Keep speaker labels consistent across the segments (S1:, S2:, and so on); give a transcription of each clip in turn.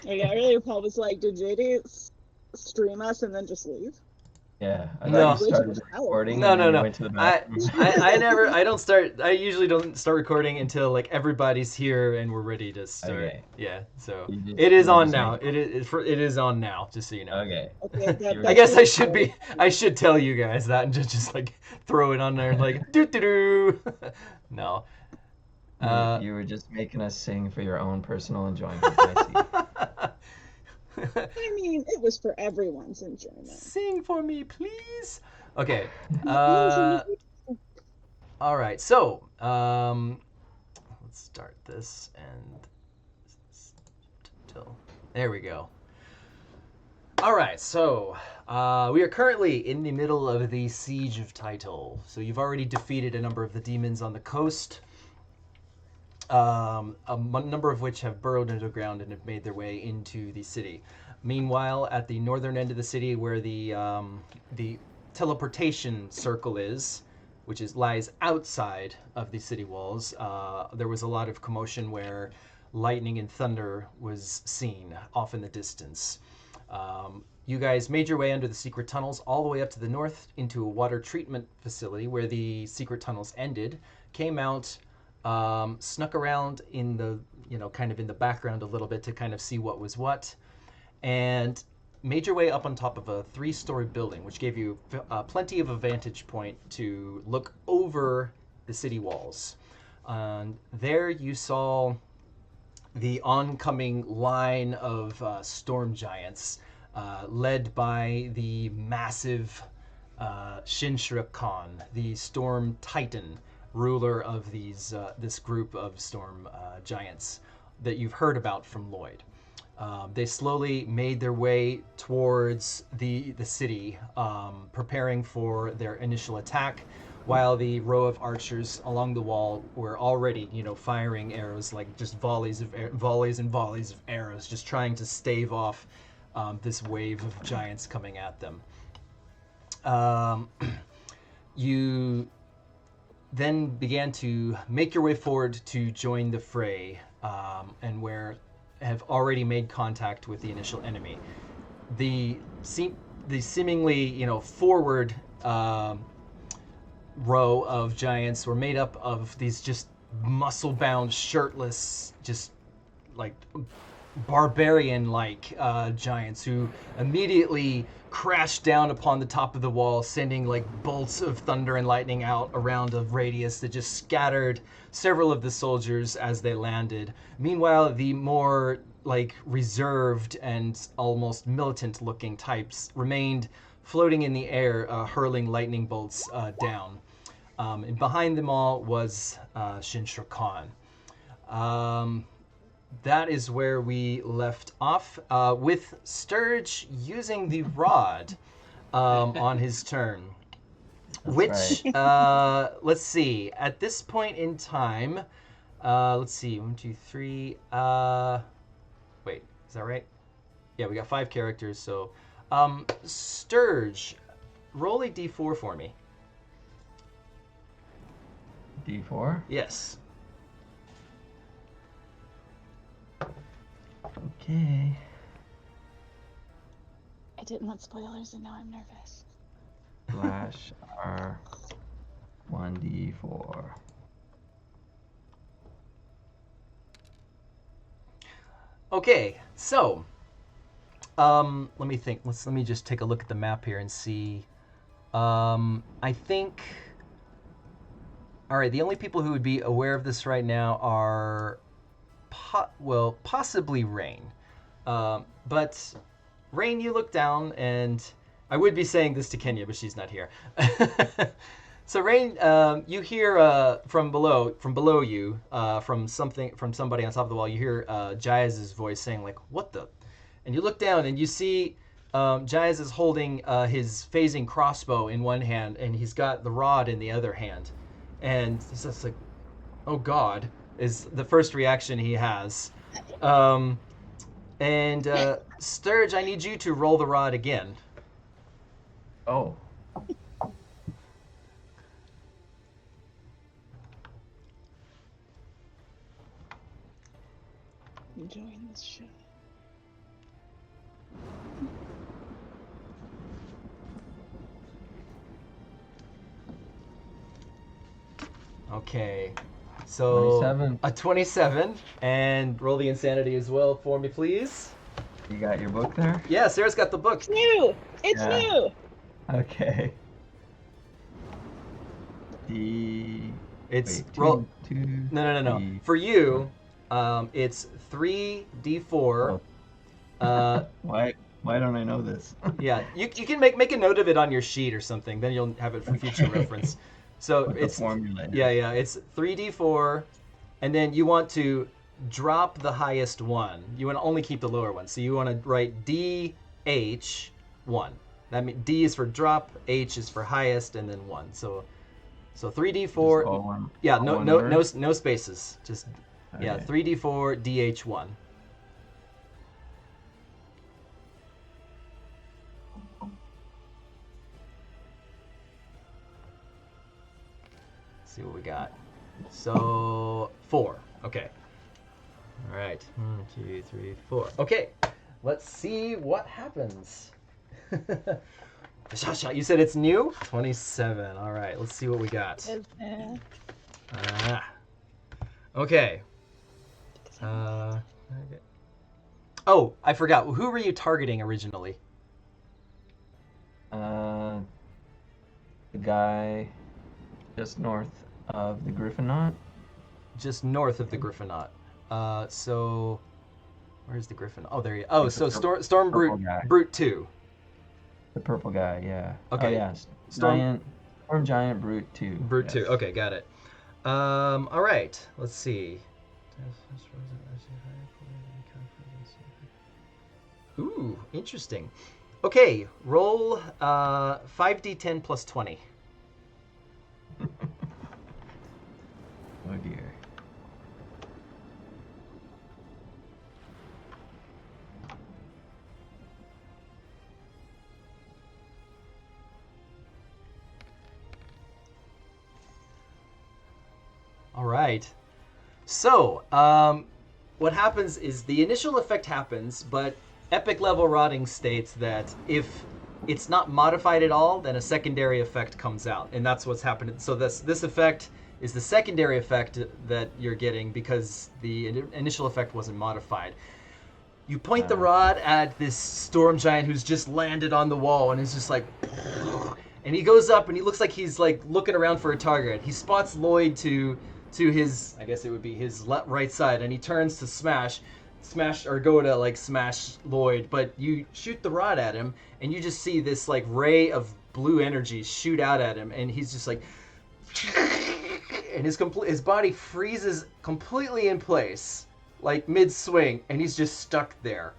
S1: Yeah, earlier Paul was like, did JD stream us and then just leave?
S2: Yeah, I thought
S3: No.
S2: you started the recording and then you
S3: No.
S2: went to the
S3: I,
S2: bathroom.
S3: I usually don't start recording until like everybody's here and we're ready to start.
S2: Okay.
S3: Yeah, so
S2: You
S3: it is
S2: were
S3: on
S2: just
S3: now.
S2: making-
S3: It is on now, just so you know.
S2: Okay.
S1: Okay,
S2: You were
S3: I
S1: that's
S3: guess
S1: really
S3: I should tell you guys that and just like throw it on there like doo doo doo. No.
S2: You were just making us sing for your own personal enjoyment. I see.
S1: I mean, it was for everyone's enjoyment.
S3: Sing for me, please. Okay.
S1: Usually-
S3: All right. So, let's start this and there we go. All right. So, we are currently in the middle of the siege of Title. So you've already defeated a number of the demons on the coast. Number of which have burrowed into the ground and have made their way into the city. Meanwhile, at the northern end of the city, where the teleportation circle is, which lies outside of the city walls, there was a lot of commotion where lightning and thunder was seen off in the distance. You guys made your way under the secret tunnels all the way up to the north into a water treatment facility where the secret tunnels ended. Came out. Snuck around in the, kind of in the background a little bit to kind of see what was what, and made your way up on top of a 3-story building, which gave you plenty of a vantage point to look over the city walls. There you saw the oncoming line of storm giants, led by the massive Shin'shra Khan, the storm titan, ruler of this group of storm giants that you've heard about from Lloyd. They slowly made their way towards the city, preparing for their initial attack, while the row of archers along the wall were already, firing arrows, like just volleys and volleys of arrows, just trying to stave off this wave of giants coming at them. You then began to make your way forward to join the fray, and where have already made contact with the initial enemy. The seemingly forward row of giants were made up of these just muscle-bound, shirtless, just like barbarian-like giants who immediately crashed down upon the top of the wall, sending like bolts of thunder and lightning out around a radius that just scattered several of the soldiers as they landed. Meanwhile, the more like reserved and almost militant-looking types remained floating in the air, hurling lightning bolts down. And behind them all was Shin'shra Khan. That is where we left off, with Sturge using the rod on his turn.
S2: That's
S3: right. Let's see. At this point in time, let's see. 1, 2, 3. Wait, is that right? Yeah, we got 5 characters. So, Sturge, roll a d4 for me.
S2: D4?
S3: Yes.
S2: Okay.
S1: I didn't want spoilers and now I'm nervous.
S2: Flash R 1d4.
S3: Okay, so let me think. Let me just take a look at the map here and see. I think. All right, the only people who would be aware of this right now are, possibly Rain. But Rain, you look down, and I would be saying this to Kenya, but she's not here. So Rain, you hear from below you, from somebody on top of the wall. You hear Jaez's voice saying like, "What the?" And you look down and you see Jaez is holding his phasing crossbow in one hand, and he's got the rod in the other hand. And he's just like, "Oh God," is the first reaction he has. And Sturge, I need you to roll the rod again.
S2: Oh.
S1: Enjoying this show.
S3: Okay. So
S2: 27.
S3: a 27, and roll the insanity as well for me, please.
S2: You got your book there?
S3: Yeah, Sarah's got the book.
S1: It's new. It's
S2: Yeah.
S1: new.
S2: Okay. D.
S3: It's
S2: Wait,
S3: roll.
S2: two.
S3: No.
S2: three.
S3: For you, it's 3d4.
S2: Why don't I know this?
S3: Yeah, you can make a note of it on your sheet or something. Then you'll have it for future reference. So
S2: What the
S3: it's
S2: formula is.
S3: yeah. It's 3d4, and then you want to drop the highest one. You want to only keep the lower one. So you want to write DH1. That means D is for drop, H is for highest, and then 1. So 3d4.
S2: Just all one-
S3: Yeah,
S2: all
S3: no
S2: one
S3: no
S2: word?
S3: no spaces. Just yeah,
S2: Okay.
S3: 3d4 DH1. See what we got. So 4. Okay. All right. 1, 2, 3, 4. Okay. Let's see what happens. You said it's new? 27. All right. Let's see what we got. Okay. Okay. Oh, I forgot. Who were you targeting originally?
S2: The guy just north of the Griffin Knot.
S3: Just north of the Griffinot. So where's the Griffin? Oh, there you. Oh,
S2: It's
S3: so
S2: the
S3: Storm
S2: purple
S3: Brute
S2: guy.
S3: Brute 2.
S2: The purple guy, yeah.
S3: Okay.
S2: Oh, yeah.
S3: Storm-
S2: Storm Giant Brute 2.
S3: Brute
S2: yes.
S3: 2. Okay, got it. All right. Let's see. Ooh, interesting. Okay, roll 5d10 plus 20.
S2: Oh dear.
S3: All right. So, what happens is the initial effect happens, but epic level rotting states that if it's not modified at all, then a secondary effect comes out, and that's what's happening. So this effect is the secondary effect that you're getting because the initial effect wasn't modified. You point the rod at this storm giant who's just landed on the wall, and is just like, and he goes up and he looks like he's like looking around for a target. He spots Lloyd to his, I guess it would be his right side, and he turns to smash go to like smash Lloyd, but you shoot the rod at him and you just see this like ray of blue energy shoot out at him, and he's just like, and his body freezes completely in place like mid swing, and he's just stuck there.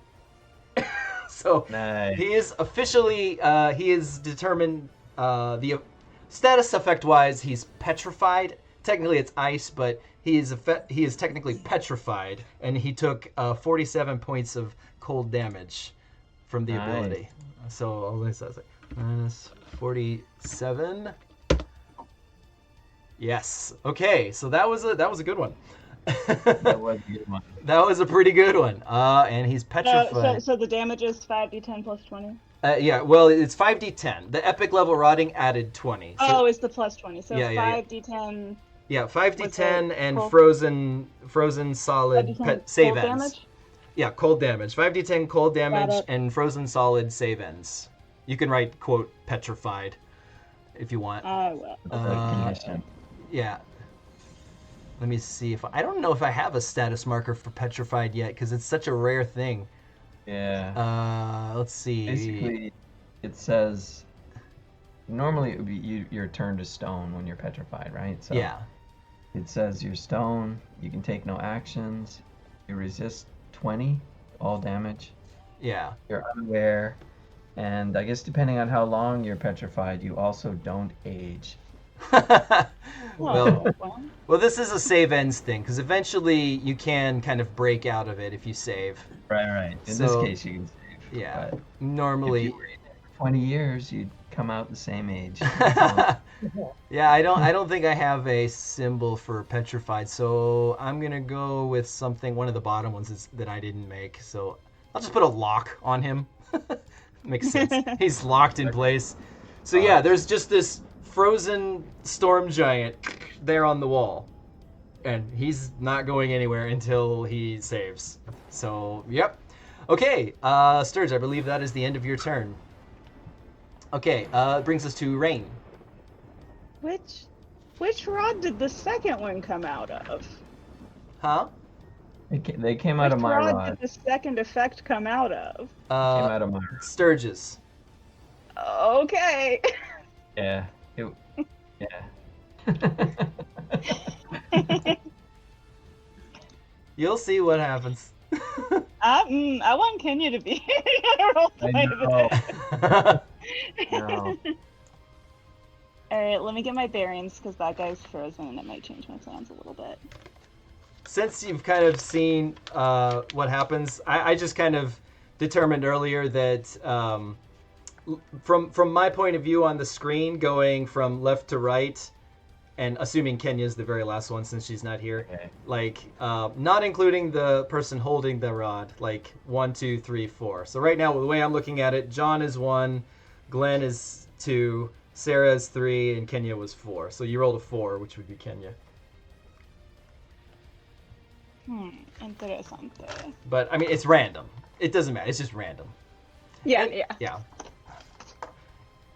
S3: So
S2: Nice.
S3: he is officially he is determined, the status effect wise he's petrified. Technically it's ice, but he is technically petrified, and he took 47 points of cold damage from the
S2: Nice.
S3: ability. So I'll list that minus 47. Yes. Okay. So that was a good one.
S2: That was a good one.
S3: That was a pretty good one. And he's petrified.
S1: So the damage is 5d10 plus 20?
S3: Yeah. Well, it's 5d10. The epic level rotting added 20. So,
S1: Oh, it's the plus 20. So
S3: Yeah,
S1: 5d10.
S3: yeah,
S1: What's
S3: 5d10
S1: the
S3: and
S1: cold-
S3: frozen solid
S1: 5d10
S3: save
S1: cold
S3: ends.
S1: damage?
S3: Yeah, cold damage. 5d10 cold damage
S1: it.
S3: and frozen solid save ends. You can write, quote, petrified if you want.
S1: I will.
S2: Like condition.
S3: Yeah. Let me see if I don't know if I have a status marker for petrified yet because it's such a rare thing.
S2: Yeah.
S3: Let's see.
S2: Basically, it says normally it would be you're turned to stone when you're petrified, right? So
S3: Yeah.
S2: it says you're stone. You can take no actions. You resist 20 all damage.
S3: Yeah.
S2: You're unaware, and I guess depending on how long you're petrified, you also don't age.
S3: Well,
S1: Well,
S3: well, this is a save ends thing because eventually you can kind of break out of it if you save.
S2: Right. In
S3: So-
S2: this case, you can save.
S3: Yeah.
S2: But if
S3: Normally.
S2: you were in there for 20 years, you'd come out the same age.
S3: Yeah, I don't think I have a symbol for petrified, so I'm gonna go with something. One of the bottom ones is that I didn't make, so I'll just put a lock on him. Makes sense. He's locked in place. So yeah, there's just this frozen storm giant there on the wall. And he's not going anywhere until he saves. So, yep. Okay, Sturge, I believe that is the end of your turn. Okay, it brings us to Rain.
S1: Which rod did the second one come out of?
S3: Huh?
S2: They came out of
S1: Which
S2: my
S1: rod
S2: rod.
S1: did the second effect come out of?
S2: Came out of my rod.
S3: Sturge's.
S1: Okay.
S2: Yeah. Yeah.
S3: You'll see what happens.
S1: I want Kenya to be
S2: I know. No.
S1: Alright, let me get my bearings because that guy's frozen and it might change my plans a little bit.
S3: Since you've kind of seen what happens, I just kind of determined earlier that from my point of view on the screen, going from left to right, and assuming Kenya's the very last one since she's not here,
S2: Okay.
S3: like not including the person holding the rod, like 1, 2, 3, 4. So right now, the way I'm looking at it, John is 1, Glenn is 2, Sarah is 3, and Kenya was 4. So you rolled a 4, which would be Kenya.
S1: Interesante.
S3: But I mean, it's random. It doesn't matter. It's just random.
S1: Yeah,
S3: And-
S1: yeah.
S3: Yeah.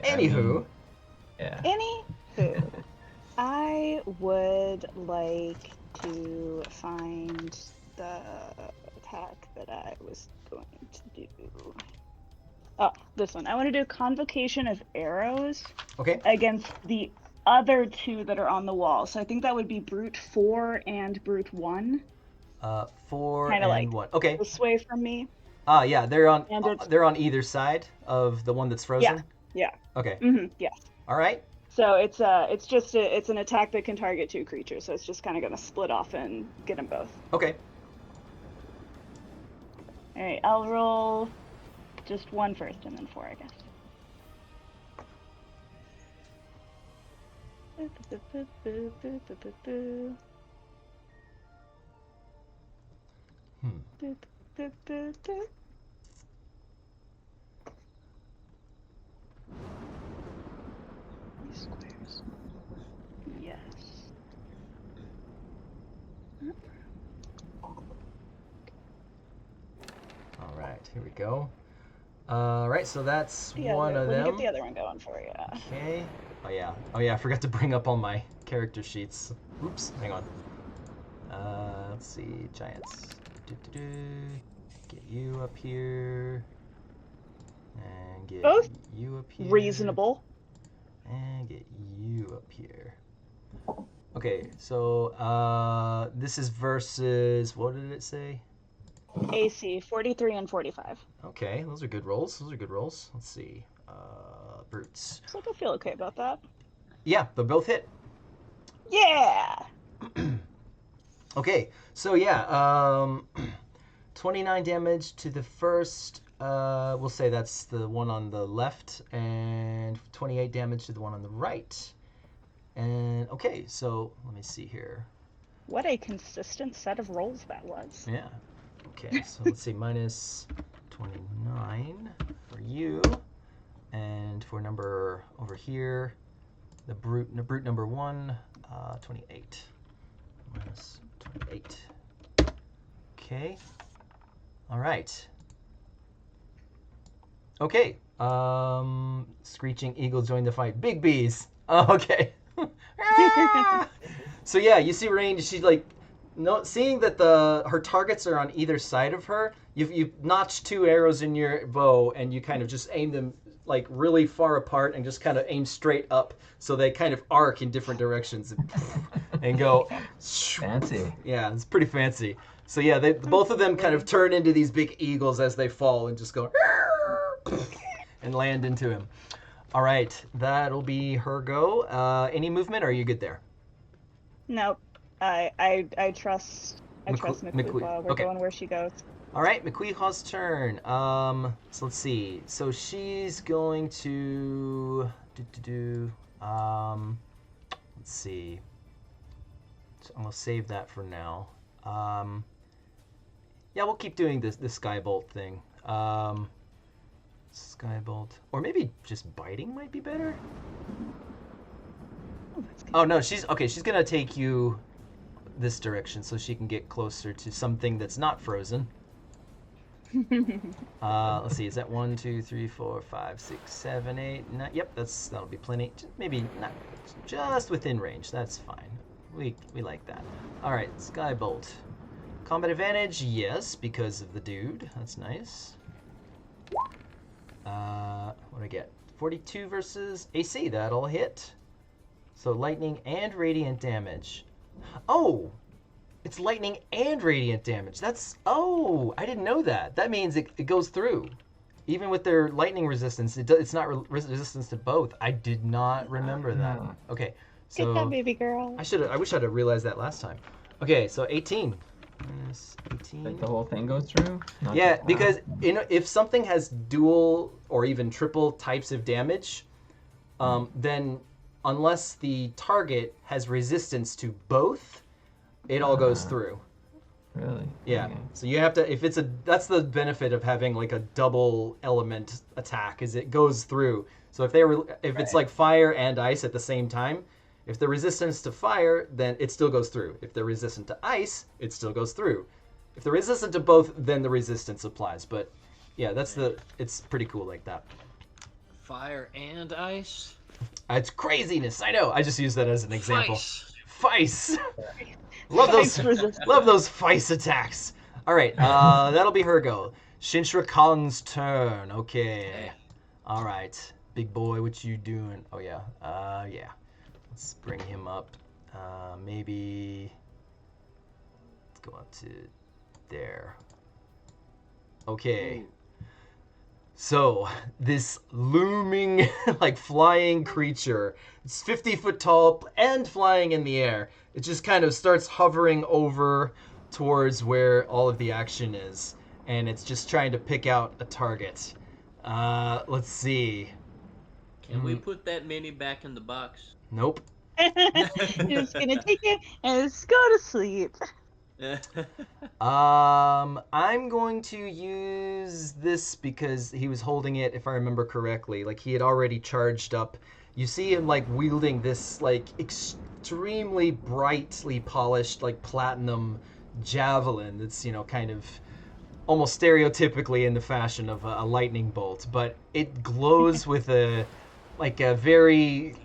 S2: I mean,
S3: Anywho,
S2: yeah.
S1: Anywho, I would like to find the attack that I was going to do. Oh, this one. I want to do Convocation of Arrows
S3: okay.
S1: against the other two that are on the wall. So I think that would be Brute 4 and Brute 1.
S3: 4
S1: Kinda
S3: and
S1: like
S3: 1. Okay.
S1: This way from me.
S3: Yeah, they're on.
S1: And it's-
S3: They're on either side of the one that's frozen.
S1: Yeah.
S3: Okay.
S1: Yes.
S3: All right.
S1: So it's an attack that can target 2 creatures. So it's just kind of going to split off and get them both.
S3: Okay.
S1: All right, I'll roll just 1 first and then 4, I guess. These squares. Yes.
S3: All right. Here we go. All right. So that's one of
S1: Let me
S3: them.
S1: get the other one going for you.
S3: Okay. Oh yeah. Oh yeah. I forgot to bring up all my character sheets. Oops. Hang on. Let's see. Giants. Get you up here. And get
S1: Both
S3: you up here.
S1: Reasonable.
S3: And get you up here. Okay, so this is versus, what did it say?
S1: AC 43 and 45.
S3: Okay, those are good rolls. Let's see. Brutes.
S1: So I feel okay about that.
S3: Yeah, they'll both hit.
S1: Yeah.
S3: Okay, so yeah, 29 damage to the first. We'll say that's the one on the left, and 28 damage to the one on the right. And okay, so let me see here.
S1: What a consistent set of rolls that was.
S3: Yeah. Okay, so let's see, minus 29 for you, and for number over here, the brute number 1, 28. Minus 28. Okay. All right. Okay. Screeching Eagle joined the fight. Big bees. Oh, okay. So yeah, you see Rain. She's like, seeing that her targets are on either side of her. You've notched 2 arrows in your bow, and you kind of just aim them like really far apart, and just kind of aim straight up, so they kind of arc in different directions and go.
S2: Fancy.
S3: Yeah, it's pretty fancy. So yeah, both of them kind of turn into these big eagles as they fall and just go and land into him. All right, that'll be her go. Any movement, or are you good there?
S1: Nope. I trust Miquipah. We're
S3: okay.
S1: going where she goes.
S3: All right, Miquipah's turn. So let's see. So she's going to let's see. So I'm gonna save that for now. Yeah, we'll keep doing the Skybolt thing. Skybolt, or maybe just biting might be better. Oh no, she's okay. She's gonna take you this direction so she can get closer to something that's not frozen. Let's see. Is that 1, 2, 3, 4, 5, 6, 7, 8, 9? Yep, that'll be plenty. Maybe not just within range. That's fine. We like that. All right, Skybolt. Combat advantage, yes, because of the dude. That's nice. What do I get? 42 versus AC. That'll hit. So lightning and radiant damage. Oh, it's lightning and radiant damage. Oh, I didn't know that. That means it goes through. Even with their lightning resistance, it's not resistance to both. I did not remember that. Okay, so
S1: Good job, baby girl.
S3: I wish I'd have realized that last time. Okay, so 18. Minus 18.
S2: Like the whole thing goes through? Not
S3: Yeah,
S2: just
S3: because
S2: half?
S3: if something has dual or even triple types of damage, then unless the target has resistance to both, it all goes through.
S2: Really?
S3: Yeah.
S2: Okay.
S3: So you have to, that's the benefit of having like a double element attack, is it goes through. So if it's like fire and ice at the same time, if they're resistant to fire, then it still goes through. If they're resistant to ice, it still goes through. If they're resistant to both, then the resistance applies. But yeah, it's pretty cool like that.
S4: Fire and ice.
S3: It's craziness. I know. I just use that as an example.
S4: Feist.
S3: Feist. Love
S1: Feist
S3: those.
S1: resistance.
S3: Love those Feist attacks. All right, that'll be her go. Shin'shra Khan's turn. Okay. All right, big boy, what you doing? Oh yeah. Yeah. Let's bring him up. Maybe. Let's go up to there. Okay. So, this looming, like, flying creature, it's 50 foot tall and flying in the air. It just kind of starts hovering over towards where all of the action is, and it's just trying to pick out a target. Let's see.
S4: Can we put that mini back in the box?
S3: Nope.
S1: You're just gonna take it and just go to sleep.
S3: I'm going to use this because he was holding it, if I remember correctly. Like, he had already charged up. You see him, like, wielding this, like, extremely brightly polished, like, platinum javelin that's, kind of almost stereotypically in the fashion of a lightning bolt. But it glows with a very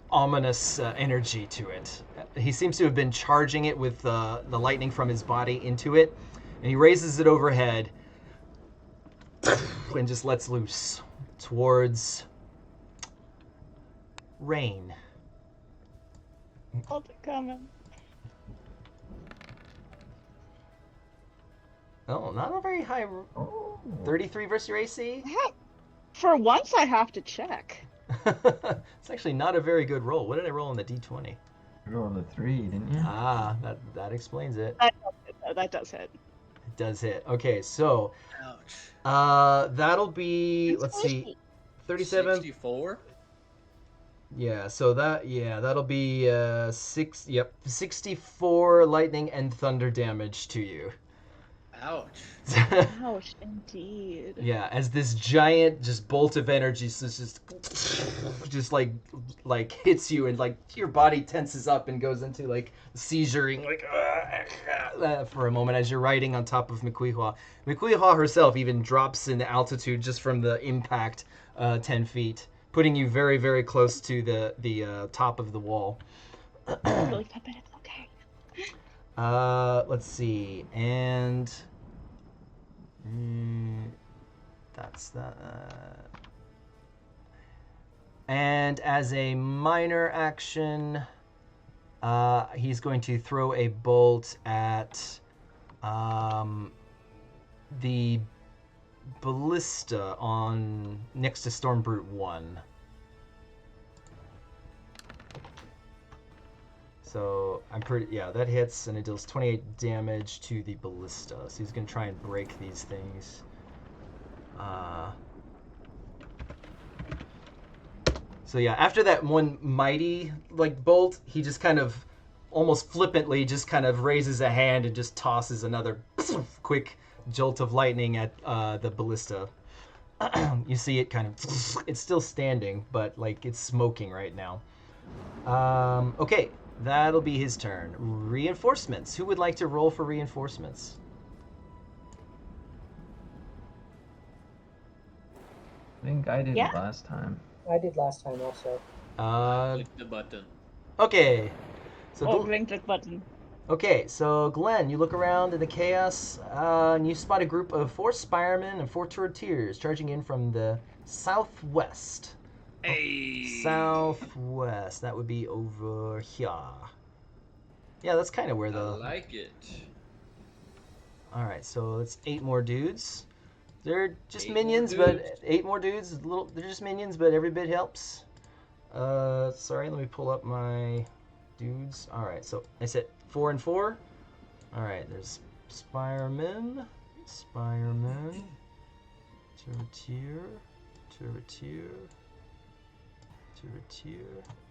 S3: ominous energy to it. He seems to have been charging it with the lightning from his body into it, and he raises it overhead and just lets loose towards rain.
S1: Hold it coming.
S3: Oh, not a very high. 33 versus your AC?
S1: For once, I have to check.
S3: It's actually not a very good roll. What did I roll on the D20?
S2: You rolled a 3, didn't you?
S3: Ah, that explains it.
S1: That does hit.
S3: It does hit. Okay, so
S4: Ouch.
S3: that'll be, let's see, 37.
S4: 64?
S3: Yeah, so that'll be 64 lightning and thunder damage to you.
S4: Ouch.
S1: Ouch, indeed.
S3: Yeah, as this giant just bolt of energy just like hits you, and like your body tenses up and goes into like seizuring for a moment as you're riding on top of Miquihua. Miquihua herself even drops in altitude just from the impact 10 feet, putting you very, very close to the top of the wall.
S1: Really tough, but it's okay.
S3: Let's see, and that's that. And as a minor action, he's going to throw a bolt at the ballista on next to Stormbrute 1. So that hits, and it deals 28 damage to the ballista. So he's gonna try and break these things. So yeah, after that one mighty bolt, he just kind of almost flippantly just kind of raises a hand and just tosses another quick jolt of lightning at the ballista. You see it kind of, it's still standing, but it's smoking right now. Okay, that'll be his turn. Reinforcements. Who would like to roll for reinforcements?
S2: I think I did
S1: Yeah.
S2: it last time.
S5: I did last time also.
S4: Click the button.
S3: Okay. So
S1: Oh, ring click button.
S3: Okay, so Glenn, you look around in the chaos, and you spot a group of 4 Spiremen and 4 Turretiers charging in from the southwest.
S4: Hey.
S3: Southwest. That would be over here. Yeah, that's kind of where
S4: I
S3: the.
S4: like it.
S3: All right, so it's 8 more dudes. They're just
S4: 8 more
S3: minions,
S4: dudes.
S3: but 8 more dudes. They're just minions, but every bit helps. Sorry, let me pull up my dudes. All right, so I said 4 and 4. All right, there's Spiremen, Turretier,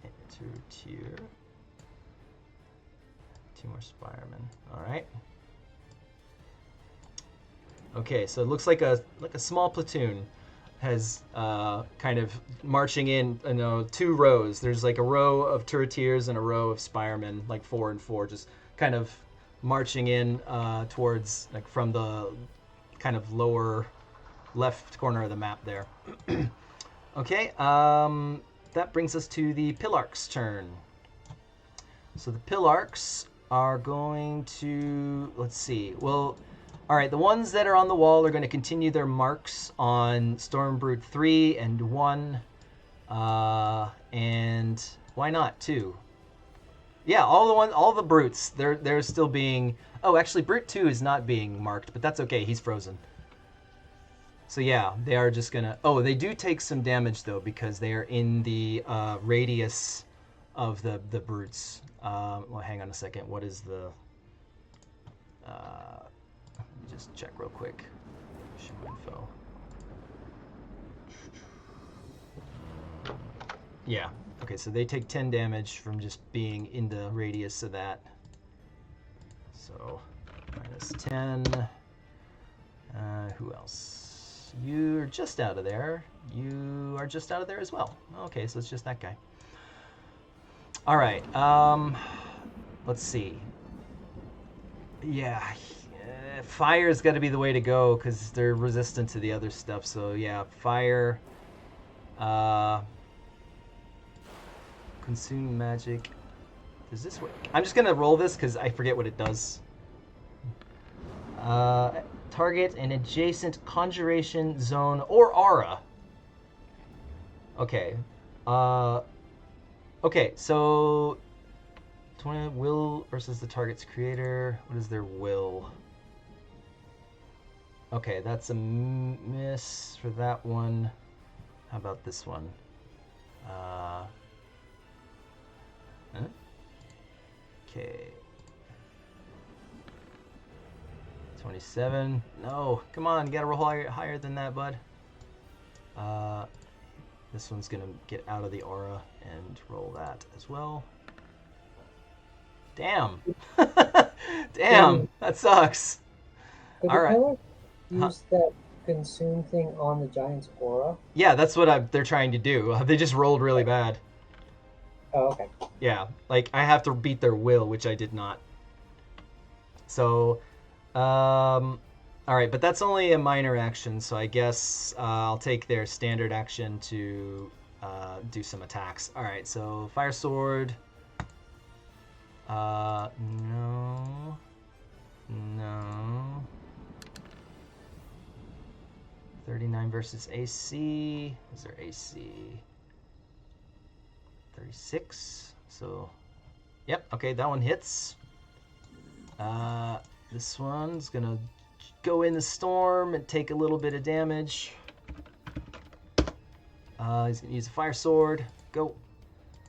S3: and Turretier. 2 more Spiremen. All right. Okay, so it looks like a small platoon has kind of marching in, 2 rows. There's like a row of Turretiers and a row of Spiremen, like 4 and 4, just kind of marching in towards, like, from the kind of lower left corner of the map there. Okay, that brings us to the Pillarch's turn. So the Pillarchs are going to, let's see, well, all right, the ones that are on the wall are going to continue their marks on Stormbrood 3 and 1, and why not 2? Yeah, all the brutes, they're still being. Oh, actually, Brute 2 is not being marked, but that's okay. He's frozen. So yeah, they are just gonna. Oh, they do take some damage though because they are in the radius of the brutes. Well, hang on a second. What is the? Let me just check real quick. Show info. Yeah. Okay, so they take 10 damage from just being in the radius of that. So, minus 10. Who else? You're just out of there. You are just out of there as well. Okay, so it's just that guy. All right. Let's see. Yeah. Fire's got to be the way to go because they're resistant to the other stuff. So, yeah, fire. Consume magic. Does this work? I'm just going to roll this because I forget what it does. Target an adjacent conjuration zone or aura. Okay. Okay, so 20 will versus the target's creator. What is their will? Okay, that's a miss for that one. How about this one? Okay. 27. No, come on, you gotta roll higher than that, bud. This one's gonna get out of the aura and roll that as well. Damn. Damn, that sucks.
S5: Could
S3: All
S5: the
S3: right.
S5: pillar use that consume thing on the giant's aura?
S3: Yeah, that's what they're trying to do. They just rolled really bad.
S5: Oh, okay.
S3: Yeah, like I have to beat their will, which I did not. So, all right, but that's only a minor action, so I guess I'll take their standard action to do some attacks. All right, so fire sword. No. 39 versus AC. What's their AC? 36. So, yep. Okay, that one hits. This one's gonna go in the storm and take a little bit of damage. He's gonna use a fire sword. Go.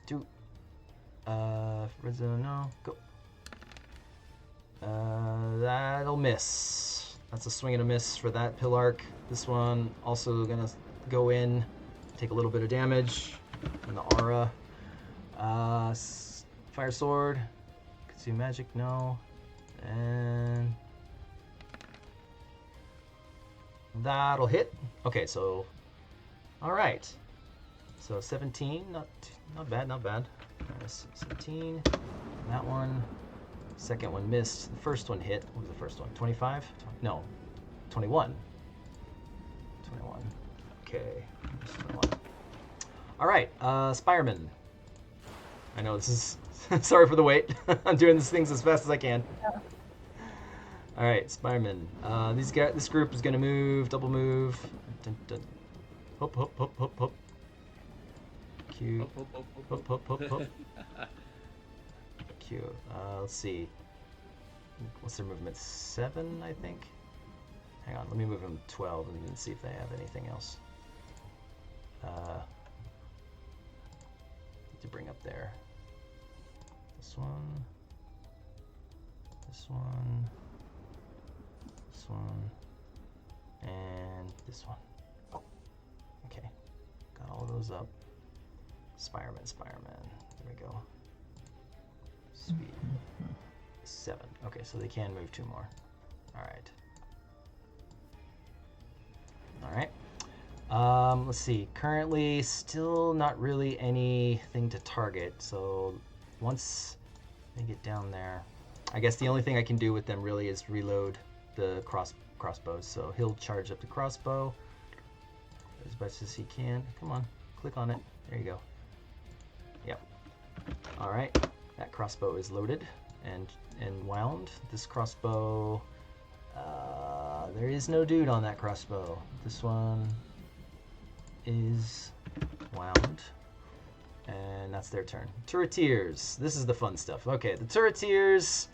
S3: Do. Red zone, no. Go. That'll miss. That's a swing and a miss for that Pillarch. This one also gonna go in, take a little bit of damage from the aura. Fire sword. Consume magic, no. And that'll hit. Okay, so all right. So 17, not bad, not bad. Minus 17. That one. Second one missed. The first one hit. What was the first one? 25? No. 21. 21. Okay. 21. All right. Spireman. I know this is... Sorry for the wait. I'm doing these things as fast as I can.
S1: Yeah.
S3: All right, Spireman. This group is going to move, double move. Dun, dun. Hop, hop, hop, hop, hop. Cute. Hop, hop, hop, hop. Cute. Let's see. What's their movement? 7, I think? Hang on, let me move them 12 and then see if they have anything else. To bring up there. This one. This one. This one. And this one. Okay. Got all those up. Spireman. There we go. Speed. 7. Okay, so they can move 2 more. Alright. Alright. Let's see. Currently, still not really anything to target. So once they get down there, I guess the only thing I can do with them really is reload the crossbows. So he'll charge up the crossbow as best as he can. Come on, click on it. There you go. Yep. All right. That crossbow is loaded and wound. This crossbow, there is no dude on that crossbow. This one is wound. And that's their turn. Turreteers. This is the fun stuff. Okay, the Turreteers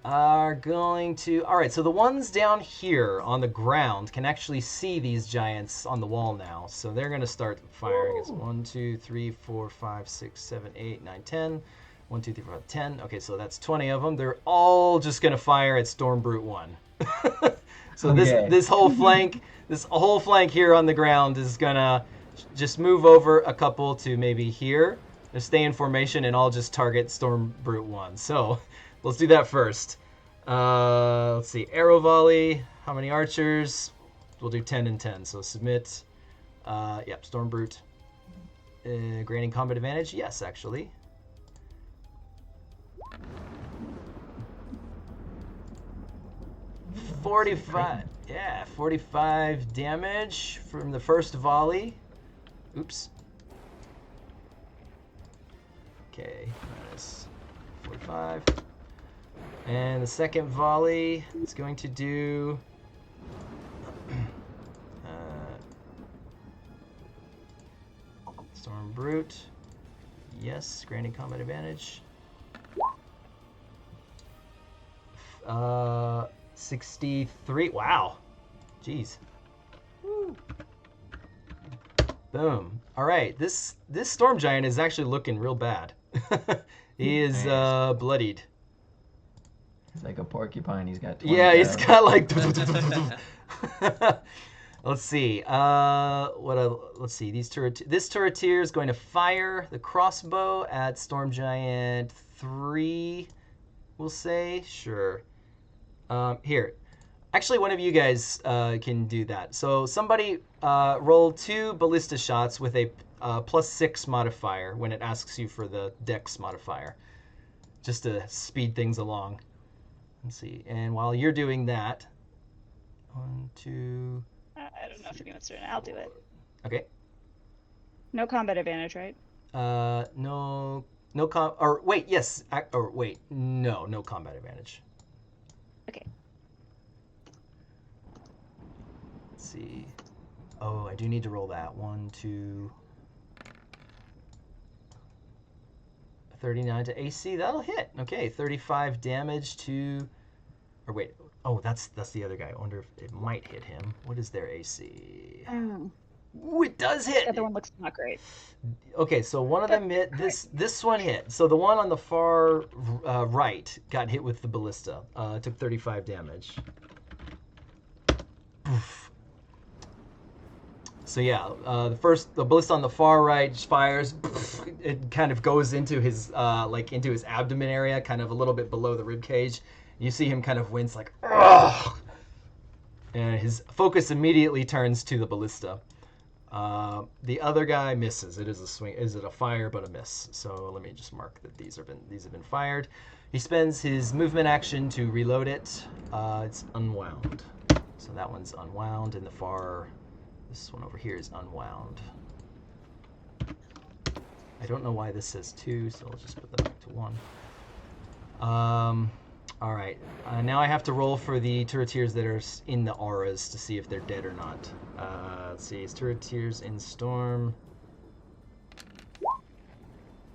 S3: are going to... Alright, so the ones down here on the ground can actually see these giants on the wall now. So they're going to start firing. It's 1, 2, 3, 4, 5, 6, 7, 8, 9, 10. 1, 2, 3, 4, 5, 10. Okay, so that's 20 of them. They're all just going to fire at Storm Brute 1. So
S2: Okay.
S3: this whole flank here on the ground is going to just move over a couple to maybe here. Just stay in formation and I'll just target Storm Brute 1. So let's do that first. Let's see. Arrow volley. How many archers? We'll do 10 and 10. So submit. Yep, Storm Brute. Granting combat advantage? Yes, actually. $45. Yeah, 45 damage from the first volley. Oops. Okay, minus 45. And the second volley is going to do... Storm Brute. Yes, granting combat advantage. 63. Wow. Jeez. Woo. Boom. All right. This storm giant is actually looking real bad. He is bloodied.
S2: He's like a porcupine. He's got 20
S3: Yeah, he's
S2: arrows.
S3: got like. Let's see. Let's see. This turreteer is going to fire the crossbow at Storm Giant 3. We'll say sure. Here. Actually, one of you guys can do that. So somebody roll 2 ballista shots with a +6 modifier when it asks you for the dex modifier, just to speed things along. Let's see. And while you're doing that, 1, 2.
S1: I don't know if anyone's doing it. I'll do it.
S3: Okay.
S1: No combat advantage, right?
S3: No combat advantage.
S1: Okay.
S3: Let's see. Oh, I do need to roll that. 1, 2. 39 to AC. That'll hit. Okay, 35 damage to... Or wait. Oh, that's the other guy. I wonder if it might hit him. What is their AC? Ooh, it does hit!
S1: The other one looks not great.
S3: Okay, so one of them hit. This one hit. So the one on the far right got hit with the ballista. It took 35 damage. Poof. So yeah, the ballista on the far right just fires. It kind of goes into his into his abdomen area, kind of a little bit below the rib cage. You see him kind of wince like, ugh! And his focus immediately turns to the ballista. The other guy misses. It is a swing. Is it a fire but a miss? So let me just mark that these have been fired. He spends his movement action to reload it. It's unwound. So that one's unwound, and this one over here is unwound. I don't know why this says 2, so I'll just put that back to 1. All right. Now I have to roll for the turretiers that are in the auras to see if they're dead or not. Let's see. It's turretiers in storm.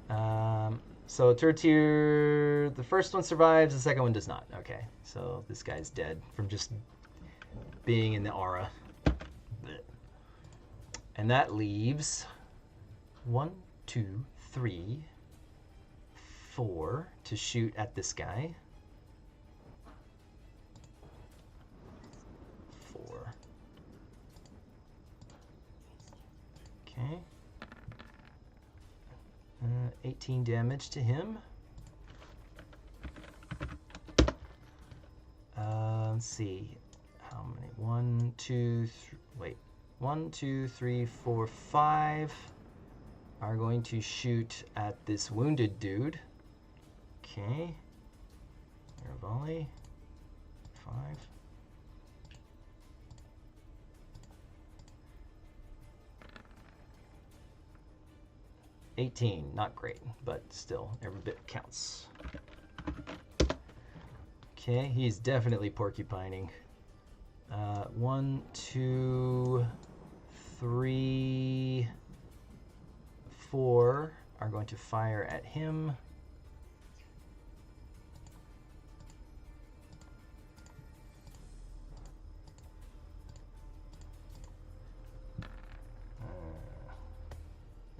S3: So turretier, the first one survives, the second one does not. Okay, so this guy's dead from just being in the aura. And that leaves 1, 2, 3, 4 to shoot at this guy. 4. Okay. 18 damage to him. Let's see. How many? 1, 2, 3. Wait. 1, 2, 3, 4, 5 are going to shoot at this wounded dude. Okay. Air volley. 5. $18, not great, but still, every bit counts. Okay, he's definitely porcupining. 1, 2, 3, 4 are going to fire at him.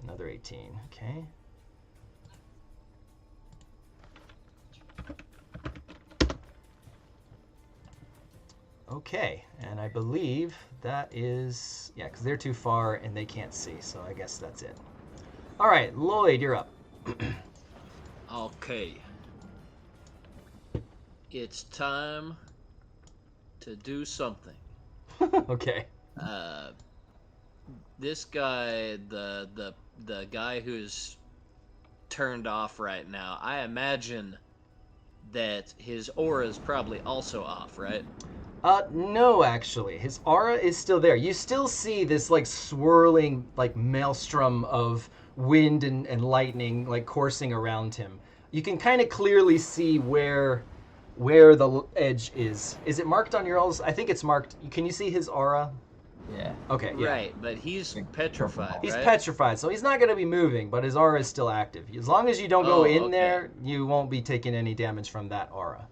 S3: Another 18, okay. Okay, and I believe that is, yeah, because they're too far and they can't see, so I guess that's it. All right, Lloyd, you're up.
S4: Okay. It's time to do something.
S3: Okay.
S4: This guy, the guy who's turned off right now, I imagine that his aura is probably also off, right?
S3: No, actually. His aura is still there. You still see this, like, swirling, like, maelstrom of wind and lightning, like, coursing around him. You can kind of clearly see where the edge is. Is it marked on your alls? I think it's marked. Can you see his aura?
S2: Yeah.
S3: Okay, yeah.
S4: Right, but he's petrified,
S3: He's
S4: right?
S3: petrified, so he's not going to be moving, but his aura is still active. As long as you don't go in there, you won't be taking any damage from that aura.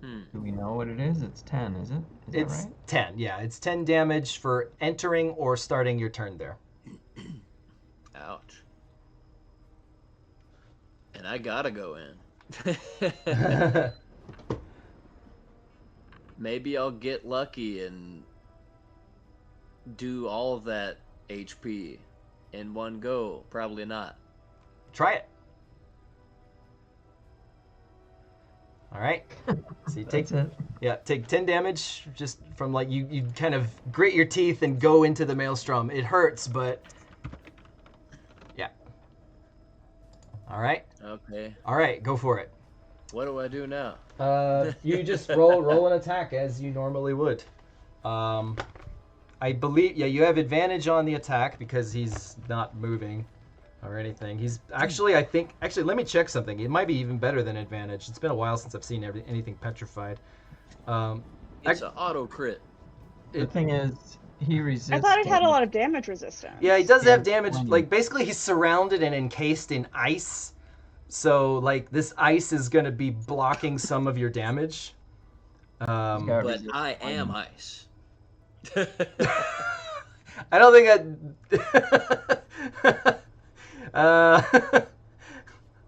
S2: Do we know what it is? It's 10, is it? Is
S3: It's
S2: that right?
S3: 10, yeah. It's 10 damage for entering or starting your turn there.
S4: Ouch. And I gotta go in. Maybe I'll get lucky and do all of that HP in one go. Probably not.
S3: Try it. All right. So you take
S2: That's it.
S3: Yeah, take 10 damage just from, like, you kind of grit your teeth and go into the maelstrom. It hurts, but yeah. All right.
S4: Okay.
S3: All right, go for it.
S4: What do I do now?
S3: You just roll an attack as you normally would. I believe, yeah, you have advantage on the attack because he's not moving or anything. He's actually, actually, let me check something. It might be even better than advantage. It's been a while since I've seen anything petrified.
S4: It's an auto crit.
S2: The thing is, he resists.
S1: I thought it had a lot of damage resistance.
S3: Yeah, he does
S2: Yeah,
S3: have damage.
S2: 20.
S3: Like, basically, he's surrounded and encased in ice. So, like, this ice is going to be blocking some of your damage.
S2: Got
S4: But
S2: resist
S4: I
S2: 20.
S4: am ice.
S3: I don't think that...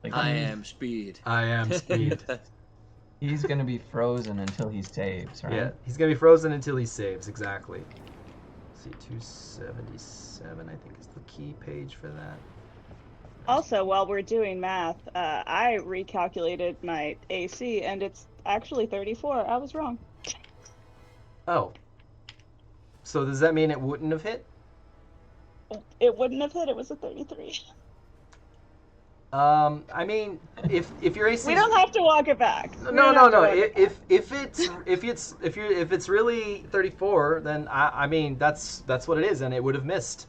S2: Like,
S4: I am speed.
S3: I am speed.
S2: He's gonna be frozen until he saves, right?
S3: Yeah, he's going to be frozen until he saves, exactly. Let's see, 277, I think, is the key page for that.
S1: Also, while we're doing math, I recalculated my AC, and it's actually 34. I was wrong.
S3: Oh, So does that mean it wouldn't have hit?
S1: It wouldn't have hit. It was a 33.
S3: I mean, if your AC
S1: We don't have to walk it back. We
S3: no
S1: don't
S3: no
S1: have to
S3: no
S1: walk it back.
S3: if it's really 34, then I mean that's what it is, and it would have missed.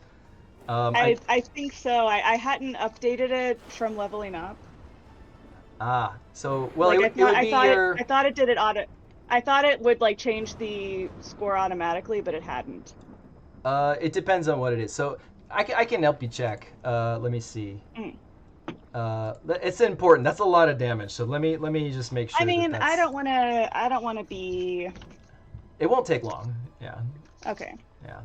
S1: I think so. I hadn't updated it from leveling up.
S3: So well,
S1: Like,
S3: it would be your.
S1: I thought it did it auto. I thought it would like change the score automatically, but it hadn't.
S3: It depends on what it is. So I can help you check. Let me see. It's important. That's a lot of damage. So let me just make sure.
S1: I mean,
S3: that's...
S1: I don't want to be.
S3: It won't take long. Yeah.
S1: Okay.
S3: Yeah.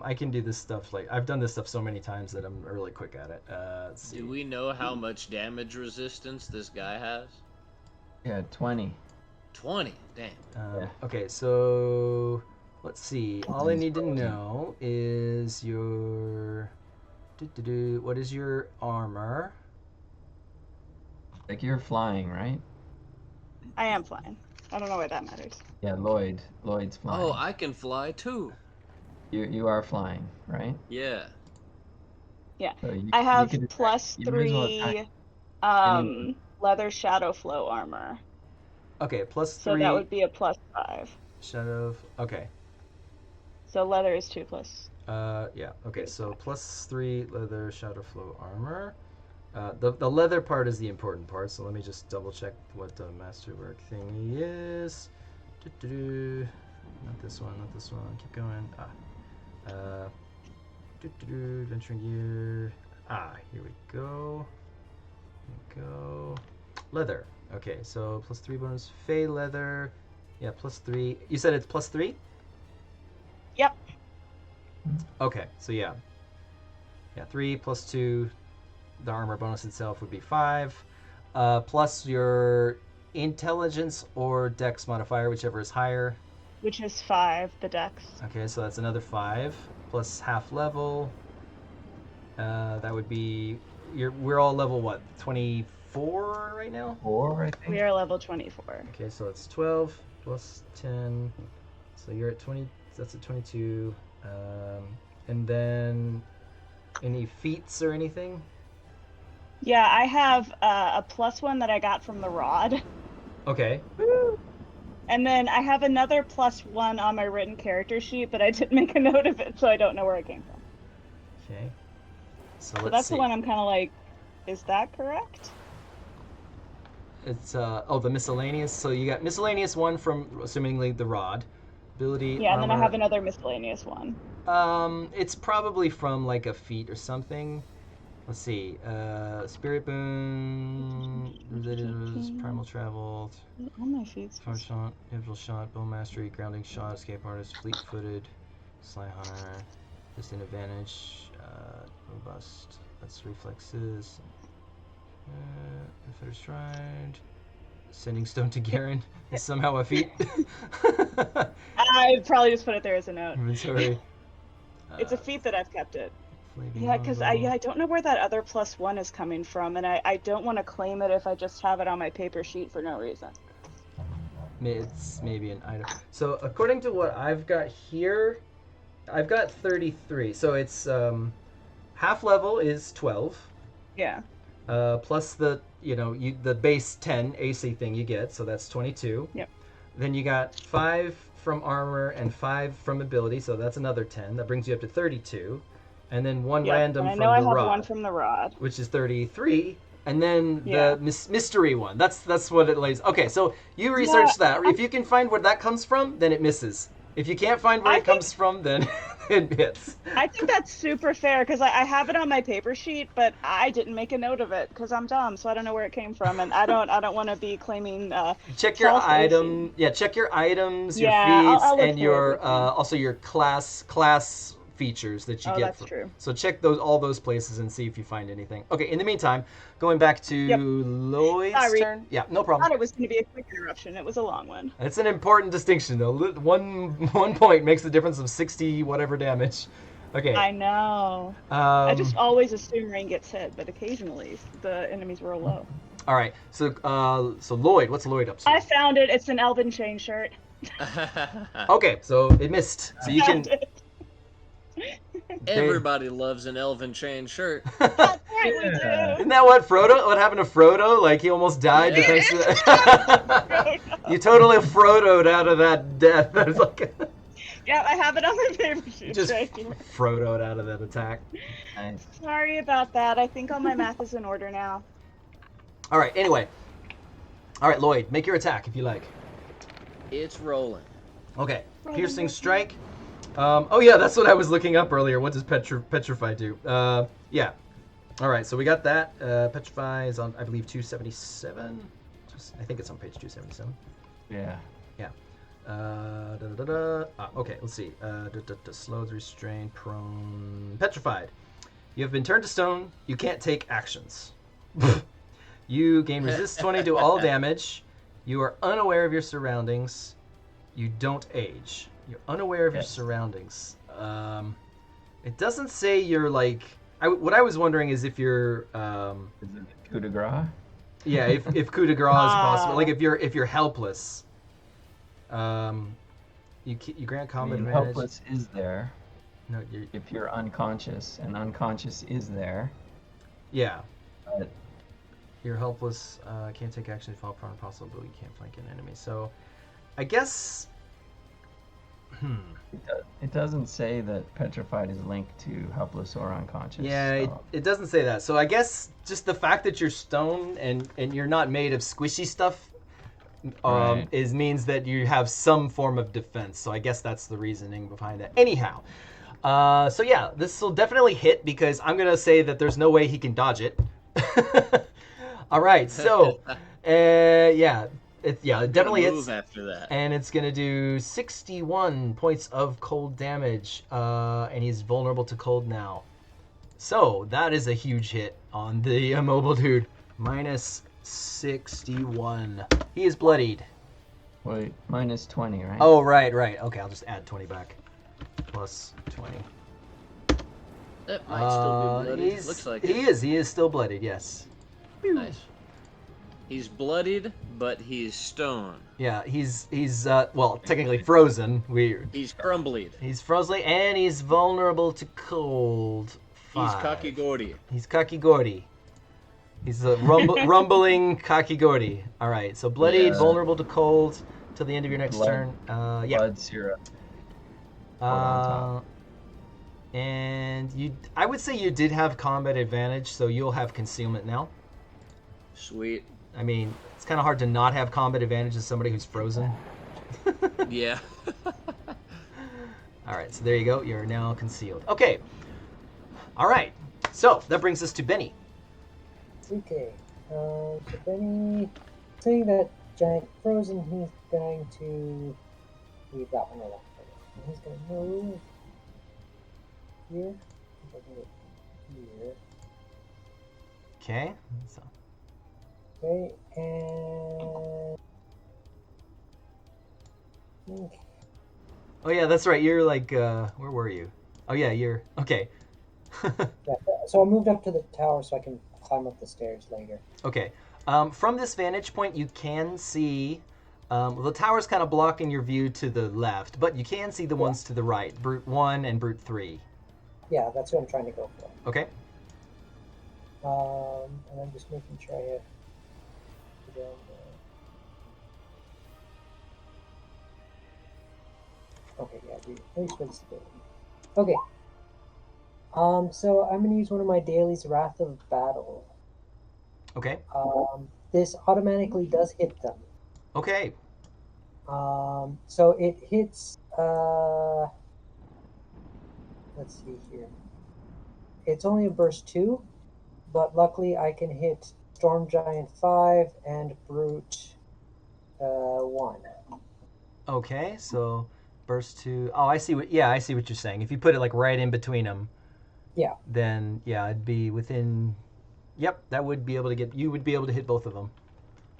S3: I can do this stuff like I've done this stuff so many times that I'm really quick at it. Let's see.
S4: Do we know how much damage resistance this guy has?
S2: Yeah, 20.
S4: 20. Damn.
S3: Okay, so let's see. All I need to know is your. What is your armor?
S2: Like you're flying, right?
S1: I am flying. I don't know why that matters.
S2: Yeah, Lloyd's flying.
S4: Oh, I can fly too.
S2: You are flying, right?
S4: Yeah.
S1: Yeah.
S2: So
S1: I have
S2: you could
S1: plus
S2: you might as well
S1: 3
S2: attack
S1: leather shadow flow armor.
S3: Okay, plus 3.
S1: So that would be a plus 5.
S3: Shadow. Okay.
S1: So leather is 2 plus.
S3: Yeah. Okay. So plus 3 leather shadow flow armor. The leather part is the important part. So let me just double check what the masterwork thingy is. Not this one. Not this one. Keep going. Venturing gear. Here we go. Here we go. Leather. Okay. So plus 3 bonus. Fey leather. Yeah. Plus 3. You said it's plus 3.
S1: Yep.
S3: Okay, so yeah. 3 plus 2, the armor bonus itself would be 5. Plus your intelligence or dex modifier, whichever is higher.
S1: Which is 5, the dex.
S3: Okay, so that's another 5. Plus half level. That would be... We're all level, what, 24 right now?
S2: 4, I think.
S1: We are level 24.
S3: Okay, so it's 12 plus 10. So you're at 20... That's at 22. And then any feats or anything?
S1: Yeah, I have a plus 1 that I got from the rod.
S3: Okay.
S1: And then I have another plus 1 on my written character sheet, but I didn't make a note of it, so I don't know where it came from.
S3: Okay. So
S1: So
S3: let's
S1: that's
S3: see.
S1: the one I'm kind of like, is that correct?
S3: It's the miscellaneous. So you got miscellaneous 1 from assumingly the rod. Ability.
S1: Yeah, and then I
S3: armor.
S1: have another miscellaneous one.
S3: It's probably from like a feat or something. Let's see. Spirit boon, primal travel,
S1: All my feats.
S3: far shot, pivotal shot, bow mastery, grounding shot, escape artist, fleet-footed, sly hunter, distant advantage, robust. That's reflexes. Fetter stride. Sending stone to Garen is somehow a feat.
S1: I probably just put it there as a note.
S3: Inventory.
S1: It's a feat that I've kept it.
S3: Flaming
S1: Yeah, because
S3: longbow.
S1: I don't know where that other plus 1 is coming from, and I don't want to claim it if I just have it on my paper sheet for no reason.
S3: It's maybe an item. So according to what I've got here, I've got 33. So it's half level is 12.
S1: Yeah.
S3: Plus the the base 10 AC thing you get, so that's 22.
S1: Yep.
S3: Then you got 5 from armor and 5 from ability, so that's another 10. That brings you up to 32. And then 1
S1: Yep.
S3: random
S1: And I
S3: from
S1: know I
S3: the
S1: have
S3: rod,
S1: one from the rod.
S3: which is 33. And then
S1: Yeah.
S3: the mystery one. That's what it lays. Okay, so you research that. If you can find where that comes from, then it misses. If you can't find where it comes from, then it hits.
S1: I think that's super fair because I have it on my paper sheet, but I didn't make a note of it because I'm dumb, so I don't know where it came from, and I don't want to be claiming.
S3: Check your
S1: false
S3: item.
S1: AC.
S3: Yeah, check your items, your
S1: Yeah,
S3: feats,
S1: I'll look
S3: and
S1: for
S3: your
S1: everything.
S3: also your class features that you
S1: Oh,
S3: get.
S1: that's true.
S3: So check all those places and see if you find anything. Okay. In the meantime, going back to
S1: Yep.
S3: Lloyd's
S1: Sorry.
S3: turn. Yeah, no
S1: I
S3: problem.
S1: thought it was going to be a quick interruption. It was a long one.
S3: It's an important distinction though. One point makes the difference of 60 whatever damage. Okay.
S1: I know. I just always assume rain gets hit, but occasionally the enemies roll low.
S3: All right. So Lloyd, what's Lloyd up to?
S1: I found it. It's an Elven chain shirt.
S3: Okay, so it missed. So you can
S1: Found it.
S4: Everybody loves an elven chain shirt.
S1: That's right, we
S2: Yeah.
S3: Isn't that what happened to Frodo? Like he almost died
S4: Yeah.
S3: thanks to
S1: do.
S3: that. You totally Frodo'd out of that death. It's like
S1: Yeah, I have it on my paper sheet
S3: just
S1: right here.
S3: Frodo'd out of that attack.
S2: Nice.
S1: Sorry about that. I think all my math is in order now.
S3: All right. Anyway. All right, Lloyd, make your attack if you like.
S4: It's rolling.
S3: Okay.
S1: Rolling,
S3: Piercing
S1: rolling.
S3: strike. Oh yeah, that's what I was looking up earlier. What does petrify do? Yeah. All right, so we got that. Petrify is on, I believe, 277. I think it's on page 277.
S2: Yeah.
S3: Okay, let's see. Slowed, restrained, prone, petrified. You have been turned to stone. You can't take actions. You gain resist 20 to all damage. You are unaware of your surroundings. You don't age. You're unaware of your surroundings. It doesn't say you're like. What I was wondering is if you're.
S2: Is it coup de grace?
S3: Yeah, if coup de grace is possible, like if you're helpless. You grant combat advantage.
S2: Helpless is there.
S3: No, you're,
S2: If you're unconscious, and unconscious is there.
S3: yeah.
S2: But
S3: You're helpless. Can't take action if fall prone possible. You can't flank an enemy. So, I guess.
S2: it doesn't say that petrified is linked to helpless or unconscious.
S3: Yeah,
S2: so-
S3: it doesn't say that. So I guess just the fact that you're stone and you're not made of squishy stuff
S2: Right.
S3: means that you have some form of defense. So I guess that's the reasoning behind it. Anyhow, so yeah, this will definitely hit because I'm gonna say that there's no way he can dodge it. All right, so yeah, it definitely
S4: Move
S3: hits.
S4: after that.
S3: And it's going to do 61 points of cold damage, and he's vulnerable to cold now. So, that is a huge hit on the immobile dude. Minus 61. He is bloodied.
S2: Wait, minus 20, right?
S3: Oh, right. Okay, I'll just add 20 back. Plus 20.
S4: That might still be bloody. Looks like
S3: he
S4: it.
S3: is still bloodied, yes.
S4: Nice. He's bloodied, but he's stone.
S3: Yeah, he's well, technically frozen.
S4: He's crumblied.
S3: He's frozen and he's vulnerable to cold.
S4: He's
S3: 5.
S4: kakigori.
S3: He's kakigori. He's a rumbling kakigori. All right, so bloodied,
S2: Yeah.
S3: vulnerable to cold till the end of your next
S2: Blood.
S3: turn. Yeah.
S2: Blood syrup. on top.
S3: And I would say you did have combat advantage, so you'll have concealment now.
S4: Sweet.
S3: I mean, it's kind of hard to not have combat advantage as somebody who's frozen.
S4: Yeah.
S3: All right, so there you go. You're now concealed. Okay. All right. So that brings us to Beni.
S5: Okay. So Benny, seeing that giant frozen, he's going to leave that one alone. And he's going to move here. Here.
S3: Okay. So,
S5: Okay, and okay.
S3: oh yeah, that's right. You're like, where were you? Oh yeah, you're okay.
S5: Yeah, so I moved up to the tower so I can climb up the stairs later.
S3: Okay. From this vantage point, you can see the tower's kind of blocking your view to the left, but you can see the ones to the right, Brute 1 and Brute 3.
S5: Yeah, that's what I'm trying to go for.
S3: Okay.
S5: And I'm just making sure I have. Okay, yeah, at least for the stability. Okay. So I'm gonna use one of my dailies, Wrath of Battle.
S3: Okay.
S5: This automatically does hit them.
S3: Okay.
S5: So it hits. Let's see here. It's only a burst 2, but luckily I can hit Storm Giant 5 and Brute 1.
S3: Okay. So burst 2. Oh, I see what. Yeah, I see what you're saying. If you put it like right in between them.
S5: Yeah.
S3: Then yeah, it'd be within. Yep, that would be able to get. You would be able to hit both of them.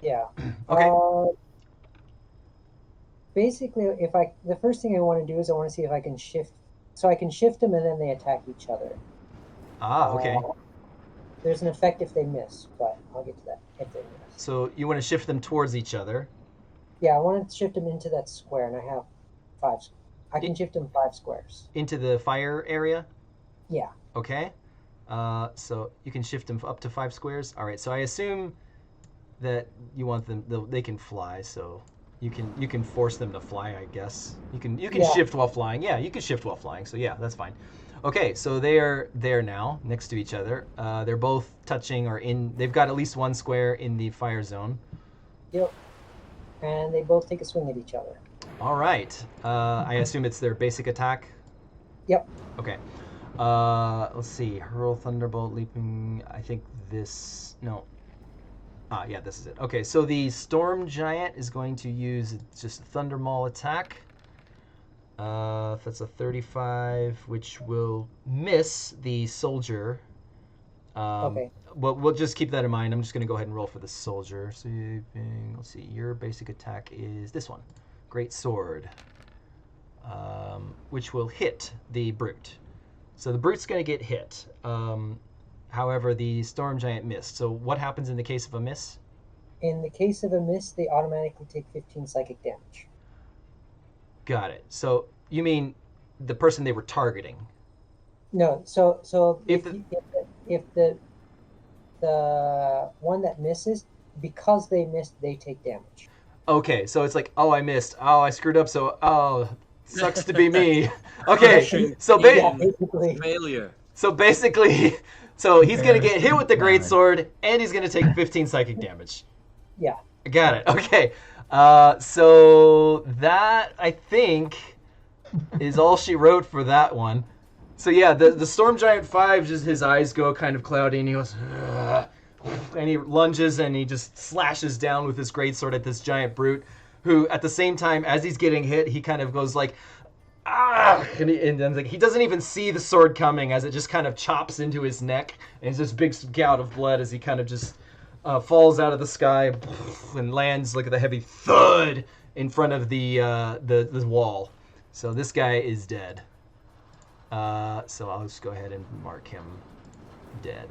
S5: Yeah.
S3: Okay.
S5: Basically, the first thing I want to do is I want to see if I can shift, so I can shift them and then they attack each other.
S3: Ah, okay.
S5: There's an effect if they miss, but I'll get to that if they miss.
S3: So you want to shift them towards each other.
S5: Yeah, I want to shift them into that square, and I have 5. I can shift him 5 squares.
S3: Into the fire area?
S5: Yeah.
S3: Okay. So you can shift them up to 5 squares. All right. So I assume that you want them. They can fly. So you can force them to fly. I guess you can
S5: Yeah.
S3: shift while flying. Yeah, you can shift while flying. So yeah, that's fine. Okay. So they are there now, next to each other. They're both touching or in. They've got at least 1 square in the fire zone.
S5: Yep. And they both take a swing at each other.
S3: All right. I assume it's their basic attack.
S5: Yep.
S3: Okay. Let's see. Hurl, Thunderbolt, Leaping. I think this. No. Yeah, this is it. Okay, so the Storm Giant is going to use just a Thunder Maul attack. That's a 35, which will miss the soldier.
S5: Okay.
S3: Well, we'll just keep that in mind. I'm just going to go ahead and roll for the soldier. So, let's see. Your basic attack is this one. Great Sword. Which will hit the Brute. So the Brute's going to get hit. However, the Storm Giant missed. So what happens in the case of a miss?
S5: In the case of a miss, they automatically take 15 psychic damage.
S3: Got it. So you mean the person they were targeting?
S5: No, so
S3: If
S5: if the one that misses, because they missed, they take damage.
S3: Okay, so it's like, oh, I missed. Oh, I screwed up. So, oh, sucks to be me. Okay, so
S5: basically.
S4: Failure.
S3: so basically, so he's gonna get hit with the great sword, and he's gonna take 15 psychic damage.
S5: Yeah.
S3: Got it. Okay. So that I think is all she wrote for that one. So yeah, the Storm Giant 5, just his eyes go kind of cloudy, and he goes, "Ugh," and he lunges and he just slashes down with his greatsword at this giant brute, who at the same time as he's getting hit, he kind of goes like, ah, and then like he doesn't even see the sword coming as it just kind of chops into his neck, and it's this big gout of blood as he kind of just falls out of the sky and lands like with a heavy thud in front of the wall. So this guy is dead. So I'll just go ahead and mark him dead.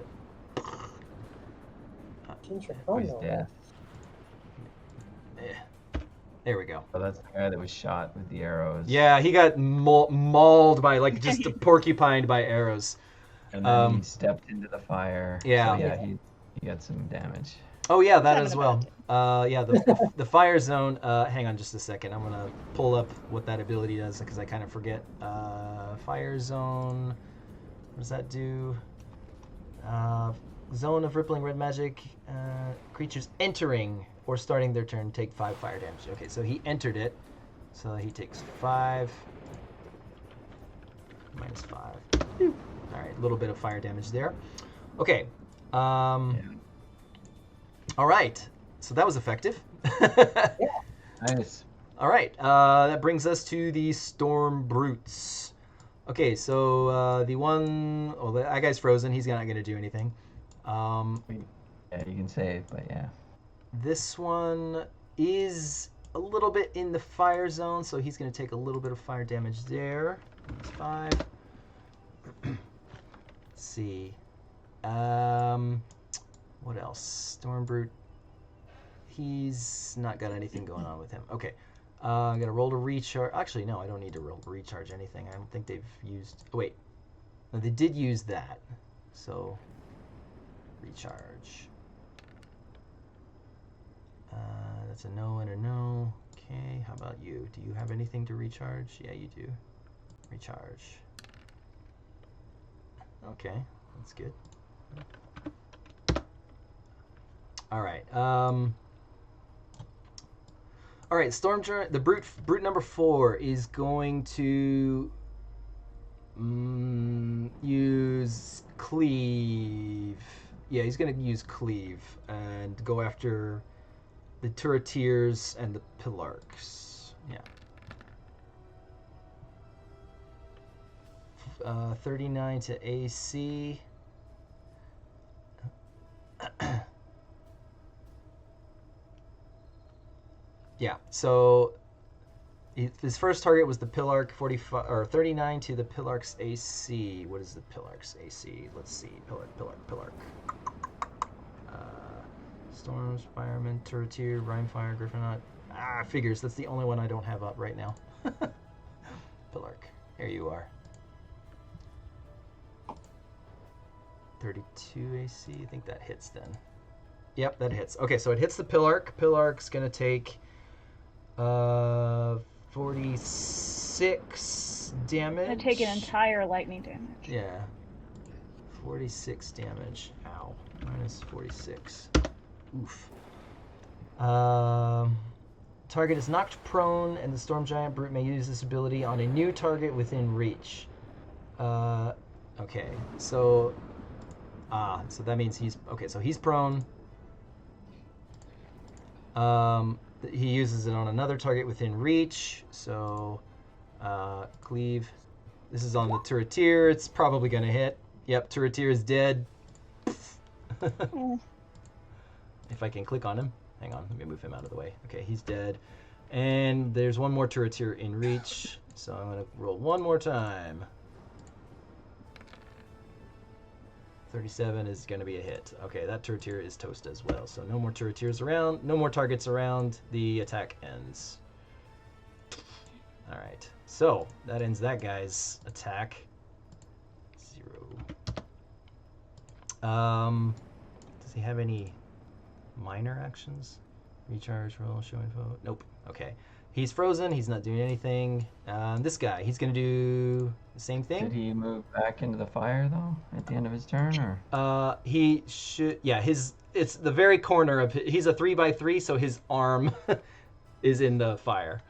S5: Shin'shra
S2: Oh,
S5: Khan,
S2: he's
S5: though,
S2: dead.
S3: There we go.
S2: Oh, that's the guy that was shot with the arrows.
S3: Yeah, he got mauled by, like, just porcupined by arrows.
S2: And then he stepped into the fire.
S3: Yeah.
S2: So yeah, he got some damage.
S3: Oh, yeah, that
S1: Having
S3: as
S1: a
S3: well.
S1: bad
S3: Yeah, the fire zone. Hang on just a second. I'm going to pull up what that ability does because I kind of forget. Fire zone. What does that do? Zone of rippling red magic. Creatures entering or starting their turn take 5 fire damage. Okay, so he entered it. So he takes 5. Minus 5. All right, a little bit of fire damage there. Okay. All right. So that was effective.
S2: Nice.
S3: All right. That brings us to the Storm Brutes. Okay, so the one... Oh, that guy's frozen. He's not going to do anything.
S2: Yeah, you can save, but yeah.
S3: This one is a little bit in the fire zone, so he's going to take a little bit of fire damage there. That's 5. Let's see. What else? Storm Brute. He's not got anything going on with him. Okay. I'm going to roll to recharge. Actually, no, I don't need to roll to recharge anything. I don't think they've used... Oh, wait. No, they did use that. So, recharge. That's a no and a no. Okay, how about you? Do you have anything to recharge? Yeah, you do. Recharge. Okay, that's good. All right. All right. The brute number 4 is going to use cleave. Yeah, he's going to use cleave and go after the turretiers and the pillarks. Yeah. 39 to AC. Yeah, so his first target was the Pillark, 45 or 39 to the Pillark's AC. What is the Pillark's AC? Let's see. Pillark. Storm, Spireman, Turretier, Rhymefire, Griffonaut. Figures. That's the only one I don't have up right now. Pillark? Here you are. 32 AC. I think that hits then. Yep, that hits. Okay, so it hits the Pillark. Pillark's gonna take 46 damage.
S1: I'm gonna take an entire lightning damage.
S3: Yeah. 46 damage. Ow. Minus 46. Oof. Target is knocked prone, and the Storm Giant Brute may use this ability on a new target within reach. Okay, so... so that means he's... Okay, so he's prone. He uses it on another target within reach, so... Cleave. This is on the Turreteer. It's probably going to hit. Yep, Turreteer is dead. If I can click on him. Hang on, let me move him out of the way. Okay, he's dead. And there's one more Turreteer in reach, so I'm going to roll one more time. 37 is going to be a hit. Okay, that Turreteer is toast as well, so no more Turreteers around, no more targets around. The attack ends. All right, so that ends that guy's attack. 0. Does he have any minor actions? Recharge, roll, show info. Nope. Okay. He's frozen. He's not doing anything. This guy, he's going to do the same thing.
S2: Did he move back into the fire, though, at the end of his turn, or?
S3: He should... Yeah, it's the very corner of... He's a 3x3, so his arm is in the fire.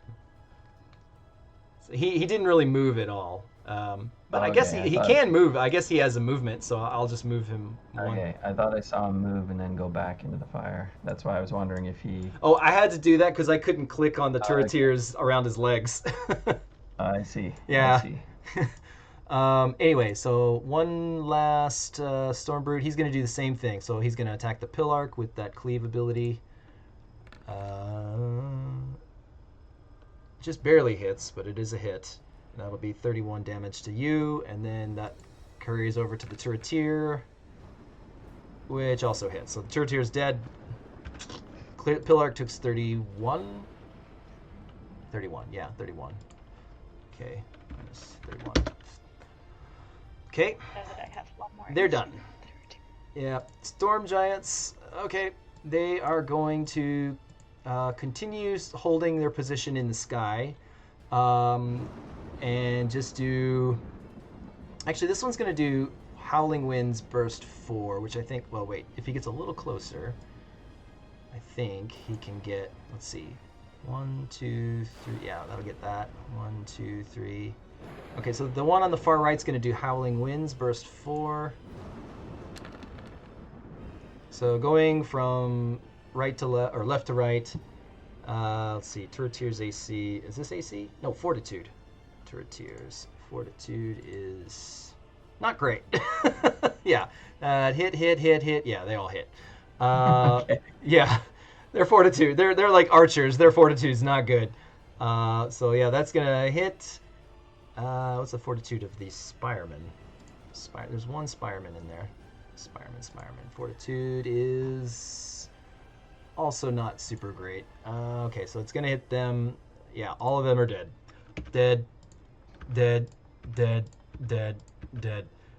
S3: So he didn't really move at all. But I guess he can move. I guess he has a movement, so I'll just move him one.
S2: Okay, I thought I saw him move and then go back into the fire. That's why I was wondering if he...
S3: Oh, I had to do that because I couldn't click on the Turreteers around his legs.
S2: I see.
S3: Yeah.
S2: I see.
S3: Anyway, so one last Storm Brute. He's going to do the same thing. So he's going to attack the Pillark with that Cleave ability. Just barely hits, but it is a hit. That'll be 31 damage to you, and then that carries over to the Turreteer, which also hits. So the Turreteer is dead. Pillark took 31? 31, yeah, 31. Okay, minus 31. Okay,
S1: I have one more.
S3: they're done. Yeah, Storm Giants, okay, they are going to continue holding their position in the sky. And just do... Actually, this one's going to do Howling Winds Burst 4, which I think... Well, wait. If he gets a little closer, I think he can get... Let's see. 1, 2, 3... Yeah, that'll get that. 1, 2, 3... Okay, so the one on the far right is going to do Howling Winds Burst 4. So going from right to left, or left to right... let's see. Turretier's AC... Is this AC? No, Fortitude. Turreteers. Fortitude is not great. Yeah. Hit. Yeah, they all hit. Okay. Yeah. Their Fortitude. They're like archers. Their Fortitude's not good. So yeah, that's gonna hit. What's the Fortitude of the Spireman? There's one Spireman in there. Spireman. Fortitude is also not super great. Okay, so it's gonna hit them. Yeah, all of them are dead. Dead.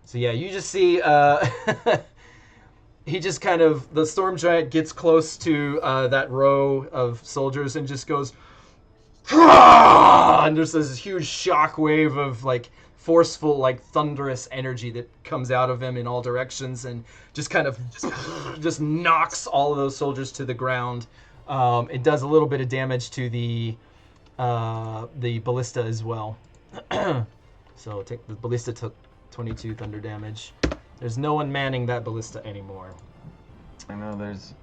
S3: So yeah, you just see he just kind of, the Storm Giant gets close to that row of soldiers and just goes, and there's this huge shock wave of like forceful, like thunderous energy that comes out of him in all directions and just kind of just knocks all of those soldiers to the ground. It does a little bit of damage to the ballista as well. So the ballista took 22 thunder damage. There's no one manning that ballista anymore.
S2: I know there's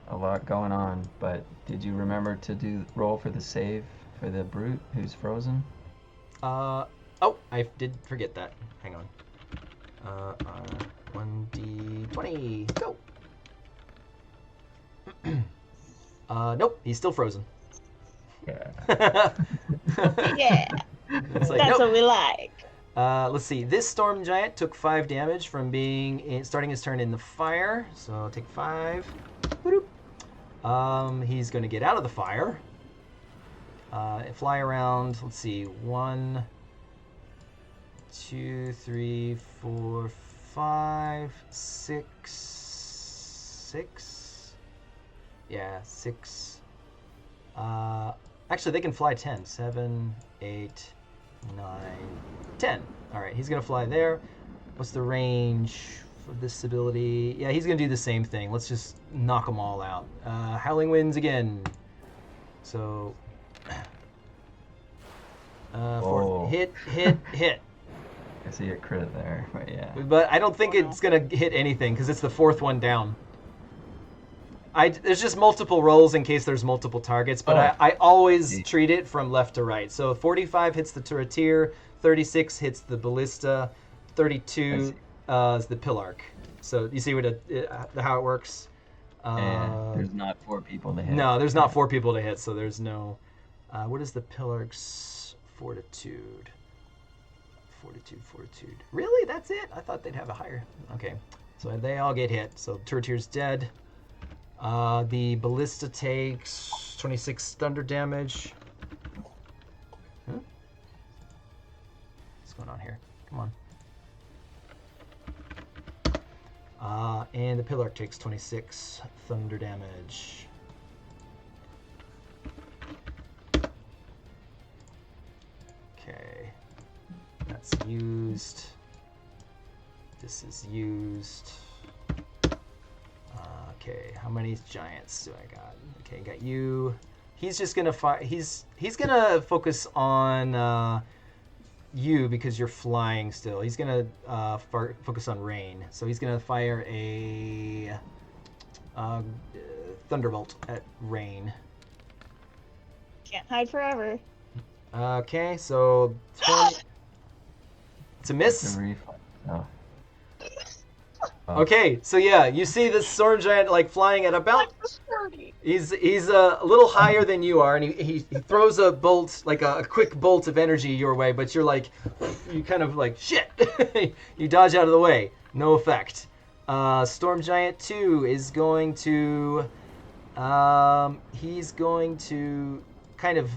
S2: a lot going on, but did you remember to roll for the save for the brute who's frozen?
S3: Oh, I did forget that. Hang on. 1d20. Go. Nope, he's still frozen.
S2: Yeah.
S1: Yeah.
S3: It's like,
S1: That's
S3: nope.
S1: what we like.
S3: Let's see. This Storm Giant took 5 damage from starting his turn in the fire. So I'll take 5. He's going to get out of the fire. Fly around. Let's see. 1, 2, 3, 4, 5, 6. 6? Yeah, 6. Actually, they can fly 10. 7, 8, 9, 10. All right, he's going to fly there. What's the range for this ability? Yeah, he's going to do the same thing. Let's just knock them all out. Howling Winds again. So,
S2: Whoa.
S3: hit.
S2: I see a crit there, but yeah.
S3: But I don't think it's going to hit anything because it's the fourth one down. There's just multiple rolls in case there's multiple targets, but I always treat it from left to right. So 45 hits the turreteer, 36 hits the ballista, 32 is the pillark. So you see how it works?
S2: And there's not 4 people to hit.
S3: No, there's not 4 people to hit, so there's no... what is the pillark's fortitude? Fortitude. Really? That's it? I thought they'd have a higher... Okay, so they all get hit. So turreteer's dead. The ballista takes 26 thunder damage. Huh? What's going on here? Come on. And the pillark takes 26 thunder damage. Okay. That's used. This is used. Okay, how many giants do I got? Okay, got you. He's just gonna fire. He's gonna focus on you because you're flying still. He's gonna focus on rain. So he's gonna fire a thunderbolt at rain.
S1: Can't hide forever.
S3: Okay, so 20. It's a miss.
S2: It's a reflex. Oh.
S3: Okay, so yeah, you see this storm giant like flying at about. He's a little higher than you are, and he throws a bolt, like a quick bolt of energy your way, but you're like, you kind of like shit. You dodge out of the way, no effect. Storm Giant 2 is going to, he's going to kind of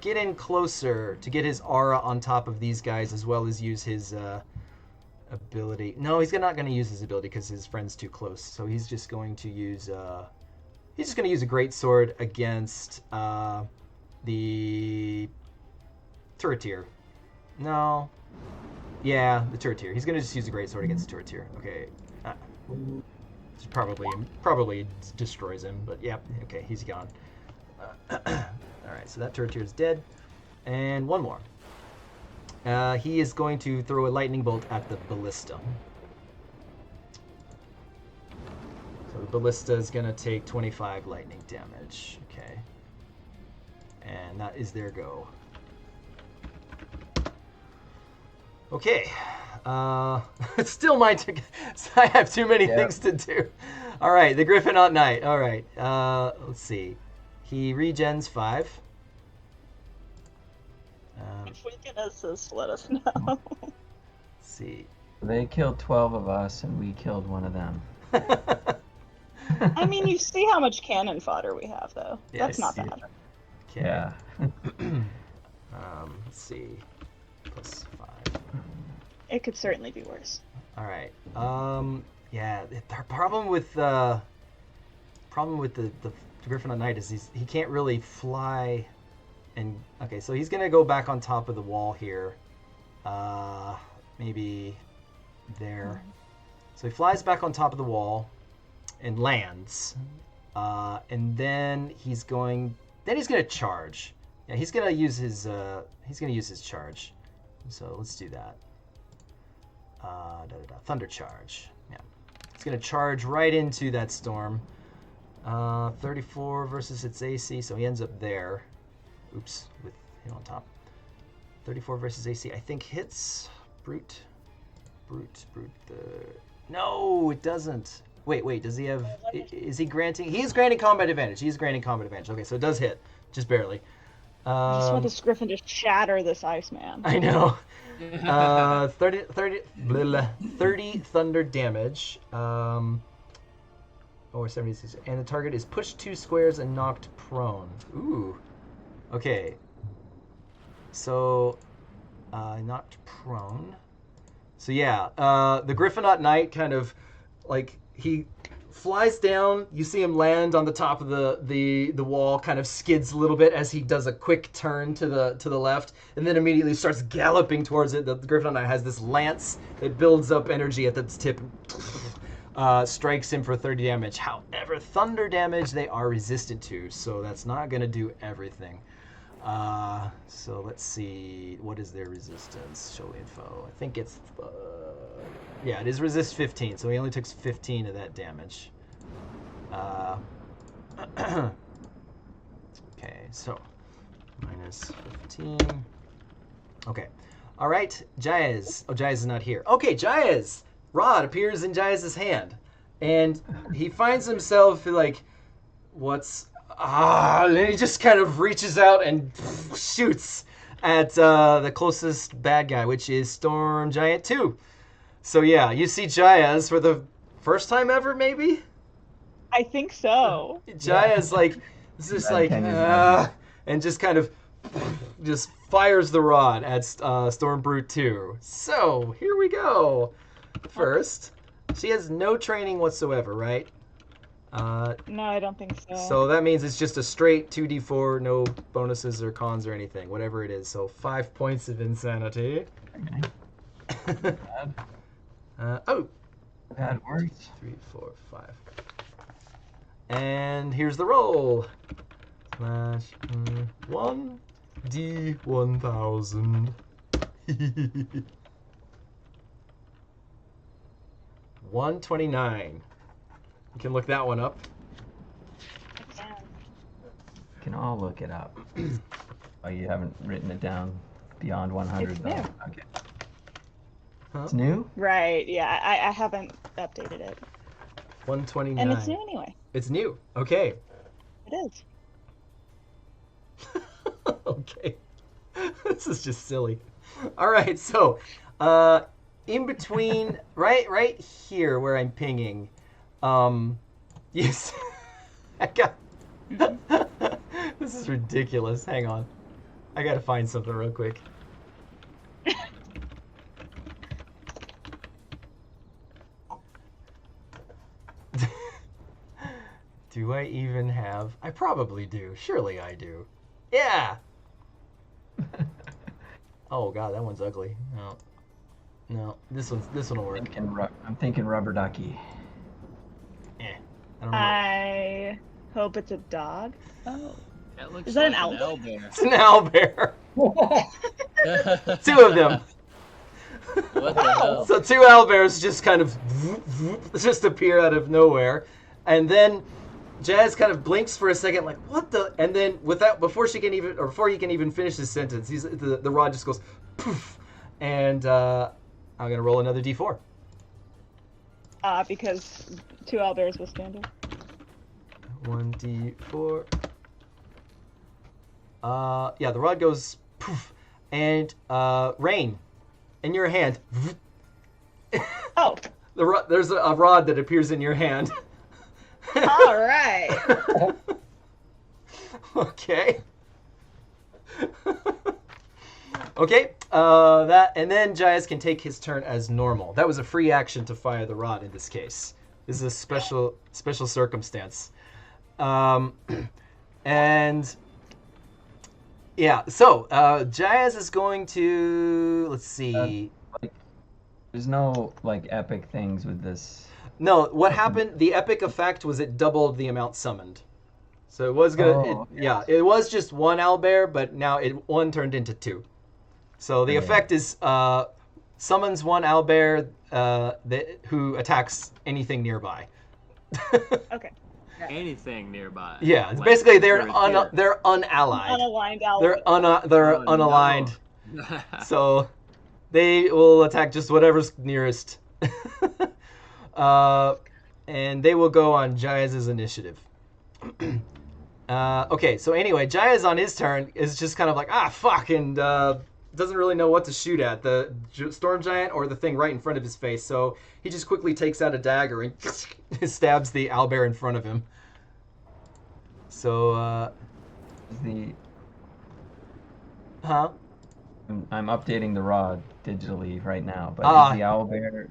S3: get in closer to get his aura on top of these guys, as well as use his ability. No, he's not going to use his ability because his friend's too close. So he's just going to use a great sword against the turreteer. No, yeah, the turreteer. He's going to just use a great sword against the turreteer. Okay, probably destroys him. But yeah, okay, he's gone. All right, so that turreteer is dead, and one more. He is going to throw a lightning bolt at the ballista. So the ballista is going to take 25 lightning damage. Okay. And that is their go. Okay. It's still my turn. I have too many things to do. All right, the Griffinaut Knight. All right. Let's see. He regens 5.
S1: If we can assist, let us know.
S3: Let's see.
S2: They killed 12 of us, and we killed one of them.
S1: I mean, you see how much cannon fodder we have, though.
S3: Yeah,
S1: That's not bad.
S3: Okay.
S2: Yeah.
S3: Let's see. Plus 5.
S1: It could certainly be worse.
S3: All right. Yeah. Our problem with the Griffin Knight is he can't really fly. And okay, so he's gonna go back on top of the wall here. Maybe there. So he flies back on top of the wall and lands. And then he's gonna charge. Yeah, he's gonna use his charge. So let's do that. Thunder charge. Yeah. He's gonna charge right into that storm. 34 versus its AC, so he ends up there. Oops, with him on top. 34 versus AC, I think hits. Brute. No, it doesn't. Wait, does he have... Is he granting... He is granting combat advantage. He's granting combat advantage. Okay, so it does hit. Just barely.
S1: I just want this griffin to shatter this Iceman.
S3: I know. 30 thunder damage. Or 76. And the target is pushed 2 squares and knocked prone. Ooh. Okay. So Not prone. So yeah, the Griffinot Knight kind of, like, he flies down. You see him land on the top of the wall, kind of skids a little bit as he does a quick turn to the left, and then immediately starts galloping towards it. The Griffinot Knight has this lance that builds up energy at its tip. Strikes him for 30 damage. However, thunder damage they are resistant to, so that's not going to do everything. So let's see, what is their resistance? Show info. I think it's, yeah, it is resist 15, so he only takes 15 of that damage. Okay, so minus 15. Okay, all right, Jaez. Oh, Jaez is not here. Okay, Jaez. Rod appears in Jaez's hand, and he finds himself like, and he just kind of reaches out and shoots at the closest bad guy, which is Storm Giant 2. So yeah, you see Jaez for the first time ever, maybe?
S1: I think so.
S3: Jaez, like, is just like, and just kind of just fires the rod at Storm Brute 2. So, here we go. First, she has no training whatsoever, right?
S1: No, I don't think so.
S3: So that means it's just a straight 2d4, no bonuses or cons or anything, whatever it is. So 5 points of insanity.
S2: Okay.
S3: Oh!
S2: Bad words.
S3: 3, 4, 5. And here's the roll. Slash 1d1000. 129. You can look that one up.
S1: Yeah.
S2: We can all look it up. Oh, you haven't written it down beyond 100
S1: It's
S2: though.
S1: new.
S2: Okay.
S3: Huh?
S2: It's new?
S1: Right, yeah, I haven't updated it.
S3: 129.
S1: And it's new anyway.
S3: It's new. Okay.
S1: It is.
S3: Okay. This is just silly. All right, so in between, right here where I'm pinging, yes, I got. This is ridiculous. Hang on, I gotta find something real quick. Do I even have? I probably do. Surely I do. Yeah. Oh god, that one's ugly. No, this one will work.
S2: I'm thinking rubber ducky.
S3: I don't know.
S1: I hope it's a dog. Oh.
S4: That looks
S1: Is that an
S4: like
S1: owlbear?
S3: It's an owlbear. Two of them.
S4: What the hell?
S3: So two owlbears just kind of just appear out of nowhere, and then Jaez kind of blinks for a second, like what the? And then before he can even finish his sentence, the rod just goes poof, and I'm gonna roll another d4.
S1: Because two owlbears was standard.
S3: 1d4. Yeah, the rod goes poof, and Rain, in your hand.
S1: Oh.
S3: There's a rod that appears in your hand.
S1: All right.
S3: Okay. Okay. And then Jaez can take his turn as normal. That was a free action to fire the rod in this case. This is a special circumstance. And yeah, so Jaez is going to, let's see.
S2: There's no like epic things with this.
S3: No, what happened? The epic effect was it doubled the amount summoned. So it was gonna, yeah, it was just one owlbear, but now one turned into two. So the effect is summons one owlbear who attacks anything nearby.
S1: Okay.
S4: Anything nearby.
S3: Yeah,
S4: Like,
S3: basically they're
S4: here.
S3: they're unallied.
S1: Unaligned owlbear.
S3: They're
S4: Oh,
S3: unaligned.
S4: no.
S3: So they will attack just whatever's nearest. And they will go on Jaez's initiative. Okay, so anyway, Jaez on his turn is just kind of like, fuck, and doesn't really know what to shoot at, the storm giant or the thing right in front of his face. So he just quickly takes out a dagger and stabs the owlbear in front of him. So,
S2: The
S3: huh?
S2: I'm updating the rod digitally right now, but
S3: Ah.
S2: is the owlbear,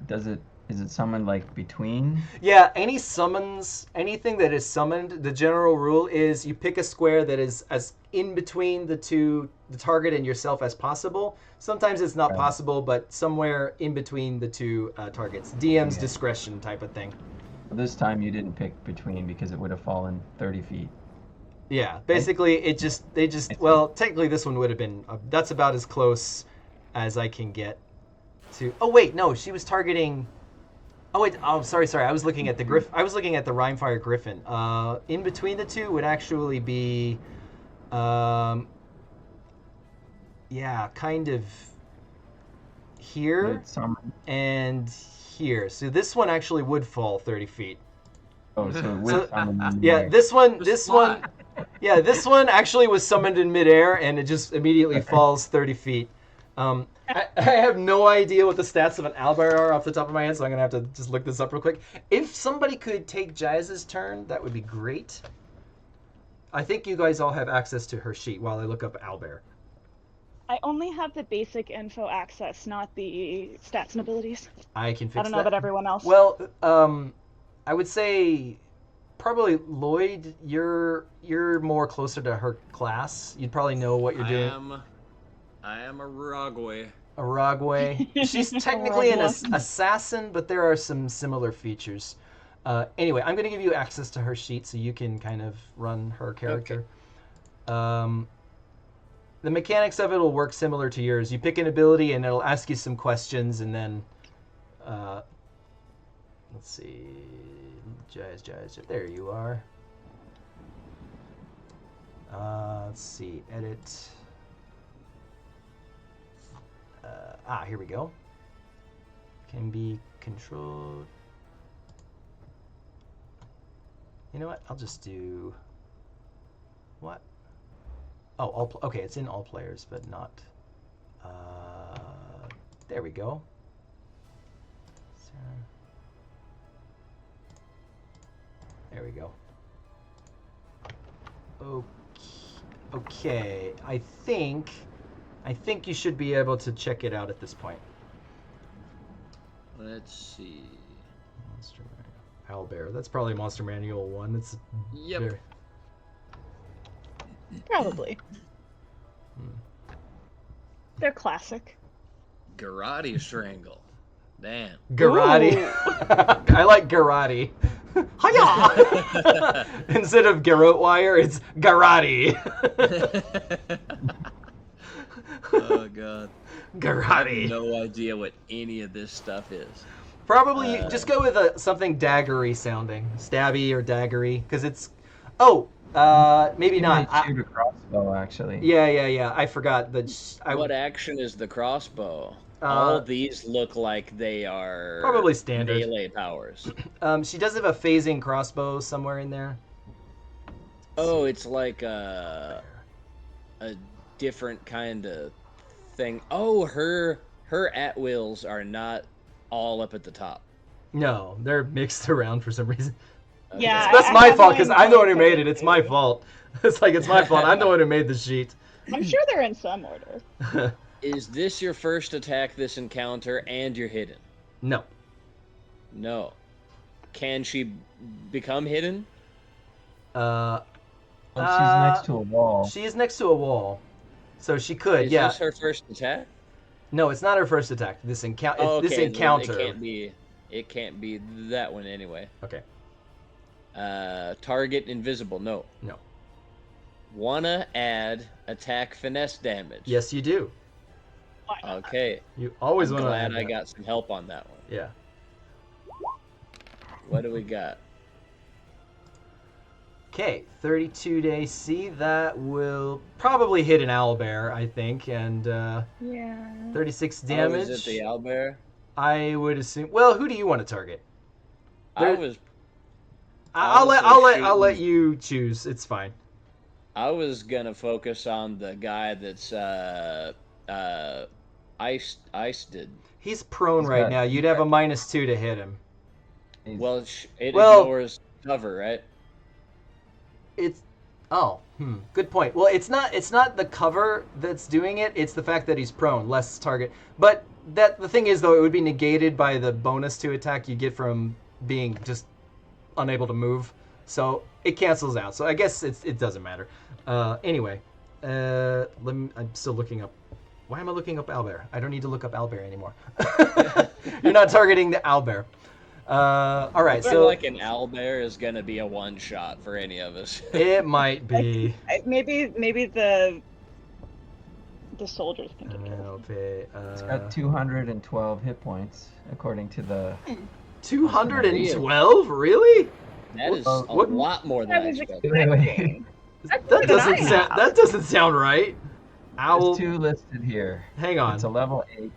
S2: is it summoned like between?
S3: Yeah, anything that is summoned, the general rule is you pick a square that is as in between the target and yourself as possible. Sometimes it's not
S2: Right.
S3: possible, but somewhere in between the two targets. DM's
S2: Yeah.
S3: discretion type of thing.
S2: This time you didn't pick between because it would have fallen 30 feet.
S3: Yeah, basically well, technically this one would have been, that's about as close as I can get to, oh wait, no, she was targeting, oh wait, oh sorry, I was looking at the Rhymefire Griffin. In between the two would actually be, yeah, kind of here
S2: It's summoned.
S3: and here. So this one actually would fall 30 feet.
S2: Oh, so it would summon in
S3: Yeah,
S2: there.
S3: this one
S4: fly.
S3: yeah, this one actually was summoned in midair, and it just immediately falls 30 feet. I have no idea what the stats of an owlbear are off the top of my head, so I'm going to have to just look this up real quick. If somebody could take Jaez's turn, that would be great. I think you guys all have access to her sheet while I look up owlbear.
S1: I only have the basic info access, not the stats and abilities.
S3: I can fix that.
S1: I don't know about everyone else.
S3: Well, I would say probably Lloyd, you're more closer to her class. You'd probably know what you're doing.
S4: I am a Rogway.
S3: Aragway. She's technically an assassin, but there are some similar features. Anyway, I'm going to give you access to her sheet so you can kind of run her character. Okay. The mechanics of it will work similar to yours. You pick an ability and it'll ask you some questions, and then let's see, Jaez, there you are. Let's see, edit. Here we go. Can be controlled. You know what? I'll just do what? Oh, okay. It's in all players, but not. There we go. There we go. Okay. I think you should be able to check it out at this point.
S4: Let's see.
S3: Monster Manual. Owlbear. That's probably Monster Manual 1. It's
S4: Yep.
S1: Probably. They're classic.
S4: Garrote Strangle. Damn.
S3: Garrote. I like Garrote. Hiya! Instead of garrote wire, it's Garrote.
S4: Oh god. I
S3: Garrote.
S4: have no idea what any of this stuff is.
S3: Probably just go with something daggery sounding, stabby or daggery, because it's. Oh, maybe
S2: You
S3: not.
S2: might shoot a crossbow, actually.
S3: Yeah. I forgot that.
S4: What action is the crossbow? All these look like they are
S3: probably standard
S4: melee powers.
S3: She does have a phasing crossbow somewhere in there.
S4: Oh, it's like a different kind of thing. Oh, her at-wills are not all up at the top.
S3: No, they're mixed around for some reason.
S4: Okay.
S1: Yeah,
S3: That's
S1: I
S3: my
S1: have
S3: fault
S1: mine
S3: because I'm the one who made it.
S1: covered
S3: It's my
S1: too.
S3: fault. It's my fault. I'm the one who made the sheet.
S1: I'm sure they're in some order.
S4: Is this your first attack this encounter and you're hidden?
S3: No.
S4: No. Can she become hidden?
S2: Oh, she's next to a wall.
S3: She is next to a wall, so she could.
S4: Is
S3: yeah.
S4: this her first attack?
S3: No, it's not her first attack. This encounter.
S4: Oh, okay.
S3: This encounter.
S4: It can't be that one anyway.
S3: Okay.
S4: Target invisible. No.
S3: No.
S4: Wanna add attack finesse damage?
S3: Yes, you do.
S1: Why not?
S4: Okay.
S3: You always
S4: I'm
S3: want to.
S4: glad I got some help on that one.
S3: Yeah.
S4: What do we got?
S3: Okay, 32 to AC. That will probably hit an owlbear, I think, and
S1: Yeah.
S3: 36
S4: Oh,
S3: damage.
S4: is it the owlbear?
S3: I would assume. Well, who do you want to target?
S4: I was
S3: I'll let you choose. It's fine.
S4: I was gonna focus on the guy that's iced.
S3: He's prone right now. You'd have a -2 to hit him.
S4: Well, it
S3: Well-
S4: ignores cover, right?
S3: It's Oh, good point. Well, it's not the cover that's doing it. It's the fact that he's prone, less target. But the thing is, though, it would be negated by the bonus to attack you get from being just unable to move. So it cancels out. So I guess it doesn't matter. Anyway, I'm still looking up. Why am I looking up owlbear? I don't need to look up owlbear anymore. You're not targeting the owlbear. All right,
S4: I feel
S3: so
S4: like an owlbear is gonna be a one shot for any of us.
S3: it might be.
S1: Maybe the soldiers can take care of it.
S3: Okay,
S2: It's got 212 hit points, according to the...
S3: 212? Really?
S4: That is
S2: Well,
S4: a
S3: what-
S4: lot more than
S1: I
S4: I
S1: was
S4: expected.
S1: expecting. That's
S3: That
S1: more than I
S3: doesn't sound.
S1: have.
S3: That doesn't sound right. Owl.
S2: There's 2 listed here.
S3: Hang on.
S2: It's a level 8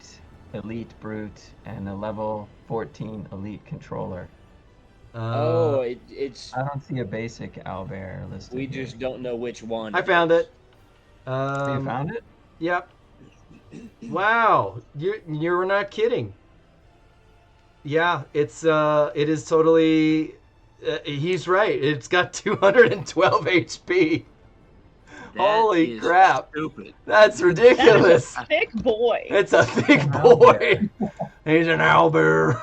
S2: elite brute and a level 14 elite controller.
S4: It's
S2: I don't see a basic owlbear listed
S4: we
S2: here.
S4: just don't know which one.
S3: I found it.
S2: You found it?
S3: Yep. Wow, you're not kidding. Yeah, it is totally. He's right. It's got 212 HP.
S4: That
S3: Holy
S4: is
S3: crap.
S4: Stupid.
S3: That's ridiculous.
S1: Thick boy.
S3: It's a thick boy. He's an owlbear.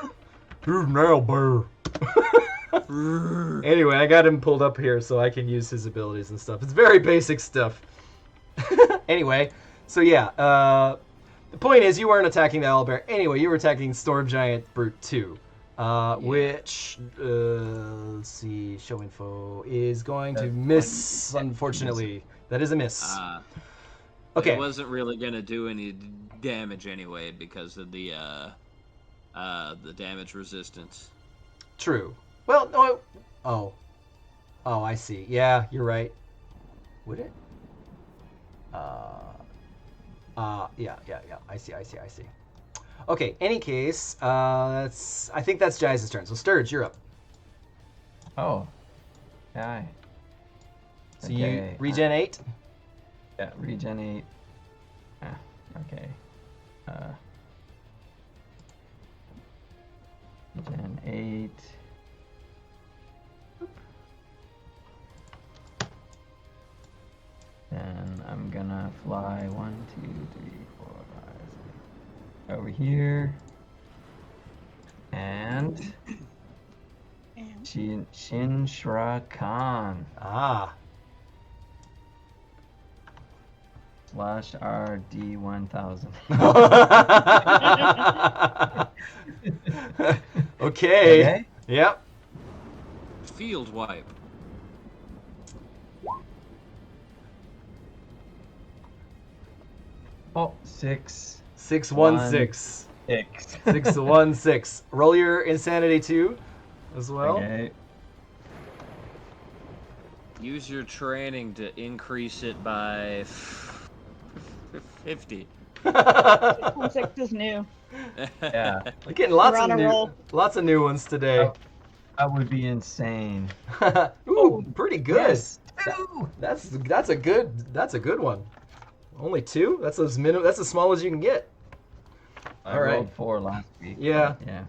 S3: He's an owlbear. Anyway, I got him pulled up here so I can use his abilities and stuff. It's very basic stuff. Anyway, so yeah, the point is you weren't attacking the owlbear. Anyway, you were attacking Storm Giant Brute 2, which, let's see, show info, is going to miss, unfortunately. That is a miss. Okay.
S4: It wasn't really gonna do any damage anyway because of the damage resistance.
S3: True. Well, no. Oh, I see. Yeah, you're right. Would it? Yeah. I see. Okay. Any case, I think that's Jaez's turn. So Sturge, you're up.
S2: Oh. Aye.
S3: So you
S2: Okay,
S3: regen 8.
S2: Yeah, regen 8. Okay. Regen 8. Then I'm gonna fly 1, 2, 3, 4, 5, 6 over here. And Shin'shra Khan.
S3: Ah.
S2: Slash RD1000.
S3: Okay.
S2: Okay.
S3: Yep.
S4: Field wipe.
S2: Oh, 6.
S3: 616.
S2: 6.
S3: 616. Roll your insanity 2 as well.
S2: Okay.
S4: Use your training to increase it by 50.
S1: 616 is new.
S2: Yeah.
S3: We're getting lots
S1: We're
S3: of
S1: on a roll.
S3: lots of new ones today.
S2: Oh, that would be insane.
S3: Ooh, pretty good.
S2: Yes. 2.
S3: That's a good one. Only 2? That's as small as you can get.
S2: I
S3: All right.
S2: rolled 4 last week.
S3: Yeah.
S2: Yeah.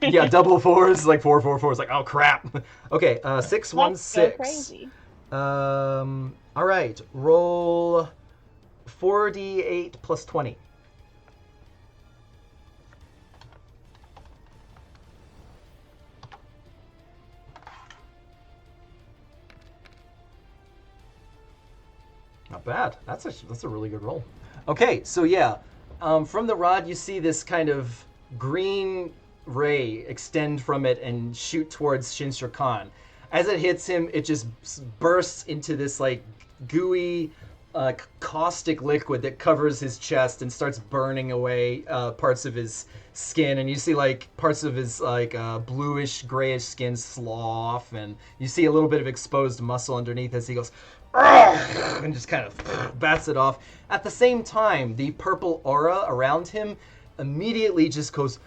S3: Yeah, double 4s, like 4, 4, 4. It's like, oh crap. Okay, 616.
S1: Let's go crazy.
S3: All right. Roll 4d8 plus 20. Not bad. That's a really good roll. Okay, so yeah, from the rod you see this kind of green ray extend from it and shoot towards Shin'shra Khan. As it hits him, it just bursts into this like gooey, caustic liquid that covers his chest and starts burning away parts of his skin. And you see like parts of his like bluish, grayish skin slough, and you see a little bit of exposed muscle underneath as he goes and just kind of bats it off. At the same time, the purple aura around him immediately just goes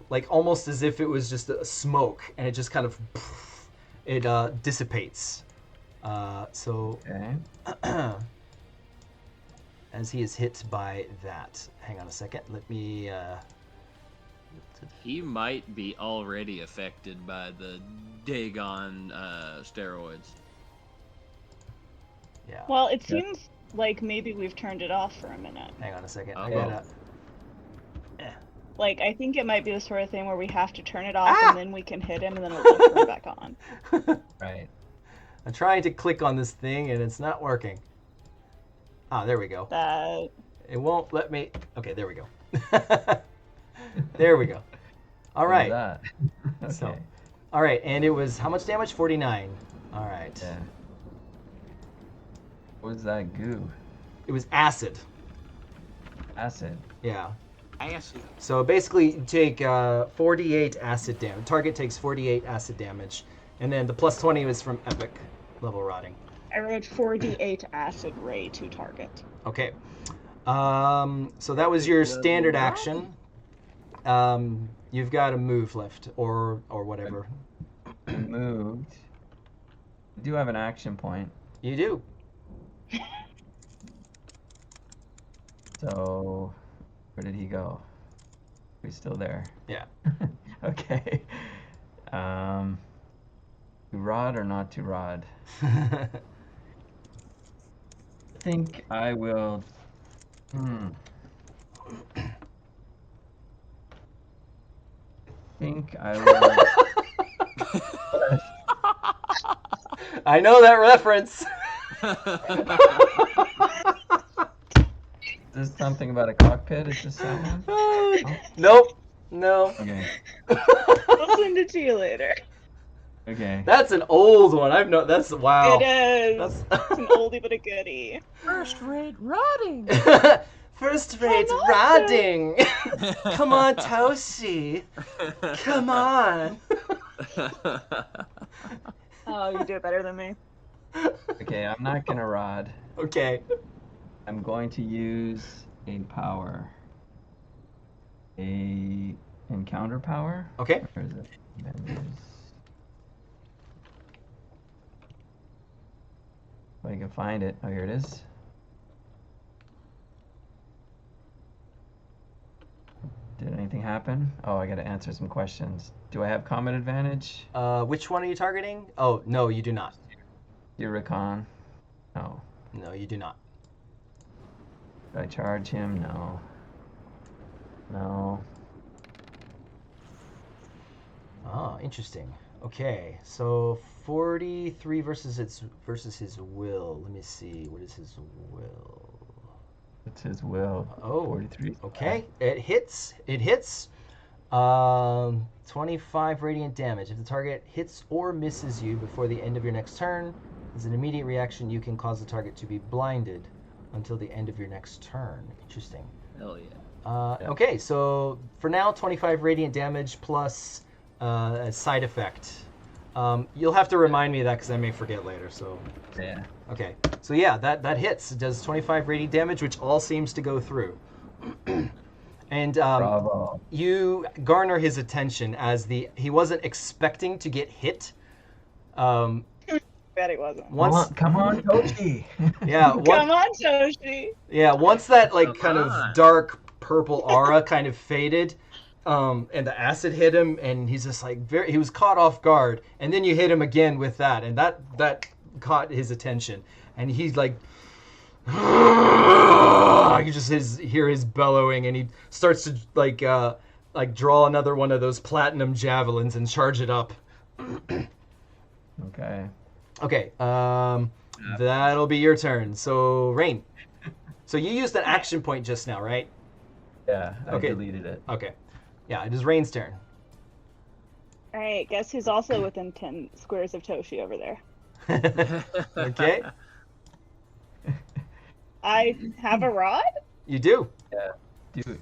S3: like almost as if it was just a smoke, and it just kind of dissipates. So
S2: Okay.
S3: as he is hit by that, hang on a second. Let me.
S4: He might be already affected by the Dagon steroids.
S3: Yeah.
S1: Well, it
S2: Yeah.
S1: seems like maybe we've turned it off for a minute.
S3: Hang on a second. I
S4: Oh.
S3: gotta.
S1: Like, I think it might be the sort of thing where we have to turn it off
S3: Ah!
S1: and then we can hit him and then it'll turn back on.
S2: Right.
S3: I'm trying to click on this thing and it's not working. Ah, there we go.
S1: That
S3: It won't let me. Okay, there we go. There we go. All
S2: What was
S3: right.
S2: that? Okay.
S3: So- All right, and it was how much damage? 49. All right.
S2: Yeah. What was that goo?
S3: It was acid.
S2: Acid.
S3: Yeah.
S4: Acid.
S3: So basically, you take 48 acid damage. Target takes 48 acid damage, and then the plus 20 was from epic level rotting.
S1: I wrote 48 acid ray to target.
S3: Okay. So that was your standard action. You've got a move left, or whatever.
S2: Moved. I do have an action point.
S3: You do.
S2: So, where did he go? He's still there.
S3: Yeah.
S2: Okay. To rod or not to rod? I think I will. I think I will.
S3: I know that reference.
S2: Is this something about a cockpit? Is this someone?
S3: Nope. No.
S2: Okay.
S1: I'll send it to you later.
S2: Okay.
S3: That's an old one. I've no. That's wow.
S1: It is.
S3: That's
S1: It's an oldie but a goodie.
S4: First rate rotting.
S3: First rate
S1: Come on,
S3: rotting. Come on, Toshi. Come on.
S1: Oh, you do it better than me.
S2: Okay, I'm not gonna rod.
S3: Okay.
S2: I'm going to use a power. A encounter power?
S3: Okay.
S2: Where is it? Avengers. If I can find it. Oh, here it is. Did anything happen? Oh, I gotta answer some questions. Do I have combat advantage?
S3: Which one are you targeting? Oh, no, you do not.
S2: Shin'shra Khan? No.
S3: No, you do not.
S2: Did I charge him? No. No.
S3: Oh, interesting. Okay, so 43 versus his will. Let me see. What is his will?
S2: It's his will.
S3: Oh,
S2: 43.
S3: okay. It hits. It hits. 25 radiant damage. If the target hits or misses you before the end of your next turn, as an immediate reaction, you can cause the target to be blinded until the end of your next turn. Interesting.
S4: Hell yeah.
S2: Yeah.
S3: Okay, so for now, 25 radiant damage plus a side effect. You'll have to remind me of that because I may forget later. So
S2: Yeah.
S3: okay, so yeah, that hits. It does 25 radiant damage, which all seems to go through. And
S2: Bravo.
S3: you garner his attention as he wasn't expecting to get hit.
S1: Bet it wasn't.
S3: Once,
S2: Come on, Toshi.
S3: yeah,
S1: Come on, Toshi.
S3: yeah, once that like
S4: Come
S3: kind
S4: on.
S3: of dark purple aura kind of faded, and the acid hit him, and he's just like he was caught off guard, and then you hit him again with that, and that caught his attention, and he's like, you just hear his bellowing, and he starts to like draw another one of those platinum javelins and charge it up.
S2: Okay.
S3: Okay, that'll be your turn. So Rain, so you used an action point just now, right?
S2: Yeah, I
S3: Okay.
S2: deleted it.
S3: Okay. Yeah, it is Rain's turn.
S1: All right, guess who's also within 10 squares of Toshi over there?
S3: Okay.
S1: I have a rod?
S3: You do.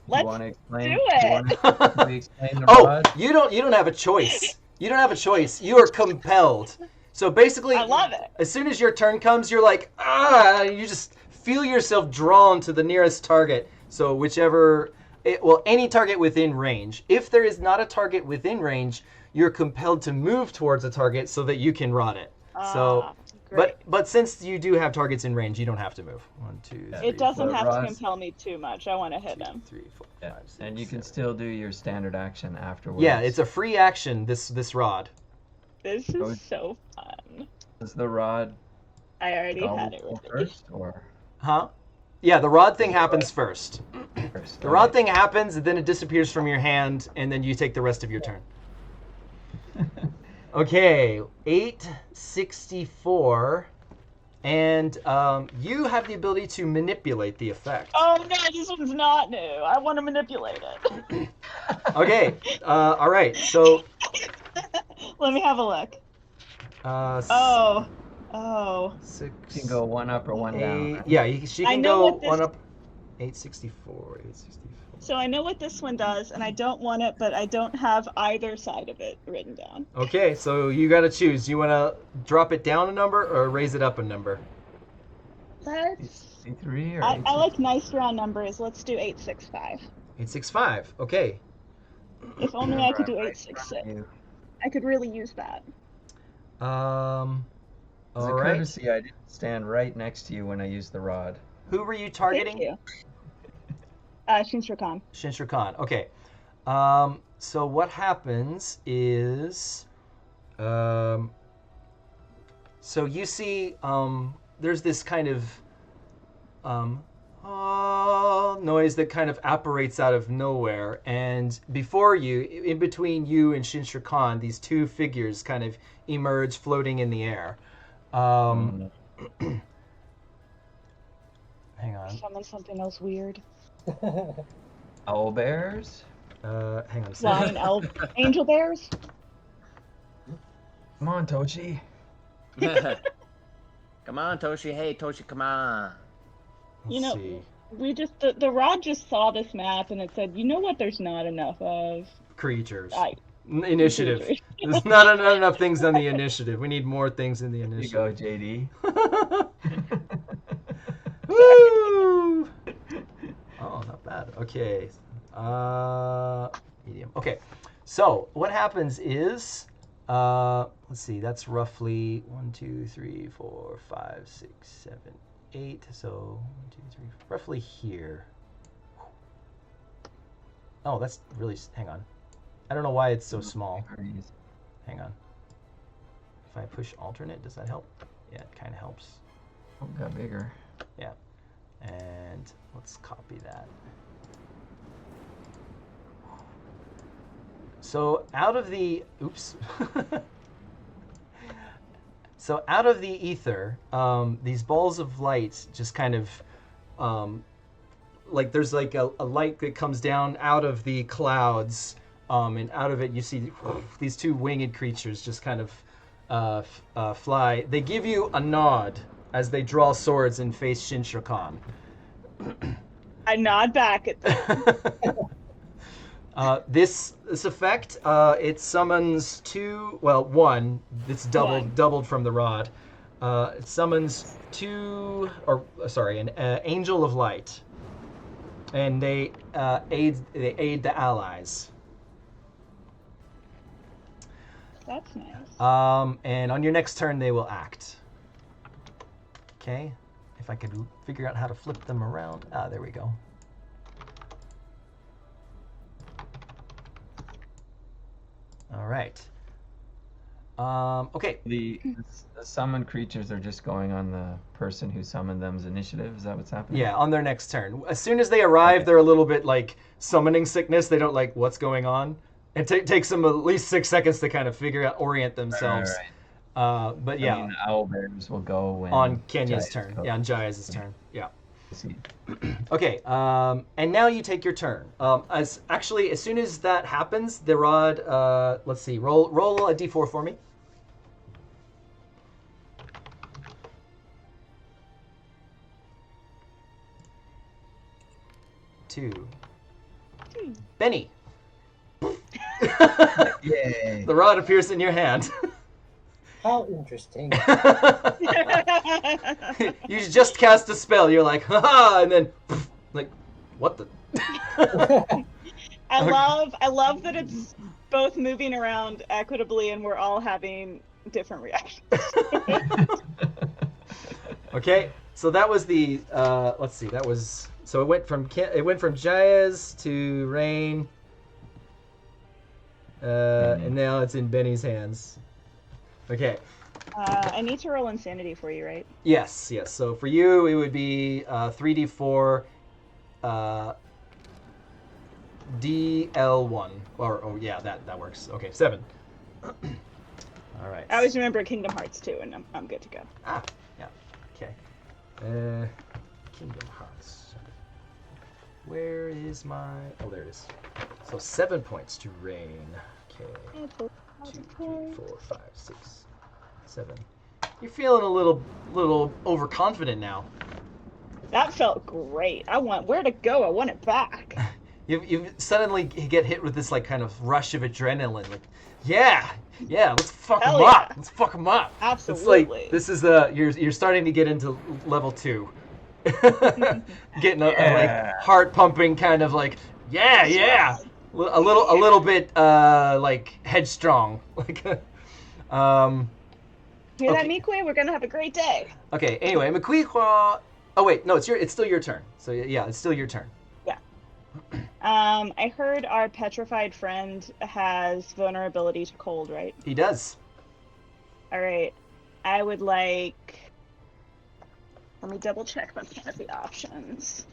S1: Let's
S2: want to explain?
S1: do it.
S2: You want to explain the
S3: Oh,
S2: rod?
S3: you don't have a choice. You don't have a choice. You are compelled. So basically,
S1: I love it.
S3: as soon as your turn comes, you're like, you just feel yourself drawn to the nearest target. So any target within range. If there is not a target within range, you're compelled to move towards a target so that you can rod it. So,
S1: Great.
S3: but since you do have targets in range, you don't have to move. 1, 2, 3,
S1: It doesn't
S3: 4,
S1: have to
S2: rods.
S1: compel me too much. I want to hit him.
S3: 3, 4,
S2: Yeah.
S3: 5, 6,
S2: And you can
S3: 7.
S2: still do your standard action afterwards.
S3: Yeah, it's a free action. This rod.
S1: This
S2: Oh.
S1: is so fun.
S2: Does the rod
S1: I already
S2: Go
S1: had it ready.
S2: first or
S3: Huh? Yeah, the rod thing happens first.
S2: first?
S3: The rod thing happens, and then it disappears from your hand, and then you take the rest of your turn. Okay, 864, and you have the ability to manipulate the effect.
S1: Oh no, this one's not new. I want to manipulate it.
S3: Okay, all right. So,
S1: Let me have a look. Oh.
S3: Six.
S2: You can go one up or one down.
S3: Eight,
S2: Right?
S3: yeah, she
S1: I
S3: can
S1: know
S3: go
S1: what this-
S3: one up. 864.
S1: So I know what this one does, and I don't want it, but I don't have either side of it written down.
S3: Okay, so you got to choose. You want to drop it down a number or raise it up a number?
S1: Let's.
S2: 83 or
S1: I like nice round numbers. Let's do 865.
S3: 865. Okay.
S1: If only I could do 866.
S2: You.
S1: I could really use that.
S2: As
S3: All
S2: a
S3: right.
S2: courtesy, I didn't stand right next to you when I used the rod.
S3: Who were you
S1: Thank
S3: targeting?
S1: you. Shin'shra Khan.
S3: Shin'shra Khan. Okay. So what happens is, so you see, there's this kind of noise that kind of apparates out of nowhere, and before you, in between you and Shin'shra Khan, these two figures kind of emerge, floating in the air. Hang on.
S1: Summon something else weird.
S2: Owlbears?
S3: Hang on a
S1: Flying
S3: second.
S1: angel bears?
S2: Come on, Tochi.
S4: Come on, Toshi. Hey, Toshi, come on.
S1: You know,
S3: Let's see.
S1: we just the rod just saw this map and it said, you know what? There's not enough of.
S3: Creatures.
S1: Initiative.
S3: Initiative. There's not enough things on the initiative. We need more things in the
S2: Here you
S3: initiative.
S2: go, JD.
S3: Woo! Oh, not bad. Okay. Medium. Okay. So what happens is, let's see. That's roughly 1, 2, 3, 4, 5, 6, 7, 8. So 1, 2, 3, roughly here. Oh, that's really. Hang on. I don't know why it's so small. Hang on. If I push alternate, does that help? Yeah, it kind of helps.
S2: Oh, got bigger.
S3: Yeah. And let's copy that. So out of the, oops. So out of the ether, these balls of light just kind of, like there's like a light that comes down out of the clouds, and out of it you see these two winged creatures just kind of fly. They give you a nod as they draw swords and face Shin'shra Khan.
S1: I nod back at them.
S3: This effect, it summons one. It's doubled from the rod. It summons an angel of light, and they aid the allies.
S1: That's nice.
S3: And on your next turn, they will act. Okay, if I could figure out how to flip them around. There we go. All right. Okay.
S2: The summoned creatures are just going on the person who summoned them's initiative. Is that what's happening?
S3: Yeah, on their next turn. As soon as they arrive, they're a little bit like summoning sickness. They don't like what's going on. It takes them at least 6 seconds to kind of orient themselves.
S2: Right.
S3: But yeah,
S2: I mean, the Owlbears will go when
S3: on Kenya's
S2: Jaez
S3: turn.
S2: goes.
S3: Yeah, on Jaez's turn. Yeah.
S2: I see.
S3: Okay, and now you take your turn. As soon as that happens, the rod. Let's see. Roll a d4 for me. 2. Beni.
S2: Yay!
S3: The rod appears in your hand.
S5: How interesting.
S3: You just cast a spell. You're like, haha, and then, like, what the?
S1: I love that it's both moving around equitably and we're all having different reactions.
S3: Okay, so that was the. Let's see. That was. So it went from Jaez to Rain, and now it's in Benny's hands. Okay.
S1: I need to roll insanity for you, right?
S3: Yes. So for you, it would be 3d4 DL1. Yeah, that works. Okay, 7. All right.
S1: I always remember Kingdom Hearts too, and I'm good to go.
S3: Yeah. Okay. Kingdom Hearts. Where is my... Oh, there it is. So 7 points to Rain. Okay. 2, 3, 4, 5, 6, 7. You're feeling a little overconfident now.
S1: That felt great. I want where to go. I want it back.
S3: You suddenly get hit with this like kind of rush of adrenaline. Like, yeah, let's fuck
S1: Hell
S3: them up.
S1: yeah.
S3: Let's fuck them up.
S1: Absolutely.
S3: It's like this is you're starting to get into level 2. Getting a like heart pumping kind of like yeah. A little bit like headstrong. Like
S1: Hear that, Mikwe? We're gonna have a great day.
S3: Okay. Anyway, Makuihua. Oh wait, no, it's still your turn. So yeah, it's still your turn.
S1: Yeah. I heard our petrified friend has vulnerability to cold, right?
S3: He does.
S1: All right. I would like. Let me double check one of the options.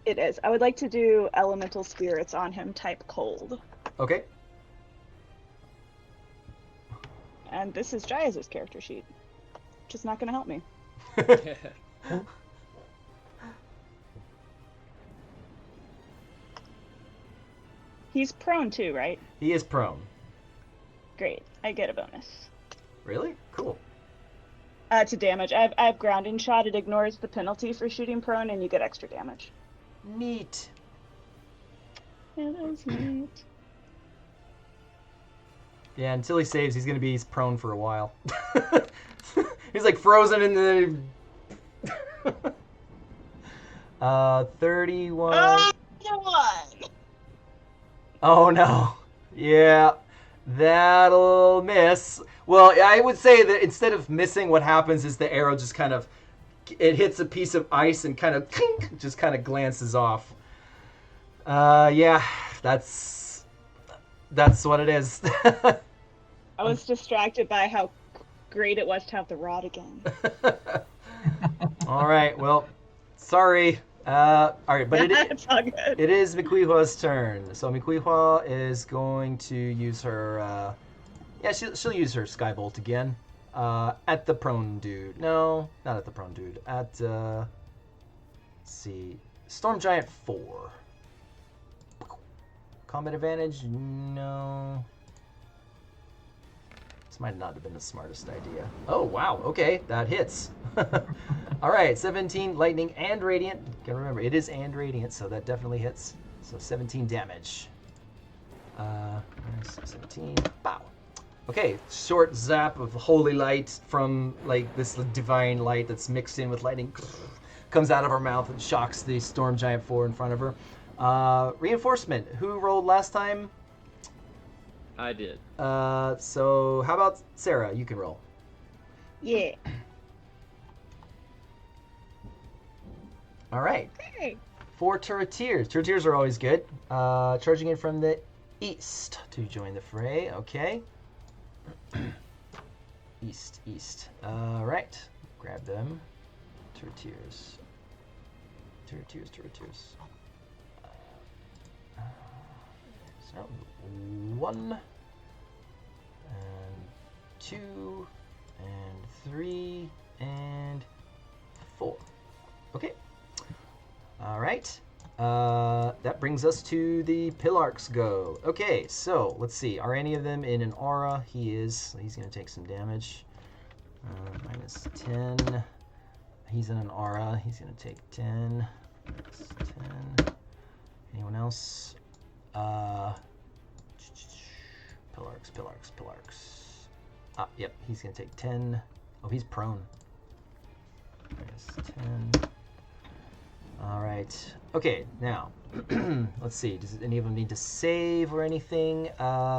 S1: It is. I would like to do elemental spirits on him, type cold.
S3: Okay.
S1: And this is Jaez's character sheet, which is not going to help me. He's prone too, right?
S3: He is prone.
S1: Great. I get a bonus.
S3: Really? Cool.
S1: To damage. I have grounding shot. It ignores the penalty for shooting prone, and you get extra damage.
S3: Neat.
S1: Yeah, that was neat.
S3: Yeah, until he saves, he's gonna be prone for a while. He's like frozen in the. 31.
S1: Oh, come on!
S3: Oh no. Yeah, that'll miss. Well, I would say that instead of missing, what happens is the arrow just kind of, it hits a piece of ice and kind of just kind of glances off. Yeah, that's what it is.
S1: I was distracted by how great it was to have the rod again.
S3: All right, well, sorry. All right, but
S1: It's all good.
S3: it is Mikuihua's turn. So Mikuihua is going to use her. Yeah, she'll use her Skybolt again. At the prone dude. No, not at the prone dude. At let's see, Storm Giant 4. Combat advantage? No. This might not have been the smartest idea. Oh, wow. Okay, that hits. All right, 17 lightning and radiant. Gotta remember, it is and radiant, so that definitely hits. So 17 damage. 17. Pow. Okay, short zap of holy light from like this divine light that's mixed in with lightning. Comes out of her mouth and shocks the Storm Giant 4 in front of her. Reinforcement. Who rolled last time?
S4: I did.
S3: So how about Sarah? You can roll.
S1: Yeah.
S3: All right.
S1: Hey.
S3: 4 turreteers. Turreteers are always good. Charging in from the east to join the fray. Okay. East. All right. Grab them. Turreteers. So 1 and 2 and 3 and 4. Okay. All right. That brings us to the Pillarks go. Okay, so let's see. Are any of them in an aura? He is. He's going to take some damage. Minus 10. He's in an aura. He's going to take 10. Minus 10. Anyone else? Pillarks. Yep, he's going to take 10. Oh, he's prone. Minus 10. All right. Okay, now, let's see. Does any of them need to save or anything?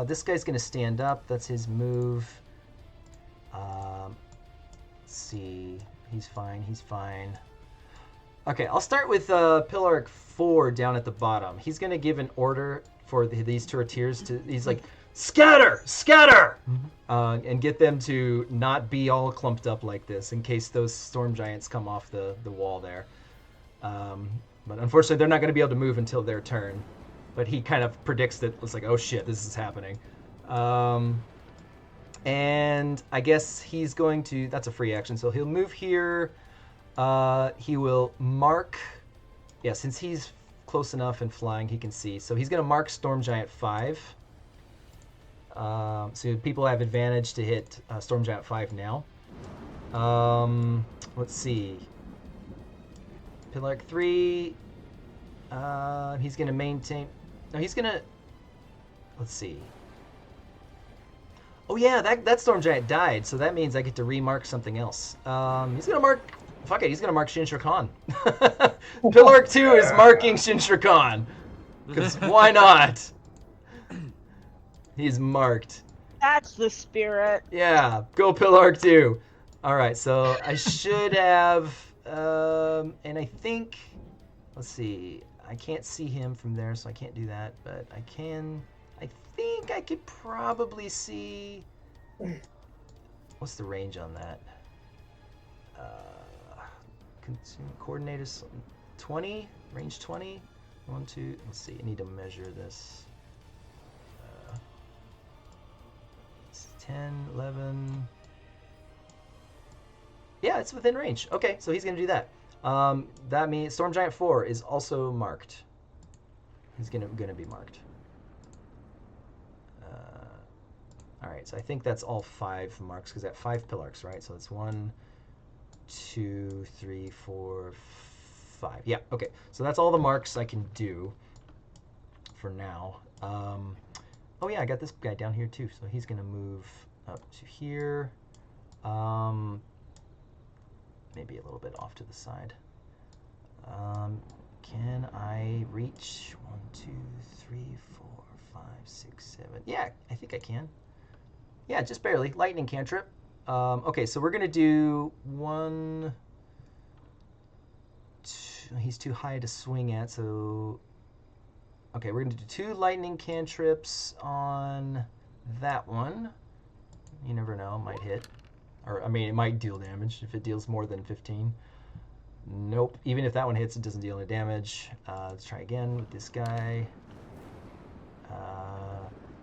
S3: This guy's going to stand up. That's his move. Let's see. He's fine. Okay, I'll start with Pillark 4 down at the bottom. He's going to give an order for these turreteers to... He's like, Scatter! Scatter! And get them to not be all clumped up like this in case those storm giants come off the wall there. But unfortunately, they're not going to be able to move until their turn. But he kind of predicts that it's like, oh shit, this is happening. And I guess he's going to, that's a free action, so he'll move here. He will mark, yeah, since he's close enough and flying, he can see. So he's going to mark Storm Giant 5. So people have advantage to hit Storm Giant 5 now. Let's see. Pillark 3, he's going to maintain, no, he's going to, let's see. Oh yeah, that Storm Giant died, so that means I get to remark something else. He's gonna mark, fuck it, he's gonna mark Shin'shra Khan. Pillark 2 is marking Shin'shra Khan. Because why not? He's marked.
S1: That's the spirit.
S3: Yeah, go Pillark 2. Alright, so I should have, and I think, let's see, I can't see him from there, so I can't do that, but I can, I think I could probably see, what's the range on that? Consume coordinators, 20, range 20, 1, 2, let's see, I need to measure this. 10, 11, yeah, it's within range. Okay, so he's gonna do that. That means Storm Giant 4 is also marked. He's gonna be marked. All right, so I think that's all 5 marks because that 5 pillarks, right? So it's 1, 2, 3, 4, 5. Yeah, okay. So that's all the marks I can do for now. Oh yeah, I got this guy down here too. So he's gonna move up to here. Maybe a little bit off to the side. Can I reach 1, 2, 3, 4, 5, 6, 7? Yeah, I think I can. Yeah, just barely. Lightning cantrip. Okay, so we're gonna do 1. 2, he's too high to swing at, so okay, we're gonna do 2 lightning cantrips on that one. You never know, it might hit, or I mean, it might deal damage if it deals more than 15. Nope. Even if that one hits, it doesn't deal any damage. Let's try again with this guy.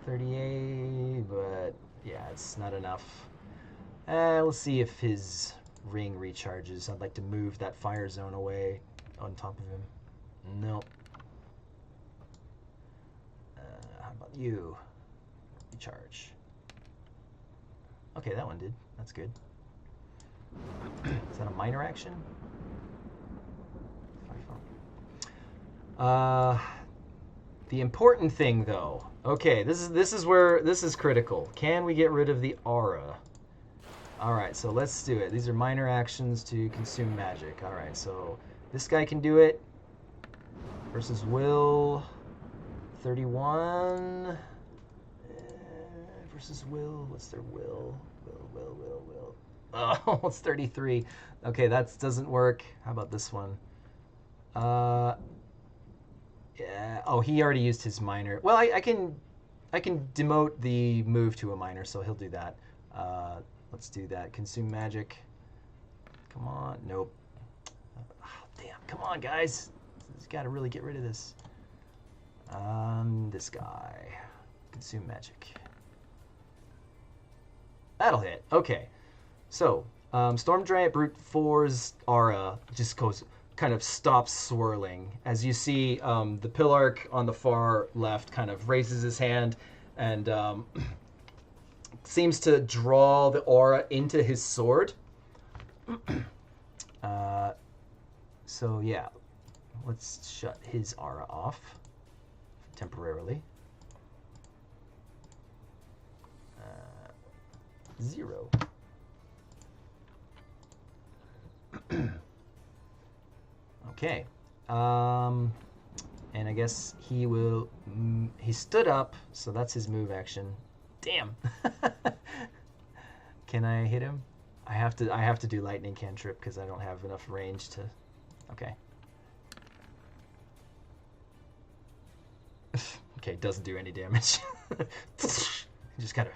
S3: 38, but yeah, it's not enough. Let's see if his ring recharges. I'd like to move that fire zone away on top of him. Nope. How about you? Recharge. Okay, that one did. That's good. Is that a minor action? The important thing, though. Okay, this is where this is critical. Can we get rid of the aura? All right, so let's do it. These are minor actions to consume magic. All right, so this guy can do it. Versus Will. 31. Versus Will. What's their Will? Will. Oh, it's 33. Okay, that doesn't work. How about this one? Yeah. Oh, he already used his minor. Well, I can demote the move to a minor, so he'll do that. Let's do that. Consume magic. Come on. Nope. Oh, damn. Come on, guys. He's got to really get rid of this. This guy. Consume magic. That'll hit. Okay. So, Storm Giant Brute 4's aura just goes, kind of stops swirling. As you see, the Pillark on the far left kind of raises his hand and seems to draw the aura into his sword. So yeah, let's shut his aura off temporarily. 0. Okay. And I guess he will. He stood up, so that's his move action. Damn. Can I hit him? I have to do lightning cantrip because I don't have enough range to. Okay. Okay, doesn't do any damage. Just kind of.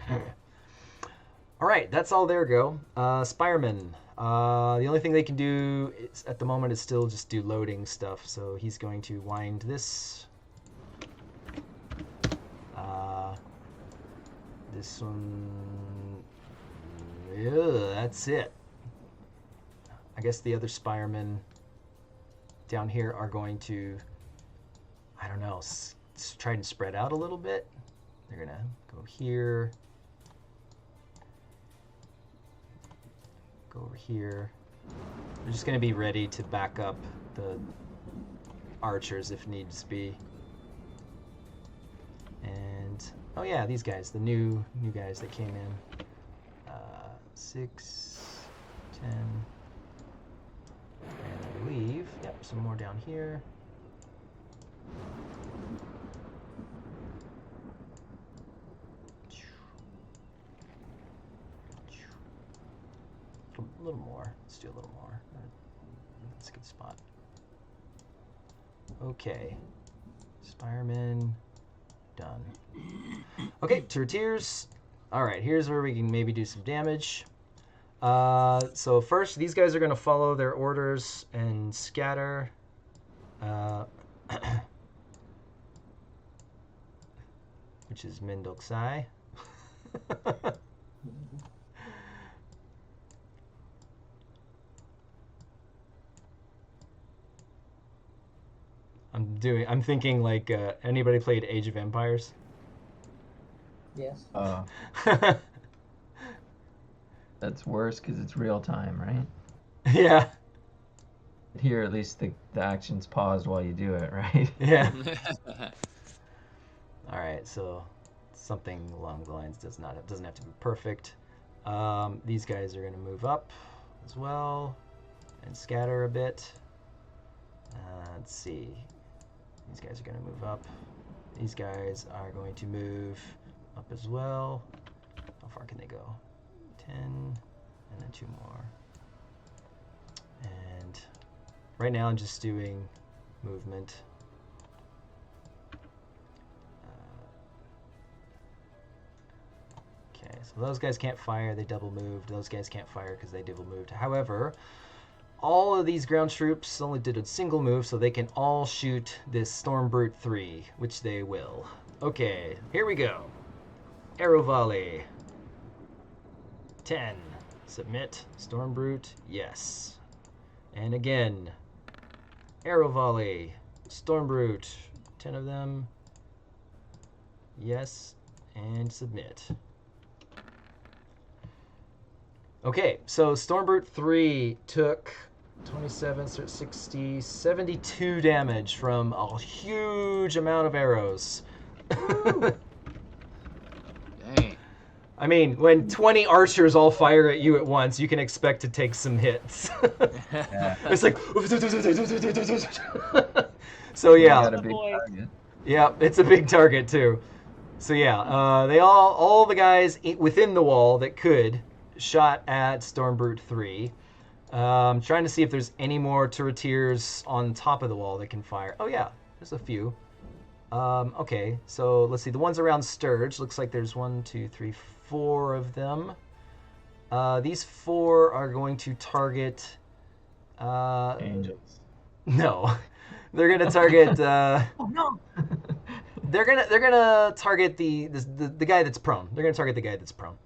S3: All right, that's all their go. Spireman. The only thing they can do at the moment is still just do loading stuff. So he's going to wind this. This one. Yeah, that's it. I guess the other Spiremen down here are going to, I don't know, try and spread out a little bit. They're going to go here. Go over here. They're just going to be ready to back up the archers if needs be. And, oh yeah, these guys, the new guys that came in. 6, 10, and I believe, yep, some more down here. A little more. Let's do a little more. That's a good spot. Okay. Spireman. Done. Okay, Turtiers. Alright, here's where we can maybe do some damage. So first, these guys are going to follow their orders and scatter. Which is Mindoksai. I'm thinking like, anybody played Age of Empires?
S5: Yes.
S2: That's worse because it's real time, right?
S3: Yeah.
S2: Here, at least the action's paused while you do it, right?
S3: Yeah. All right, so something along the lines doesn't have to be perfect. These guys are going to move up as well and scatter a bit. Let's see. These guys are going to move up. These guys are going to move up as well. How far can they go? 10, and then 2 more. And right now I'm just doing movement. Okay, so those guys can't fire, they double moved. Those guys can't fire because they double moved. However, all of these ground troops only did a single move, so they can all shoot this Storm Brute 3, which they will. Okay, here we go. Arrow volley. 10. Submit. Storm Brute. Yes. And again. Arrow volley. Storm Brute. 10 of them. Yes. And submit. Okay, so Storm Brute 3 took 27, 60, 72 damage from a huge amount of arrows.
S4: Dang.
S3: I mean, when 20 archers all fire at you at once, you can expect to take some hits.
S2: Yeah.
S3: It's like... So yeah.
S2: Got a big target.
S3: Yeah, it's a big target too. So yeah, they all the guys within the wall that could shot at Storm Brute 3. Trying to see if there's any more turretiers on top of the wall that can fire. Oh yeah, there's a few. Okay, so let's see. The ones around Sturge, looks like there's 1, 2, 3, 4 of them. These 4 are going to target...
S2: Angels.
S3: No. They're gonna target...
S2: Oh no!
S3: They're gonna target the guy that's prone. They're gonna target the guy that's prone.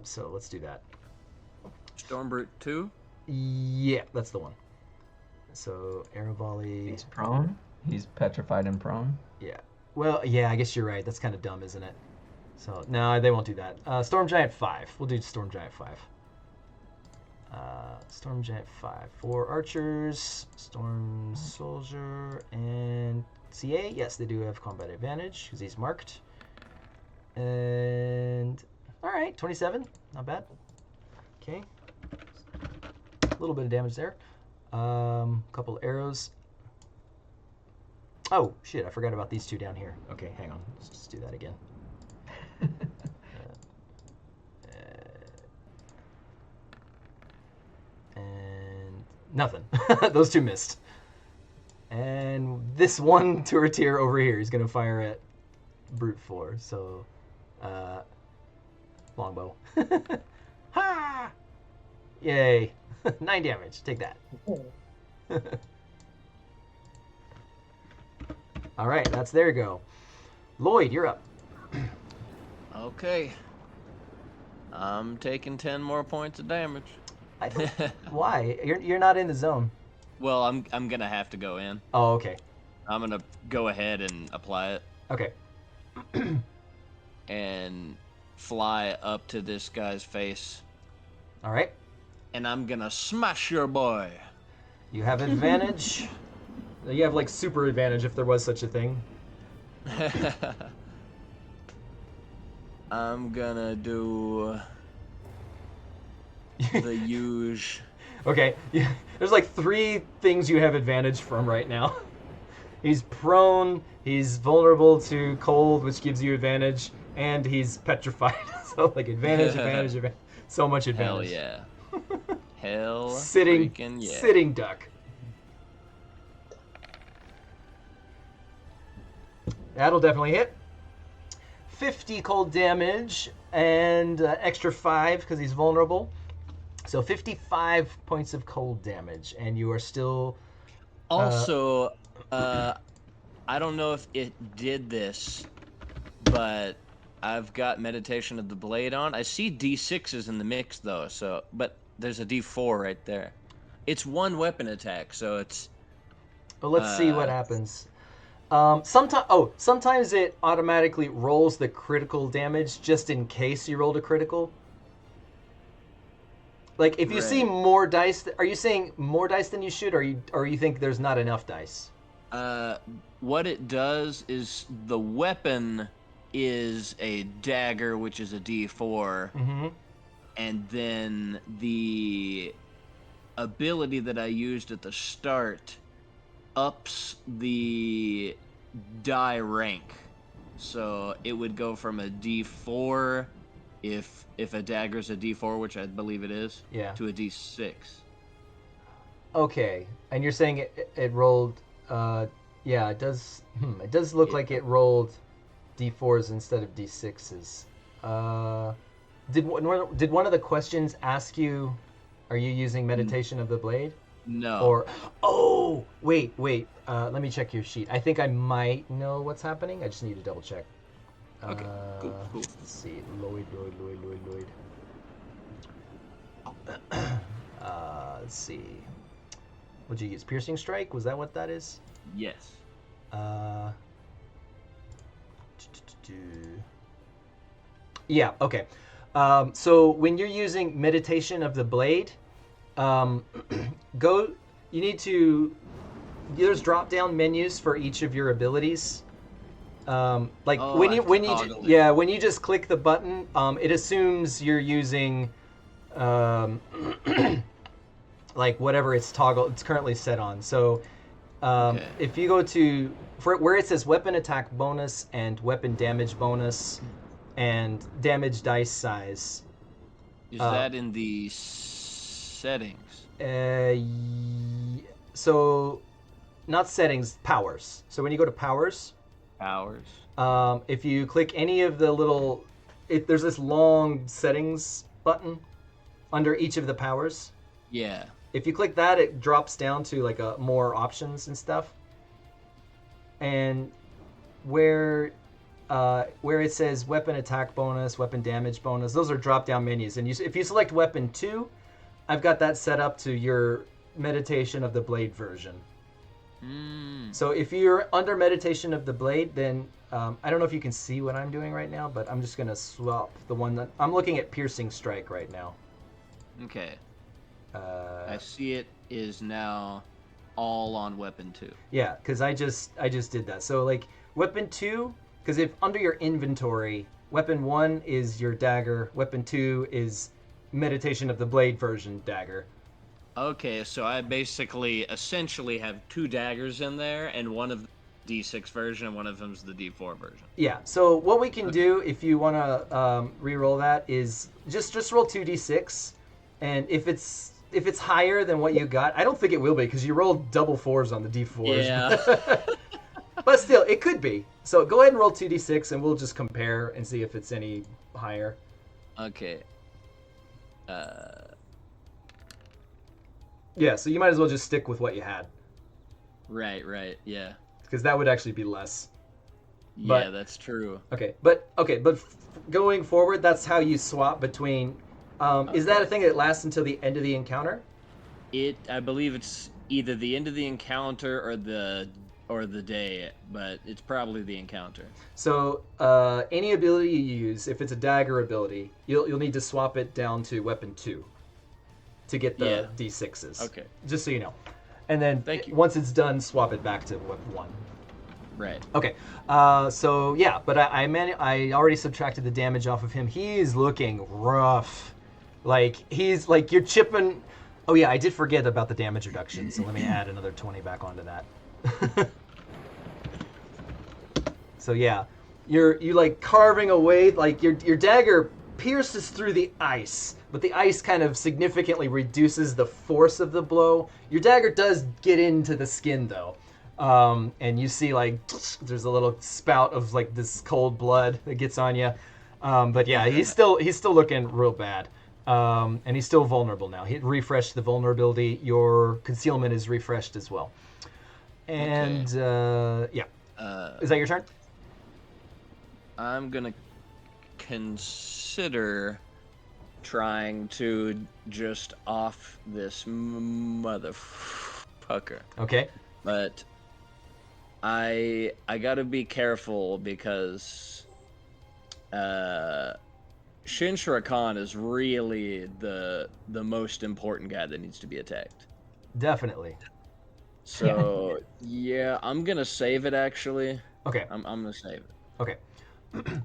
S3: So let's do that.
S4: Storm Brute 2?
S3: Yeah, that's the one. So arrow volley.
S2: He's prone? He's petrified and prone?
S3: Yeah. Well, yeah, I guess you're right. That's kind of dumb, isn't it? So no, they won't do that. Storm Giant 5. We'll do Storm Giant 5. Storm Giant 5. 4 archers, Storm Soldier, and CA. Yes, they do have combat advantage because he's marked. And all right, 27. Not bad. Okay. A little bit of damage there. Couple arrows. Oh, shit, I forgot about these 2 down here. Okay, hang on. Let's just do that again. And nothing. Those 2 missed. And this one turretier over here is going to fire at Brute 4. So longbow. Ha! Yay. 9 damage. Take that. All right, that's their go. Lloyd, you're up.
S4: Okay. I'm taking 10 more points of damage.
S3: I don't, why? You're not in the zone.
S4: Well, I'm gonna have to go in.
S3: Oh, okay.
S4: I'm gonna go ahead and apply it
S3: Okay.
S4: and fly up to this guy's face,
S3: All right.
S4: and I'm gonna smash your boy.
S3: You have advantage. You have like super advantage if there was such a thing.
S4: I'm gonna do the huge.
S3: Okay. Yeah. There's like 3 things you have advantage from right now. He's prone, he's vulnerable to cold, which gives you advantage, and he's petrified. So like advantage. So much advantage.
S4: Hell yeah. Hell
S3: Sitting
S4: freaking yeah.
S3: sitting duck. That'll definitely hit. 50 cold damage and extra 5 because he's vulnerable. So 55 points of cold damage, and you are still.
S4: Also, I don't know if it did this, but I've got Meditation of the Blade on. I see D6s in the mix though, so but there's a D4 right there. It's 1 weapon attack, so it's.
S3: Well, let's see what happens. Sometimes it automatically rolls the critical damage just in case you rolled a critical. Like if you see more dice, are you saying more dice than you should, or you think there's not enough dice?
S4: What it does is the weapon is a dagger, which is a D4, and then the ability that I used at the start ups the die rank, so it would go from a D4 if a dagger's a D4, which I believe it is, to a D6.
S3: Okay, and you're saying it rolled. Yeah, it does. It does look like it rolled D4s instead of D6s. Did one of the questions ask you, are you using Meditation of the Blade?
S4: No.
S3: Or wait. Let me check your sheet. I think I might know what's happening. I just need to double check.
S4: Okay. Cool.
S3: Let's see. Lloyd. Let's see. What'd you use? Piercing Strike? Was that what that is?
S4: Yes.
S3: Yeah. Okay. So when you're using Meditation of the Blade, you need to. There's drop-down menus for each of your abilities. When you just click the button, it assumes you're using like whatever it's currently set on. So if you go to where it says weapon attack bonus and weapon damage bonus and damage dice size.
S4: Is that in the settings?
S3: So not settings, powers. So when you go to powers, if you click any of the little, there's this long settings button under each of the powers.
S4: Yeah.
S3: If you click that, it drops down to like more options and stuff. And where it says weapon attack bonus, weapon damage bonus, those are drop-down menus. And if you select weapon 2, I've got that set up to your Meditation of the Blade version. So if you're under Meditation of the Blade, then I don't know if you can see what I'm doing right now, but I'm just going to swap the one that... I'm looking at Piercing Strike right now.
S4: Okay. I see it is now all on weapon 2.
S3: Yeah, because I just did that. So like weapon 2, because if under your inventory, weapon 1 is your dagger, weapon 2 is Meditation of the Blade version dagger.
S4: Okay, so I essentially have 2 daggers in there, and one of the D6 version, and one of them's the D4 version.
S3: Yeah. So what we can do if you want to re-roll that is just roll 2d6, and if it's higher than what you got, I don't think it will be because you rolled double 4s on the D4s.
S4: Yeah.
S3: But still, it could be. So go ahead and roll 2d6, and we'll just compare and see if it's any higher.
S4: Okay.
S3: Yeah, so you might as well just stick with what you had,
S4: Right, yeah.
S3: because that would actually be less.
S4: Yeah,
S3: But-
S4: that's true.
S3: Okay, but going forward, that's how you swap between. Is that a thing that lasts until the end of the encounter?
S4: I believe it's either the end of the encounter or the day, but it's probably the encounter.
S3: So any ability you use, if it's a dagger ability, you'll need to swap it down to weapon 2 to get the
S4: Yeah.
S3: D6s.
S4: Okay.
S3: Just so you know. And then
S4: Thank you.
S3: once it's done, swap it back to weapon 1.
S4: Right.
S3: Okay. So yeah, but I already subtracted the damage off of him. He's looking rough. Like he's like you're chipping. Oh yeah, I did forget about the damage reduction. So let me add another 20 back onto that. So yeah, you like carving away. Like your dagger pierces through the ice, but the ice kind of significantly reduces the force of the blow. Your dagger does get into the skin though. And you see like there's a little spout of like this cold blood that gets on you. But yeah, he's still looking real bad. And he's still vulnerable now. He refreshed the vulnerability. Your concealment is refreshed as well. And yeah, is that your turn?
S4: I'm gonna consider trying to just off this motherfucker.
S3: Okay.
S4: But I gotta be careful because Shin'shra Khan is really the most important guy that needs to be attacked.
S3: Definitely.
S4: So yeah, I'm gonna save it actually.
S3: Okay.
S4: I'm gonna save it.
S3: Okay.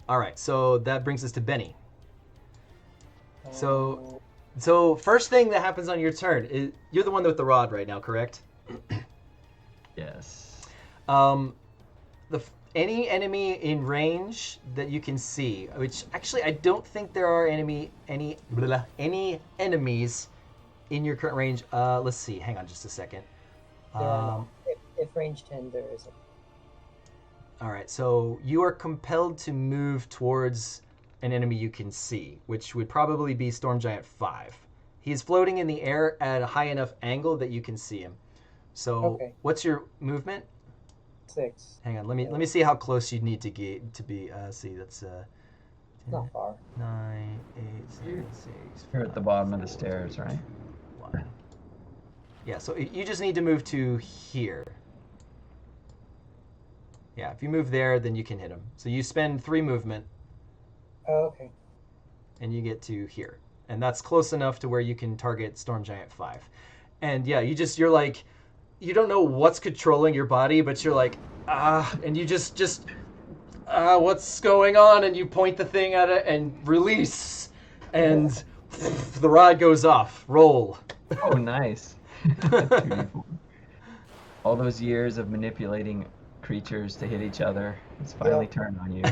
S3: All right. So that brings us to Beni. So first thing that happens on your turn is you're the one with the rod right now, correct?
S2: Yes.
S3: Any enemy in range that you can see, which actually I don't think there are any enemies in your current range. Let's see. Hang on just a second.
S5: There are not. If range 10, there isn't.
S3: All right. So you are compelled to move towards an enemy you can see, which would probably be Storm Giant 5. He's floating in the air at a high enough angle that you can see him. So
S5: Okay.
S3: what's your movement?
S5: 6.
S3: Hang on, let me see how close you need to get to be. See, that's
S5: Not far.
S3: 9, 8, 7, 6.
S2: You're at the bottom of the stairs, right?
S3: 1. Yeah, so you just need to move to here. Yeah, if you move there, then you can hit him. So you spend 3 movement,
S5: Oh, okay.
S3: and you get to here, and that's close enough to where you can target Storm Giant 5. And yeah, you're like, you don't know what's controlling your body, but you're like, and you just what's going on? And you point the thing at it and release, and the rod goes off. Roll.
S2: Oh, nice. 2d4. All those years of manipulating creatures to hit each other, it's finally turned on you.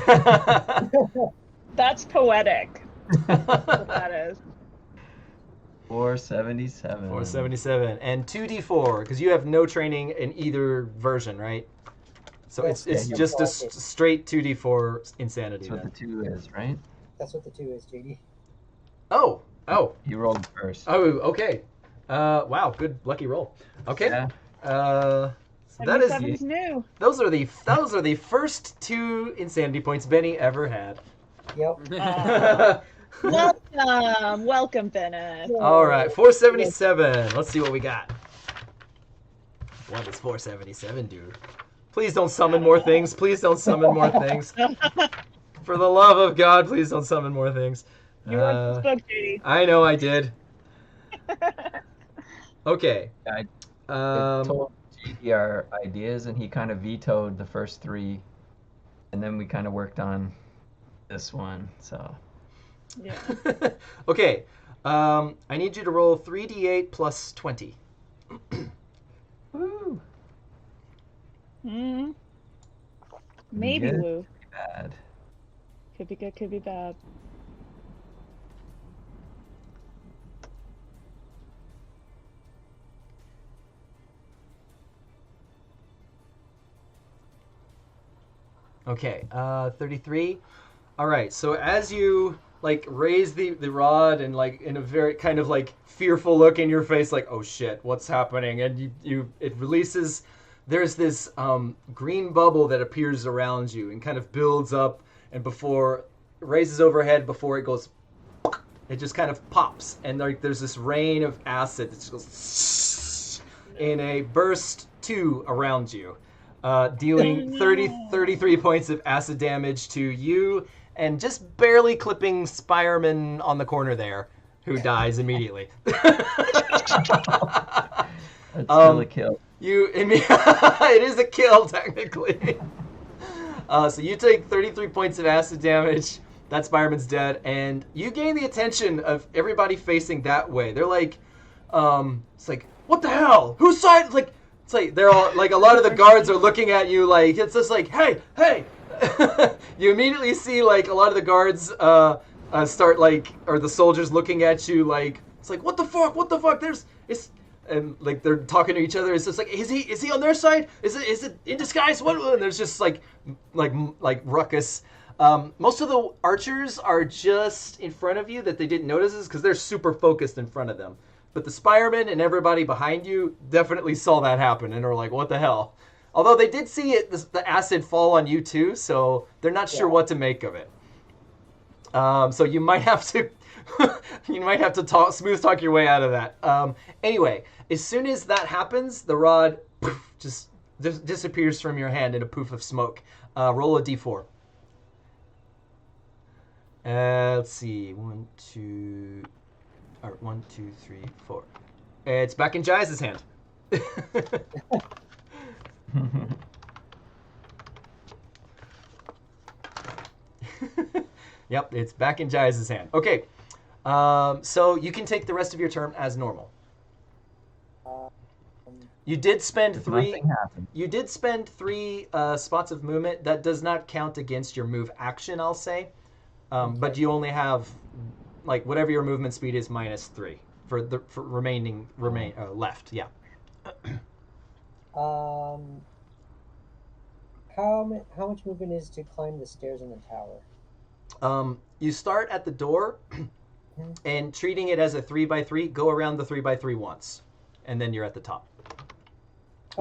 S1: That's poetic. What that is.
S2: 477.
S3: 477 and 2d4 because you have no training in either version, right? So it's
S5: Yeah,
S3: just a
S5: you're
S3: straight 2d4 insanity.
S2: That's what the
S3: Then.
S2: 2 is, right?
S5: That's what the 2 is, JD.
S3: Oh,
S2: You rolled first.
S3: okay. Wow, good lucky roll. Okay.
S2: Yeah.
S3: So that is
S1: 77's new.
S3: those are the first 2 insanity points Beni ever had.
S5: Yep.
S1: Welcome, Bennett.
S3: All right, 477. Let's see what we got. What does 477 do? Please don't summon more things. Please don't summon more things. For the love of God, please don't summon more things.
S1: You wrote this book, Judy.
S3: I know I did. Okay.
S2: I told JD our ideas, and he kind of vetoed the first 3, and then we kind of worked on this one. So
S1: Yeah.
S3: Okay. I need you to roll 3d8 plus 20.
S2: woo,
S1: Maybe
S2: good.
S1: woo.
S2: bad.
S1: Could be good, could be bad.
S3: Okay, 33. All right, so as you like raise the rod and like in a very kind of like fearful look in your face, like, oh shit, what's happening? And it releases. There's this green bubble that appears around you and kind of builds up, and before it raises overhead, before it goes, it just kind of pops, and like there's this rain of acid that just goes in a burst 2 around you, dealing 33 points of acid damage to you, and just barely clipping Spireman on the corner there, who dies immediately.
S2: That's still a kill.
S3: It is a kill technically. So you take 33 points of acid damage. That Spireman's dead, and you gain the attention of everybody facing that way. They're like, it's like, what the hell? Whose side? Like, it's like they're all like, a lot of the guards are looking at you like, it's just like, hey. You immediately see like a lot of the guards start like, or the soldiers looking at you like, it's like, what the fuck? And like they're talking to each other. It's just like, is he on their side? Is it in disguise? What? And there's just like ruckus. Most of the archers are just in front of you that they didn't notice because they're super focused in front of them. But the Spiremen and everybody behind you definitely saw that happen and are like, what the hell? Although they did see the acid fall on you too, so they're not sure what to make of it. So you might have to smooth talk your way out of that. Anyway, as soon as that happens, the rod just disappears from your hand in a poof of smoke. Roll a d4. Let's see. 1, 2, 3, 4. It's back in Jaez's hand. Yep, it's back in Jaez's hand. Okay, so you can take the rest of your turn as normal. You did spend three. You did spend 3 spots of movement. That does not count against your move action, I'll say. But you only have, like, whatever your movement speed is minus 3 for remaining left. Yeah.
S5: How much movement is to climb the stairs in the tower?
S3: You start at the door, and treating it as a 3x3, go around the 3x3 once, and then you're at the top. Okay.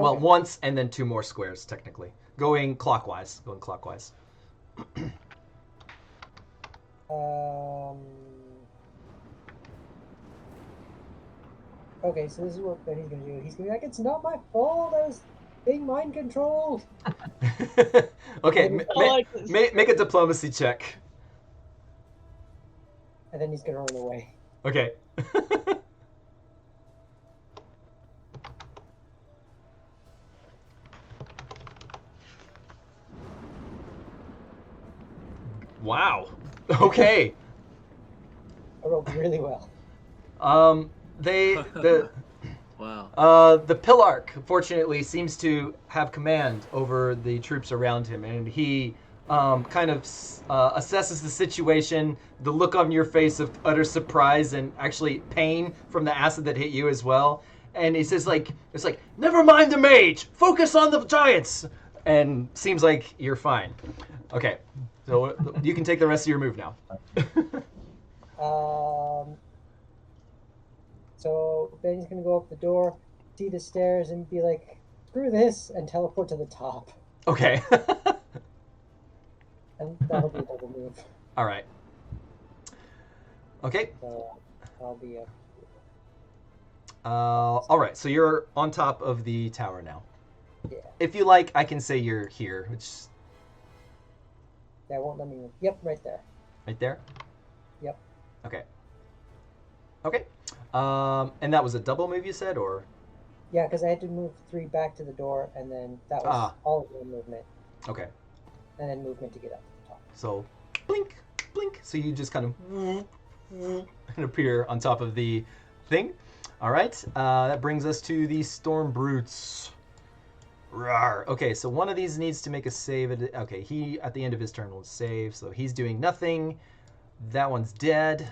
S3: Well, once and then 2 more squares technically, going clockwise.
S5: Okay, so this is what Benny's gonna do. He's gonna be like, it's not my fault, I was being mind controlled.
S3: Okay, make a diplomacy check.
S5: And then he's gonna run away.
S3: Okay. Wow. Okay.
S5: I rolled really well.
S4: Wow.
S3: The Pillarch, fortunately, seems to have command over the troops around him, and he kind of assesses the situation, the look on your face of utter surprise and actually pain from the acid that hit you as well. And he says, it's like, never mind the mage, focus on the giants. And seems like you're fine. Okay, so you can take the rest of your move now.
S5: So Benny's gonna go up the door, see the stairs, and be like, screw this, and teleport to the top.
S3: Okay.
S5: And that'll be a double move.
S3: All right. Okay.
S5: So I'll be up.
S3: All right, so you're on top of the tower now.
S5: Yeah.
S3: If you like, I can say you're here, which...
S5: That won't let me move. Yep, right there.
S3: Right there?
S5: Yep.
S3: Okay. Okay. And that was a double move you said, or?
S5: Yeah, because I had to move 3 back to the door, and then that was all of the movement.
S3: Okay.
S5: And then movement to get up to the top.
S3: So, blink, blink. So you just kind of and appear on top of the thing. All right. That brings us to the Storm Brutes. Rawr. Okay, so one of these needs to make a save. Okay, he, at the end of his turn, will save. So he's doing nothing. That one's dead.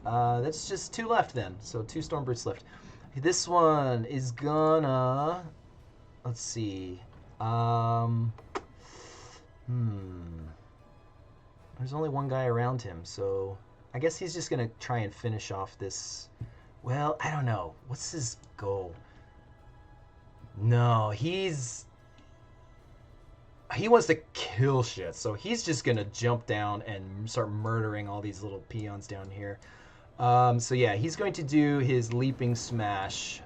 S3: That's just 2 left then. So 2 Storm Brutes left. This one is gonna... Let's see. There's only one guy around him, so I guess he's just gonna try and finish off this. Well, I don't know. What's his goal? No, he wants to kill shit, so he's just gonna jump down and start murdering all these little peons down here. So yeah, he's going to do his leaping smash.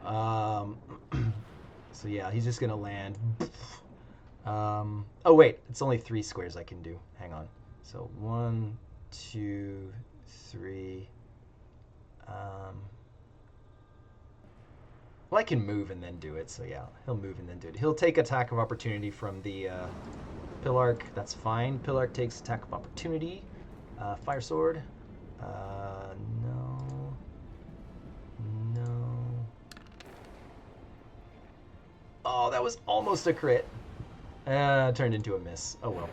S3: So yeah, he's just gonna land. Oh wait, it's only 3 squares I can do. Hang on. So 1, 2, 3. Well, I can move and then do it. So yeah, he'll move and then do it. He'll take attack of opportunity from the Pillark. That's fine. Pillark takes attack of opportunity. Fire sword. No. Oh, that was almost a crit. Turned into a miss. Oh well.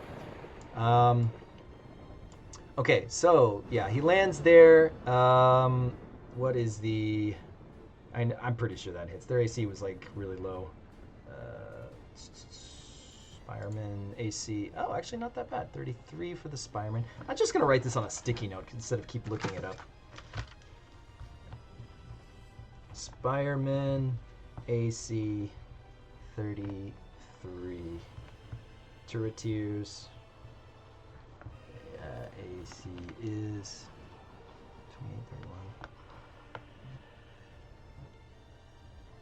S3: Okay, so yeah, he lands there. What is the? I'm pretty sure that hits. Their AC was like really low. Spireman AC. Oh, actually not that bad. 33 for the Spireman. I'm just gonna write this on a sticky note instead of keep looking it up. Spireman AC 33. Turretiers. AC is 2831.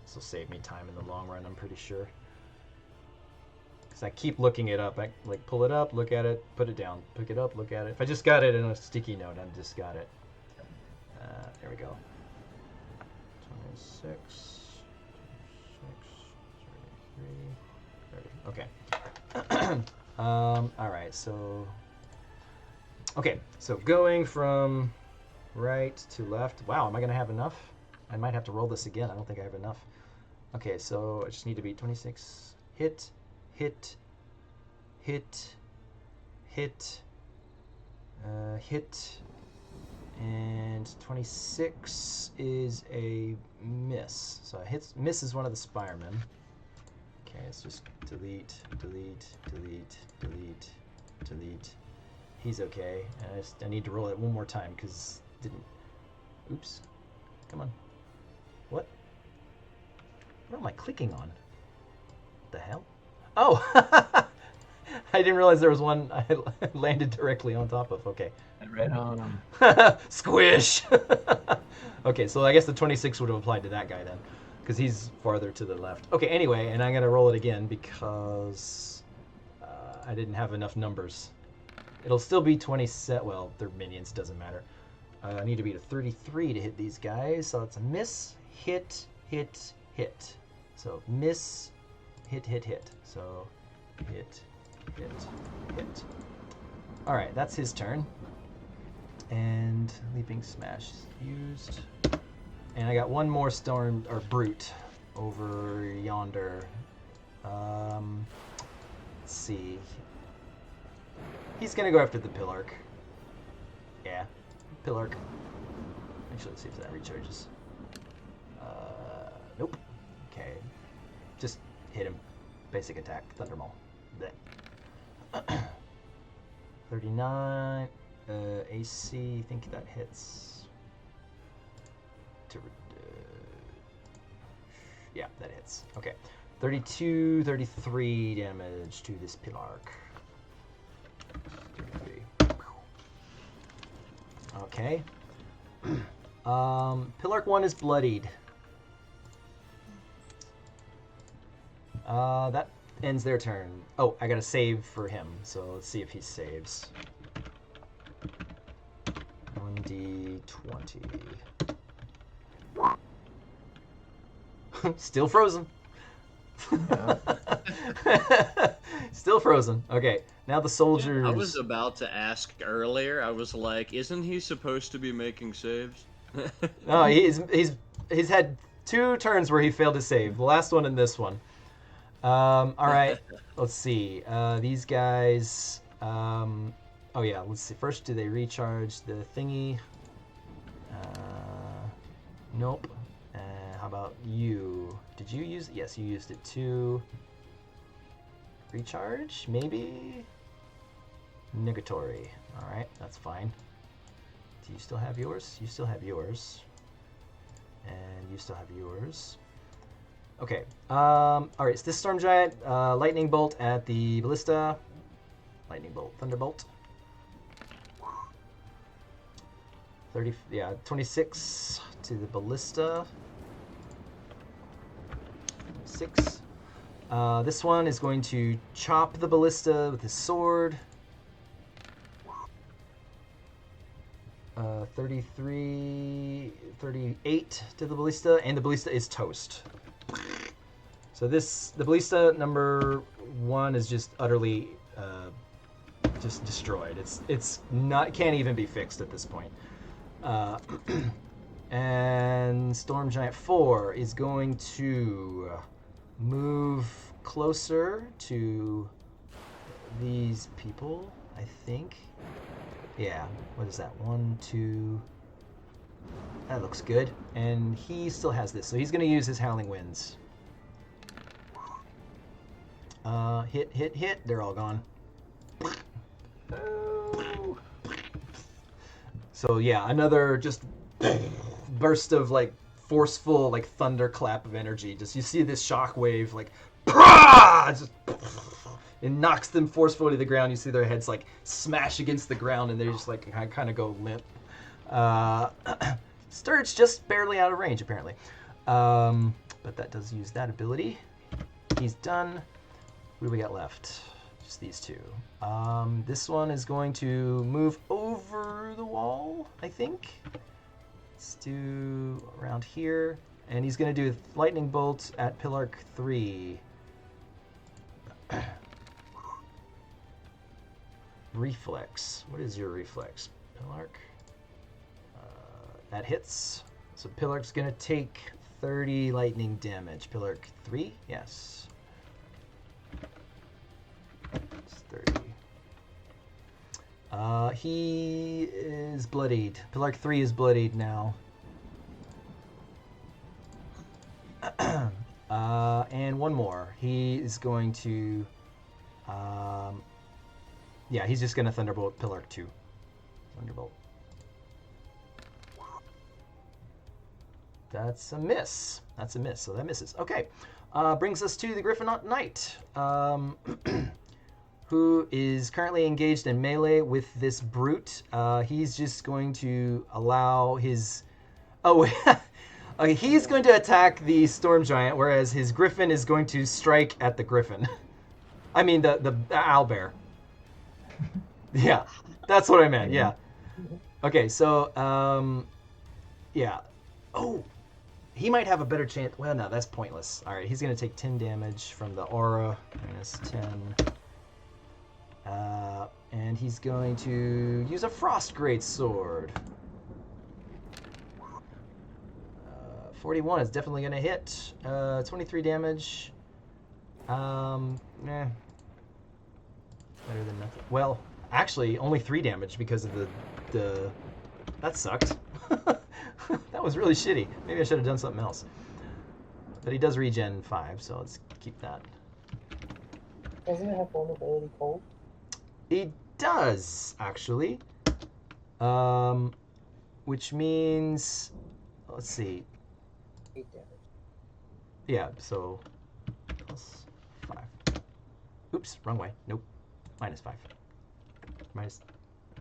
S3: This will save me time in the long run, I'm pretty sure. Because I keep looking it up. I like pull it up, look at it, put it down, pick it up, look at it. If I just got it in a sticky note, I just got it. There we go. 26, 33, 30. Okay. Alright, so... Okay, so going from right to left. Wow, am I going to have enough? I might have to roll this again. I don't think I have enough. Okay, so I just need to be 26. Hit, hit, hit, hit, hit, and 26 is a miss. So miss is one of the Spiremen. Okay, let's just delete, delete, delete, delete, delete. He's okay. I need to roll it one more time because didn't. Oops. Come on. What? What am I clicking on? What the hell? Oh! I didn't realize there was one I landed directly on top of. Okay.
S2: Right on him.
S3: Squish! Okay, so I guess the 26 would have applied to that guy then, because he's farther to the left. Okay, anyway, and I'm going to roll it again because I didn't have enough numbers. It'll still be 27. Well, they're minions, doesn't matter. I need to beat a 33 to hit these guys, so it's a miss, hit, hit, hit. So miss, hit, hit, hit. So hit, hit, hit. All right, that's his turn. And leaping smash used. And I got one more storm or brute over yonder. Let's see. He's gonna go after the Pillark. Yeah, Pillark. Actually, let's see if that recharges. Nope. Okay. Just hit him. Basic attack. Thundermaul. 39. AC. I think that hits. Yeah, that hits. Okay. 32, 33 damage to this Pillark. Okay. Pillark 1 is bloodied. That ends their turn. Oh, I gotta save for him, so let's see if he saves. 1d20. Still frozen. Still frozen. Okay, now the soldiers.
S4: I was about to ask earlier. I was like, isn't he supposed to be making saves?
S3: No, he's had 2 turns where he failed to save. The last one and this one. All right, let's see. These guys. Oh yeah, let's see. First, do they recharge the thingy? Nope. How about you? Did you use it? Yes, you used it too. Recharge? Maybe? Negatory. All right, that's fine. Do you still have yours? You still have yours. And you still have yours. Okay. All right, so this Storm Giant, Lightning Bolt at the Ballista. Lightning Bolt, Thunderbolt. 26 to the Ballista. 6. This one is going to chop the Ballista with his sword. 33, 38 to the Ballista, and the Ballista is toast. So the Ballista number 1 is just utterly just destroyed. It's not, can't even be fixed at this point. And Storm Giant 4 is going to move closer to these people, I think. Yeah, what is that? 1, 2. That looks good. And he still has this, so he's going to use his Howling Winds. Hit, hit, hit. They're all gone.
S2: Oh.
S3: So yeah, another just burst of like forceful like thunderclap of energy. Just you see this shock wave like just, it knocks them forcefully to the ground. You see their heads like smash against the ground, and they just like kind of go limp. Sturge just barely out of range apparently, but that does use that ability. He's done. What do we got left? Just these two. This one is going to move over the wall, I think. Let's do around here. And he's going to do Lightning Bolt at Pillark 3. Reflex. What is your reflex, Pillark? That hits. So Pillark's going to take 30 lightning damage. Pillark 3? Yes. It's 30. He is bloodied. Pillark 3 is bloodied now. And one more. He is going to... yeah, he's just going to Thunderbolt Pillark 2. Thunderbolt. That's a miss. That's a miss, so that misses. Okay. Brings us to the Griffonaut Knight, who is currently engaged in melee with this brute. He's just going to allow his... Oh, okay, he's going to attack the Storm Giant, whereas his Griffin is going to strike at the Griffin. I mean, the Owlbear. Yeah, that's what I meant, yeah. Okay, so, yeah. Oh, he might have a better chance. Well, no, that's pointless. All right, he's going to take 10 damage from the aura, minus 10. And he's going to use a Frost Greatsword. 41 is definitely going to hit. 23 damage. Better than nothing. Well, actually, only 3 damage because of the... That sucked. That was really shitty. Maybe I should have done something else. But he does regen 5, so let's keep that.
S5: Doesn't it have vulnerability cold?
S3: He does, actually. Which means... Let's see.
S5: 8 damage.
S3: Yeah, so... Plus 5. Oops, wrong way. Nope. Minus 5. Minus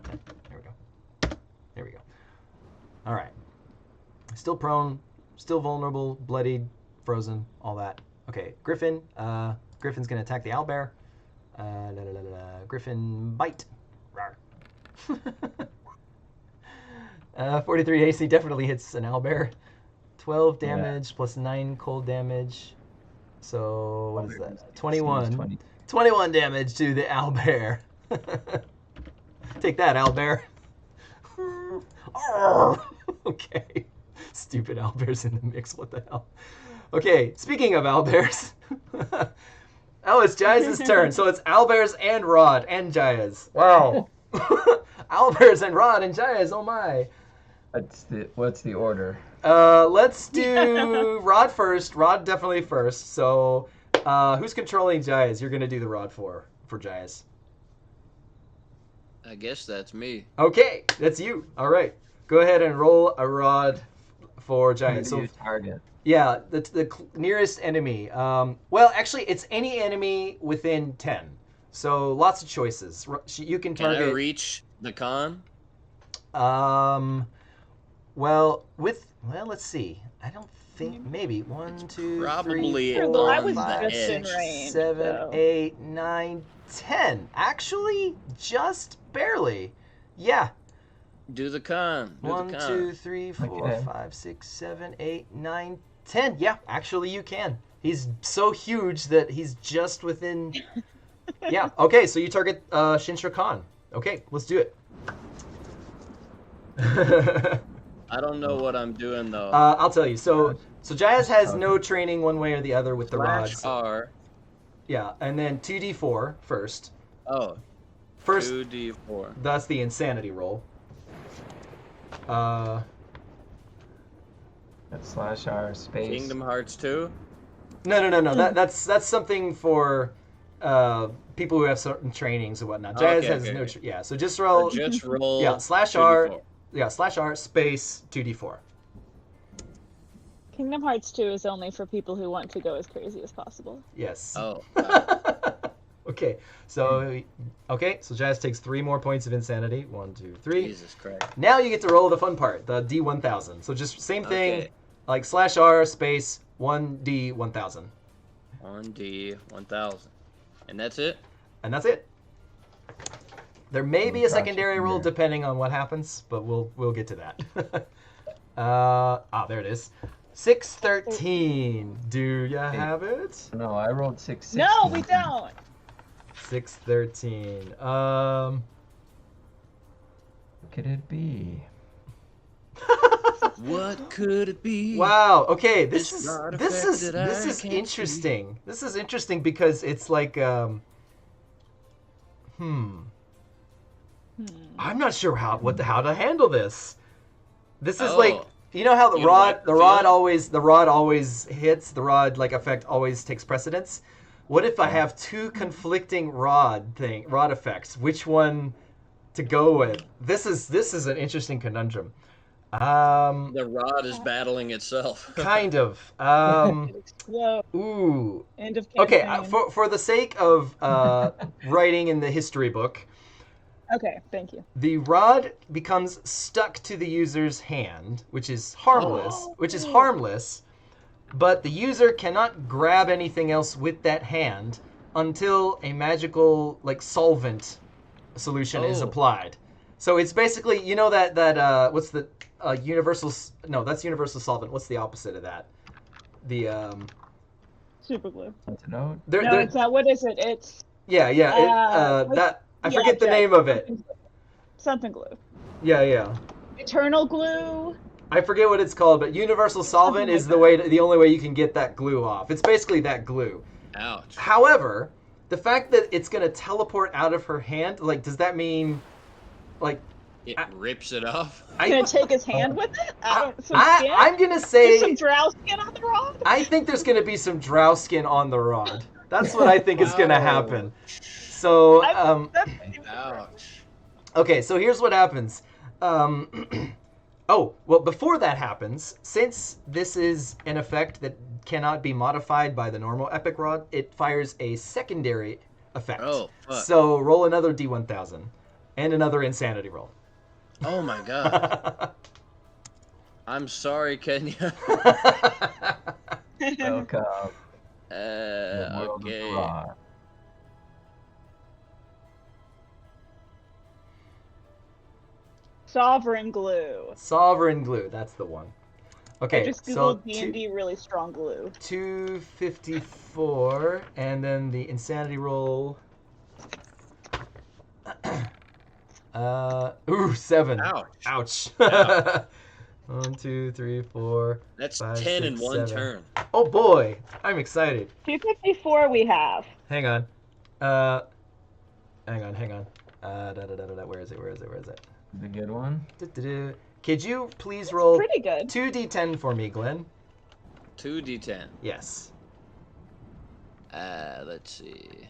S3: 10. There we go. There we go. Alright. Still prone, still vulnerable, bloodied, frozen, all that. Okay, Griffin. Griffin's going to attack the Owlbear. Griffin bite. Rawr. 43 AC definitely hits an Owlbear. 12 damage plus 9 cold damage. So, what is that? 21. 21 damage to the Owlbear. Take that, Owlbear. Okay. Stupid Owlbears in the mix. What the hell? Okay, speaking of Owlbears. Oh, it's Jaez's turn. So it's Owlbears and Rod and Jaez. Wow. Owlbears and Rod and Jaez. Oh my.
S2: What's the order?
S3: Let's do Rod first. Rod definitely first. So, who's controlling Jaez? You're gonna do the Rod for Jaez.
S4: I guess that's me.
S3: Okay, that's you. All right. Go ahead and roll a rod for
S2: Who
S3: Giant.
S2: do
S3: So
S2: you target?
S3: yeah, the nearest enemy. Well, actually, it's any enemy within 10. So lots of choices. You can
S4: Can I
S3: target.
S4: reach the con?
S3: Well, let's see. I don't think maybe 1, 2, 3,
S4: Probably
S3: 4,
S1: I
S4: on
S1: was
S4: the
S3: 5,
S1: just in
S3: 6,
S4: edge.
S1: range,
S3: 7,
S1: so.
S3: 8, 9, 10. Actually, just barely. Yeah.
S4: Do the con. Do
S3: 1,
S4: the
S3: 2,
S4: con.
S3: 3, 4,
S2: Okay.
S3: 5, 6, 7, 8, 9, 10. Yeah, actually, you can. He's so huge that he's just within. Yeah. Okay, so you target Shin'shra Khan. Okay, let's do it.
S4: I don't know what I'm doing though.
S3: I'll tell you. So Jaez has
S2: Okay.
S3: no training one way or the other with the rods.
S4: /R.
S3: Yeah, and then 2d4 first.
S4: Oh,
S3: First,
S4: 2d4.
S3: that's the insanity roll.
S2: That's /R space.
S4: Kingdom Hearts 2.
S3: No. That's something for people who have certain trainings and whatnot. Jaez
S4: Okay,
S3: has
S4: okay,
S3: no.
S4: okay.
S3: Yeah, so just roll.
S4: So just roll.
S3: Yeah, /R.
S4: 2d4.
S3: Yeah, /R space 2d4.
S1: Kingdom Hearts 2 is only for people who want to go as crazy as possible.
S3: Yes.
S4: Oh.
S3: Okay, so Jaez takes 3 more points of insanity. 1, 2, 3.
S4: Jesus Christ.
S3: Now you get to roll the fun part, the D1000. So just same thing,
S4: Okay.
S3: like /R space 1D1000,
S4: 1d1000. And that's it?
S3: and that's it. There may be a secondary roll
S2: here.
S3: depending on what happens, but we'll get to that. There it is. 613. Do you have it?
S2: No, I rolled 6.
S1: No, we don't.
S3: 613.
S2: What could it be?
S4: What could it be?
S3: Wow. Okay, this
S4: It's
S3: is
S4: not a
S3: this
S4: fact
S3: is
S4: that
S3: this
S4: I
S3: is
S4: can't
S3: interesting. This is interesting because it's like I'm not sure how to handle this. This is like, you know how the
S4: You like the feeling?
S3: rod always hits, the rod like effect always takes precedence. What if I have 2 conflicting rod effects? Which one to go with? This is an interesting conundrum.
S4: The rod is battling itself.
S3: Kind of.
S1: Whoa.
S3: Ooh.
S1: End of
S3: Okay,
S1: campaign.
S3: for the sake of writing in the history book,
S1: Okay, thank you.
S3: the rod becomes stuck to the user's hand, which is harmless, but the user cannot grab anything else with that hand until a magical like solvent solution is applied. So it's basically, you know that what's the universal? No, that's universal solvent. What's the opposite of that? The
S1: Super glue.
S2: Antidote?
S1: No, it's not. What is it? It's
S3: that I forget the name of it.
S1: Something glue.
S3: Yeah.
S1: Eternal glue.
S3: I forget what it's called, but universal solvent is the only way you can get that glue off. It's basically that glue.
S4: Ouch.
S3: However, the fact that it's gonna teleport out of her hand, like, does that mean, like,
S4: It rips it off.
S1: Gonna take his hand with it?
S3: I'm gonna say
S1: There's some drow skin on the rod.
S3: I think there's gonna be some drow skin on the rod. That's what I think is gonna happen. So,
S4: Ouch.
S3: okay, so here's what happens. Before that happens, since this is an effect that cannot be modified by the normal epic rod, it fires a secondary effect.
S4: Oh, fuck.
S3: So roll another D1000 and another insanity roll.
S4: Oh my god. I'm sorry, Kenya.
S2: Welcome. The world of
S4: Okay.
S2: the rod.
S1: Sovereign glue.
S3: Sovereign glue, that's the one. Okay,
S1: I just
S3: so
S1: googled D&D really strong glue.
S3: 254, and then the insanity roll. 7.
S4: Ouch.
S3: Ouch. 1, 2, 3, 4.
S4: That's
S3: 5,
S4: 10 in
S3: 6,
S4: one
S3: 7.
S4: turn.
S3: Oh boy, I'm excited.
S1: 254 we have.
S3: Hang on. Hang on. Where is it?
S2: The good one?
S3: Could you please roll
S1: Pretty good.
S3: 2d10 for me, Glenn?
S4: 2d10.
S3: Yes.
S4: Let's see.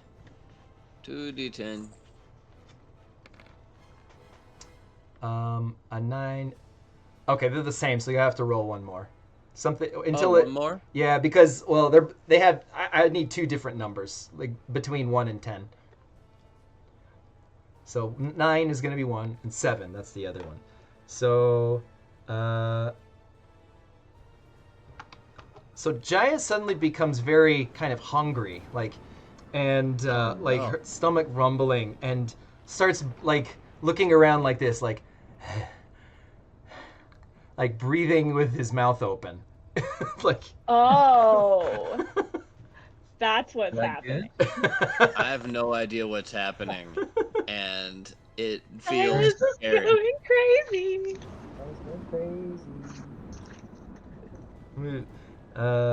S4: 2d10.
S3: A 9. Okay, they're the same, so you have to roll one more. Something until
S4: one more?
S3: Yeah, because they have. I need 2 different numbers, like between 1 and 10. So 9 is going to be 1, and 7, that's the other one. So, so Jaez suddenly becomes very kind of hungry, and her stomach rumbling, and starts like looking around like this, like breathing with his mouth open, like.
S1: Oh, that's what's
S2: Like
S1: happening.
S4: I have no idea what's happening, and it
S1: I
S4: feels
S1: was just
S4: scary.
S1: going crazy.
S5: That was going crazy.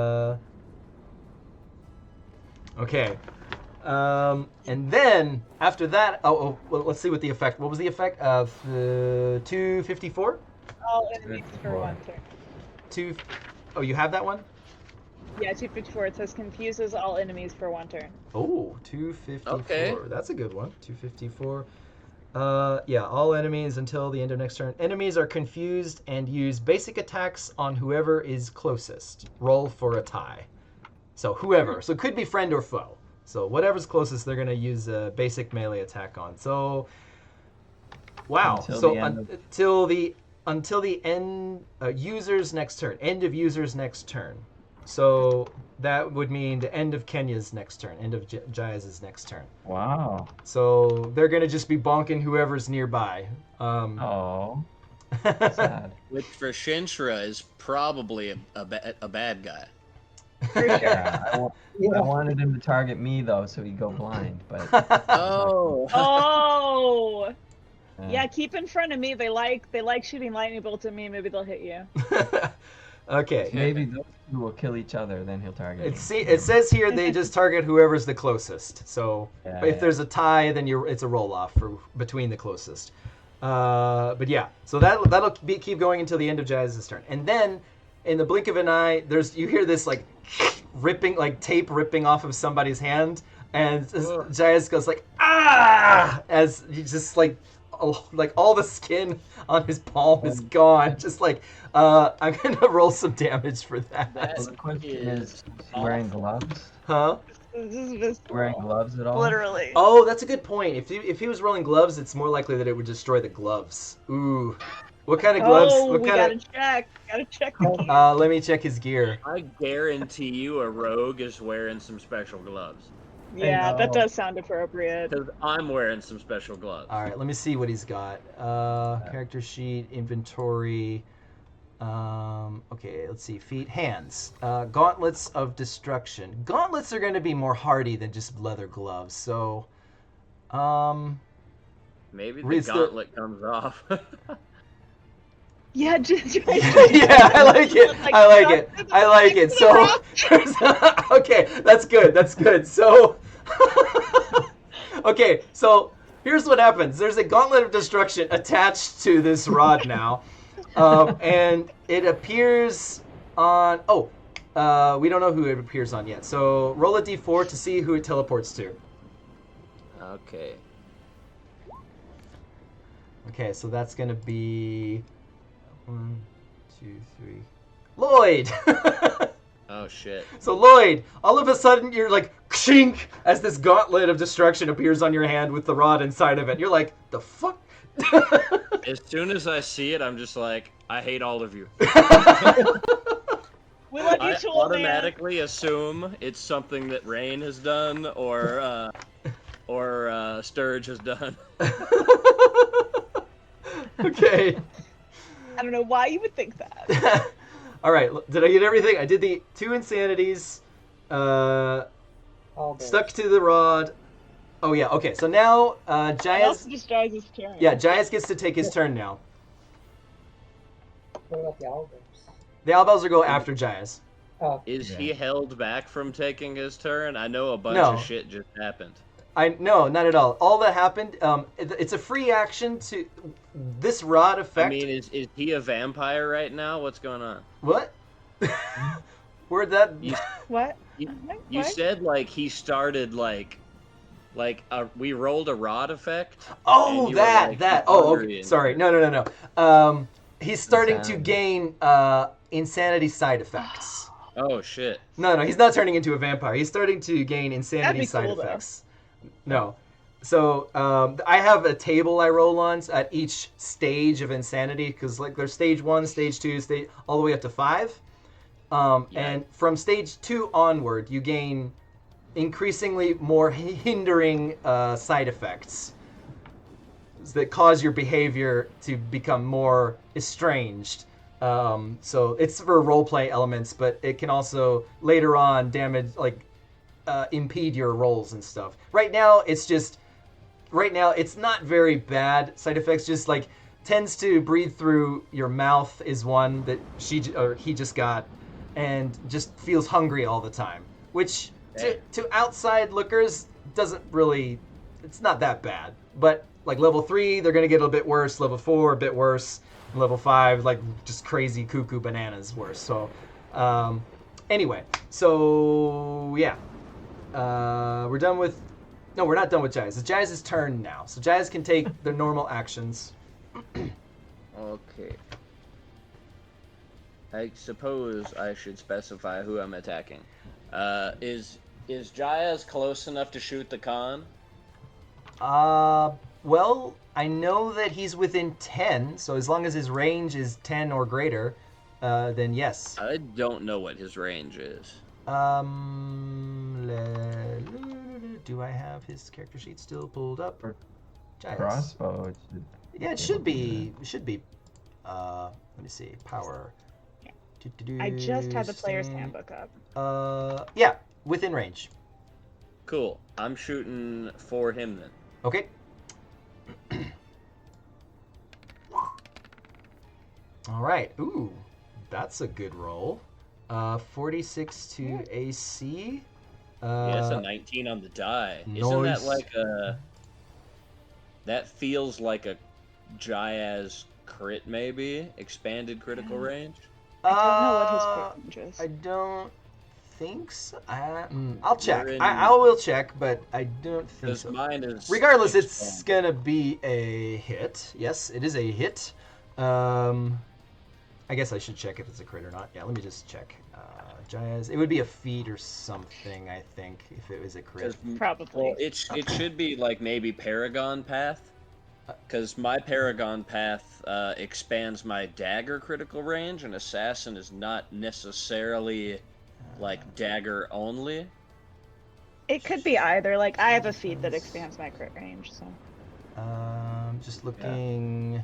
S3: Okay. And then after that, well, let's see what the effect. What was the effect of 254?
S1: All enemies for 1 turn.
S3: Oh, you have that one?
S1: Yeah, 254. It says confuses all enemies for 1 turn.
S3: Oh, 254.
S4: Okay.
S3: That's a good one. 254. Yeah, all enemies until the end of next turn. Enemies are confused and use basic attacks on whoever is closest. Roll for a tie. So whoever. So it could be friend or foe. So whatever's closest, they're going to use a basic melee attack on. So, wow. Until the end, user's next turn. End of user's next turn. So that would mean the end of Kenya's next turn. End of Jaez's next turn.
S2: Wow.
S3: So they're going to just be bonking whoever's nearby.
S2: Oh. Sad.
S4: Which for Shin'shra is probably a bad guy.
S1: For sure.
S2: Yeah, I wanted him to target me though, so he'd go blind. But
S4: Oh.
S1: Oh. Yeah, keep in front of me. They like shooting lightning bolts at me. Maybe they'll hit you.
S3: Okay.
S2: maybe those two will kill each other, then he'll target me.
S3: It says here they just target whoever's the closest. So
S2: Yeah,
S3: if there's a tie, then it's a roll off for between the closest. But yeah, so that'll keep going until the end of Jaez's turn, and then in the blink of an eye, you hear this like ripping, like tape ripping off of somebody's hand, and Jaez goes like as he just like all the skin on his palm is gone. Just like I'm gonna roll some damage for that.
S2: Well, the question is he wearing gloves?
S3: Huh?
S1: This is visceral.
S2: Wearing gloves at all?
S1: Literally.
S3: Oh, that's a good point. If he was rolling gloves, it's more likely that it would destroy the gloves. Ooh. What kind of gloves?
S1: Oh, we gotta check. Gotta check the gear.
S3: Let me check his gear.
S4: I guarantee you a rogue is wearing some special gloves.
S1: Yeah, that does sound appropriate.
S4: Because I'm wearing some special gloves.
S3: All right, let me see what he's got. Character sheet, inventory. Okay, let's see. Feet, hands. Gauntlets of destruction. Gauntlets are going to be more hardy than just leather gloves. So,
S4: maybe the gauntlet comes off.
S1: Yeah, just
S3: yeah, I like it. I like it. So, okay, that's good. That's good. So, okay, so here's what happens. There's a gauntlet of destruction attached to this rod now, and it appears on. We don't know who it appears on yet. So roll a d4 to see who it teleports to.
S4: Okay.
S3: Okay, so that's gonna be 1, 2, 3. Lloyd!
S4: Oh, shit.
S3: So Lloyd, all of a sudden you're like, kshink, as this gauntlet of destruction appears on your hand with the rod inside of it. You're like, the fuck?
S4: As soon as I see it, I'm just like, I hate all of you.
S1: We love you
S4: I
S1: too,
S4: automatically assume it's something that Rain has done or Sturge has done.
S3: Okay.
S1: I don't know why you would think that.
S3: All right, did I get everything? I did the 2 insanities, stuck to the rod. Oh yeah, okay. So now Jaez.
S1: Just Jaez's turn.
S3: Yeah, Jaez gets to take his turn now.
S5: What about the Owlbears?
S3: The Owlbears will go after Jaez.
S5: Oh,
S4: Is he held back from taking his turn? I know a bunch
S3: No.
S4: of shit just happened.
S3: No, not at all. All that happened. It's a free action to this rod effect.
S4: I mean, is he a vampire right now? What's going on?
S3: What? Where'd that?
S4: You,
S1: What?
S4: you
S1: What?
S4: said like he started like Like we rolled a rod effect.
S3: Oh,
S4: and you were
S3: that
S4: like,
S3: that.
S4: "He's
S3: Oh,
S4: hungry,"
S3: okay.
S4: and
S3: Sorry.
S4: you're-
S3: No. He's starting to
S2: Insanity.
S3: gain insanity side effects.
S4: Oh shit.
S3: No, he's not turning into a vampire. He's starting to gain insanity
S1: be
S3: side
S1: cool, though.
S3: effects. No. So I have a table I roll on at each stage of insanity because like there's stage 1, stage 2, stage all the way up to 5. And from stage 2 onward, you gain increasingly more hindering side effects that cause your behavior to become more estranged. So it's for roleplay elements, but it can also later on damage, impede your rolls and stuff. Right now, it's not very bad side effects. Just like tends to breathe through your mouth is one that he just got, and just feels hungry all the time, which to outside lookers doesn't really. It's not that bad, but like level 3, they're gonna get a bit worse. Level 4, a bit worse. And level 5, like just crazy cuckoo bananas worse. So, anyway, so yeah, we're done with. No, we're not done with Jaez. It's Jaez's turn now, so Jaez can take their normal actions.
S4: Okay. I suppose I should specify who I'm attacking. Is Jaez close enough to shoot the Khan?
S3: Well, I know that he's within 10, so as long as his range is 10 or greater, then yes.
S4: I don't know what his range is.
S3: Do I have his character sheet still pulled up? Jaez.
S2: Crossbow.
S3: Yeah, it should be. Let me see. Power.
S1: I just had the player's handbook up.
S3: Yeah, within range.
S4: Cool. I'm shooting for him then.
S3: Okay. All right. Ooh, that's a good roll. 46 to AC.
S4: Yeah, it's a 19 on the die.
S3: Nice.
S4: Isn't that like a... That feels like a Jaez crit, maybe? Expanded critical range?
S1: I don't know what his crit range is.
S3: I don't think so. I'll check.
S4: You're in-
S3: I will check, but I don't think
S4: Because
S3: so.
S4: mine is...
S3: Regardless, it's
S4: expanded.
S3: gonna be a hit. Yes, it is a hit. I guess I should check if it's a crit or not. Yeah, let me just check. Jaez, it would be a feat or something, I think, if it was a crit.
S1: Probably.
S4: Well, it should be like maybe Paragon Path. Because my Paragon Path expands my dagger critical range, and Assassin is not necessarily like dagger only.
S1: It could be either. Like, I have a feat that expands my crit range, so.
S3: Just looking.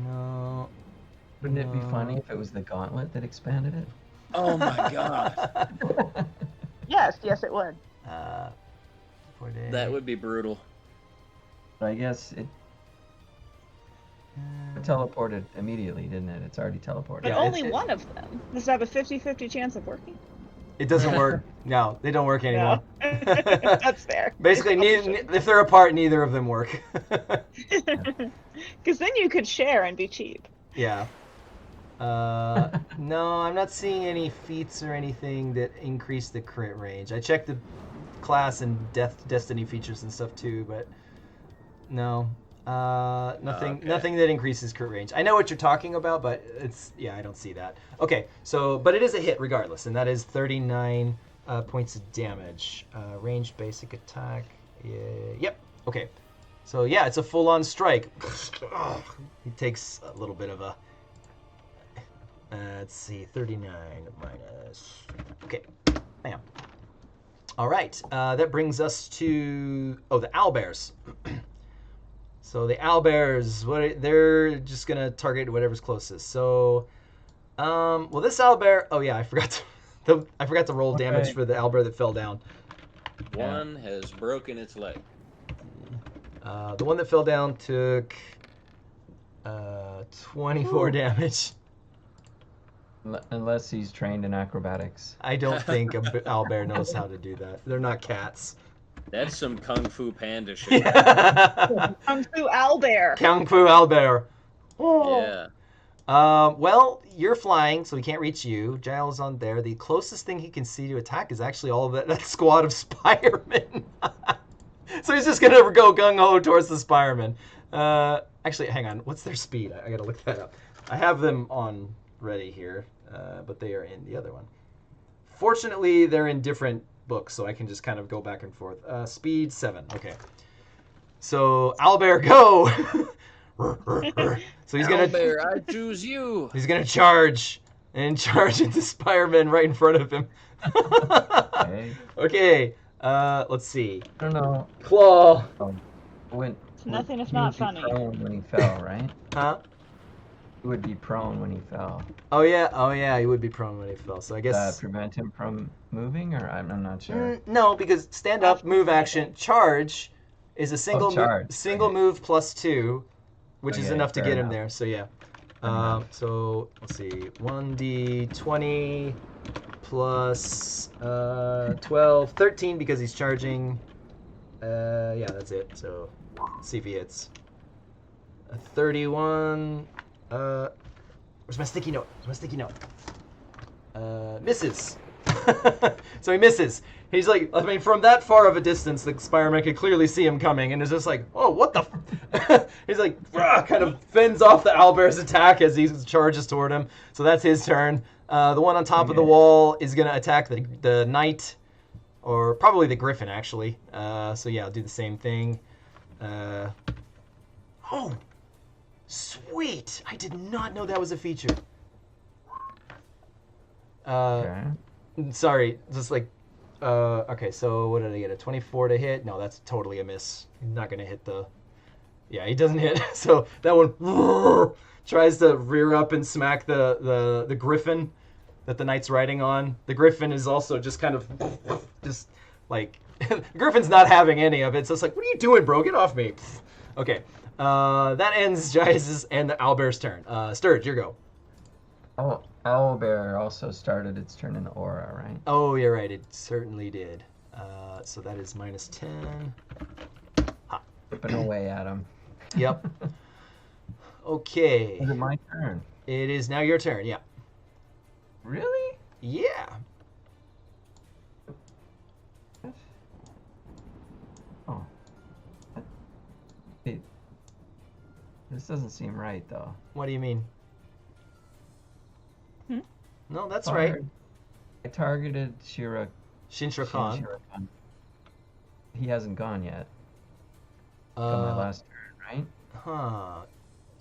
S3: No.
S2: Wouldn't it be funny if it was the gauntlet that expanded it?
S4: Oh my god.
S1: Yes, it would.
S3: 4 days.
S4: That would be brutal.
S2: But I guess it teleported immediately, didn't it? It's already teleported.
S1: But
S3: Yeah,
S1: only
S3: it-
S1: one of them. Does it have a 50-50 chance of working?
S3: It doesn't work. No, they don't work anymore.
S1: No. That's fair.
S3: Basically, if they're apart, neither of them work.
S1: Because then you could share and be cheap.
S3: Yeah. No, I'm not seeing any feats or anything that increase the crit range. I checked the class and destiny features and stuff too, but no. Nothing.
S4: Okay.
S3: Nothing that increases crit range. I know what you're talking about, but I don't see that. Okay, so but it is a hit regardless, and that is 39 points of damage. Range basic attack. Yep. Okay. So yeah, it's a full-on strike. He takes a little bit of a. Let's see, 39 minus. Okay, bam. All right, that brings us to the Owlbears. So the Owlbears, they're just gonna target whatever's closest. So, well, this owlbear. Oh yeah, I forgot to roll damage
S2: Okay.
S3: for the owlbear that fell down.
S4: One has broken its leg.
S3: The one that fell down took 24 damage.
S2: Unless he's trained in acrobatics.
S3: I don't think a owlbear knows how to do that. They're not cats.
S4: That's some Kung Fu Panda shit.
S1: Kung Fu Owlbear.
S3: Kung Fu owlbear.
S4: Yeah.
S3: Well, you're flying, so he can't reach you. Giles on there. The closest thing he can see to attack is actually all of that squad of Spider-Men. So he's just gonna go gung ho towards the Spiremen. Actually, hang on. What's their speed? I gotta look that up. I have them on ready here, but they are in the other one. Fortunately, they're in different books, so I can just kind of go back and forth. Speed 7. Okay. So Owlbear, go. So he's gonna.
S4: Owlbear, I choose you.
S3: He's gonna charge into Spiremen right in front of him.
S2: Okay.
S3: Okay. Let's see.
S2: I don't know.
S3: Claw.
S2: When
S1: It's nothing if
S2: he
S1: not
S2: would be
S1: funny.
S2: prone when he fell, right?
S3: Huh?
S2: He would be prone when he fell.
S3: Oh yeah. He would be prone when he fell. So I guess.
S2: Prevent him from moving, or I'm not sure.
S3: No, because stand up, move action, charge is a single
S2: charge.
S3: single
S2: Okay.
S3: move plus 2, which is
S2: Okay,
S3: enough to
S2: fair
S3: get him
S2: enough.
S3: there. So yeah.
S2: enough.
S3: So let's see, 1d20 plus 12, 13 because he's charging. Yeah, that's it. So let's see if he hits. A 31. Where's my sticky note? Misses. So he misses. He's like, I mean, from that far of a distance, the Spider-Man could clearly see him coming, and is just like, oh, what the? He's like, kind of fends off the owlbear's attack as he charges toward him. So that's his turn. The one on top of the wall is gonna attack the knight, or probably the griffin actually. So yeah, I'll do the same thing. Oh, sweet! I did not know that was a feature.
S2: Okay.
S3: Sorry, just like, okay, so what did I get, a 24 to hit? No, that's totally a miss. He's not going to hit the, yeah, he doesn't hit. So that one tries to rear up and smack the griffin that the knight's riding on. The griffin is also just kind of, just like, griffin's not having any of it, so it's like, what are you doing, bro? Get off me. Okay, that ends Jaez's and the owlbear's turn. Sturge, your go.
S2: Oh, Owlbear also started its turn in the aura, right?
S3: Oh, you're right. It certainly did. So that is minus 10.
S2: Whipping away at him.
S3: Yep. Okay.
S2: Is it my turn?
S3: It is now your turn. Yeah.
S2: Really?
S3: Yeah.
S2: Oh. Wait. This doesn't seem right, though.
S3: What do you mean?
S1: Hmm?
S3: No, that's right.
S2: I targeted
S3: Shin'shra Khan.
S2: Shin'shra Khan. He hasn't gone yet. On my last turn, right?
S3: Huh.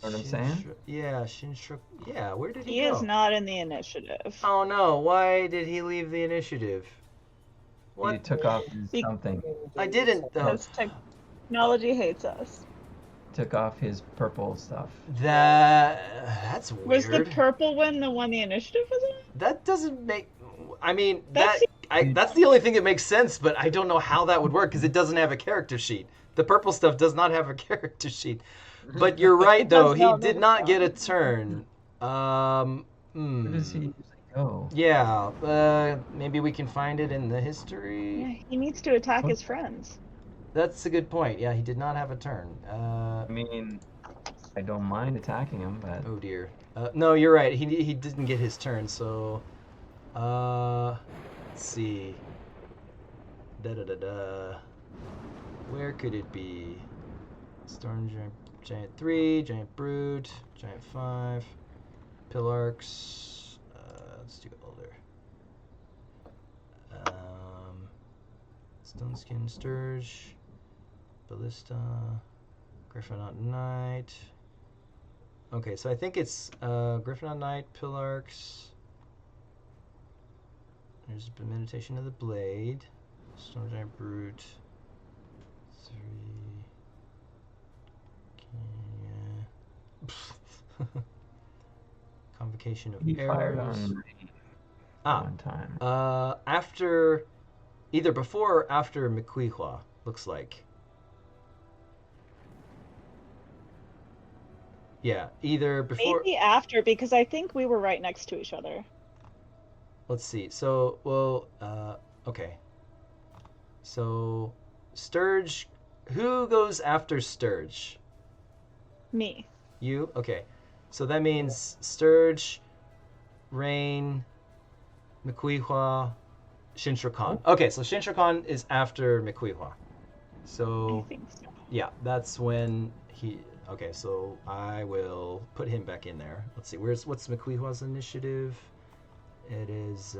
S2: Know what I'm saying?
S3: Yeah, Shin'shra. Yeah, where did he
S1: He
S3: go?
S1: is not in the initiative.
S3: Oh no! Why did he leave the initiative? What?
S2: He took off his something.
S3: I didn't though.
S1: Because technology hates us.
S2: Took off his purple stuff.
S3: That's weird.
S1: Was the purple one the one the initiative was in?
S3: That doesn't make. I mean,
S1: That's
S3: that's the only thing that makes sense, but I don't know how that would work because it doesn't have a character sheet. The purple stuff does not have a character sheet. But you're right, though. He did not get a turn.
S2: Where does he usually go?
S3: Yeah. Maybe we can find it in the
S1: Yeah,
S3: history.
S1: he needs to attack his friends.
S3: That's a good point. Yeah, he did not have a turn.
S2: I mean, I don't mind attacking him, but
S3: Oh dear. No, you're right. He didn't get his turn. So, let's see. Where could it be? Storm Giant 3, Giant Brute, Giant 5, Pillarks. Let's do older. Stoneskin Sturge, Ballista, Griffin Knight. Okay, so I think it's Griffin Knight, Pillarks. There's the Meditation of the Blade, Storm Giant Brute. 3. Convocation of
S2: he fired
S3: Arrows.
S2: on me one time.
S3: After, either before or after Miquihua, looks like. Yeah, either before.
S1: Maybe after, because I think we were right next to each other.
S3: Let's see. So, well, okay. So, Sturge. Who goes after Sturge?
S1: Me.
S3: You? Okay. So that means Sturge, Rain, Miquihua, Shin'shra Khan. Okay, so Shin'shra Khan is after Miquihua. So,
S1: I think so.
S3: yeah, that's when he. Okay, so I will put him back in there. Let's see. What's McQueehwa's initiative? It is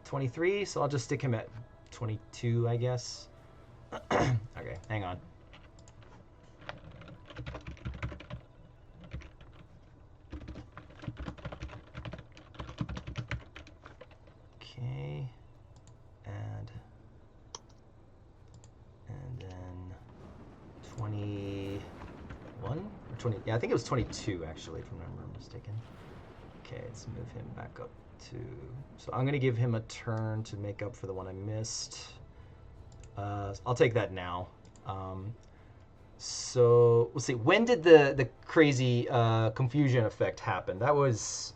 S3: 23. So I'll just stick him at 22, I guess. Okay, hang on. Okay, and then 21 or 20. Yeah, I think it was 22 actually, if I'm not mistaken. Okay, let's move him back up to. So I'm gonna give him a turn to make up for the one I missed. I'll take that now. So let's see. When did the crazy confusion effect happen? That was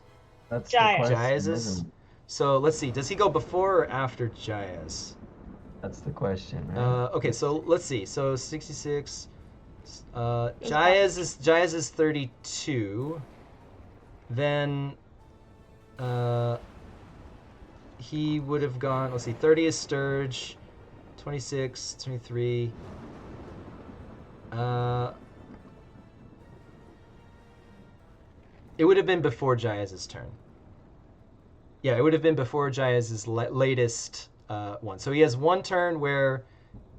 S2: That's
S1: Jaez.
S2: the question,
S3: Jaez's.
S2: isn't it?
S3: So let's see. Does he go before or after Jaez?
S2: That's the question, right?
S3: Okay, so let's see. So 66. Jaez is 32. Then he would have gone. Let's see. 30 is Sturge. 26, 23. It would have been before Jaez's turn. Yeah, it would have been before Jaez's latest one. So he has one turn where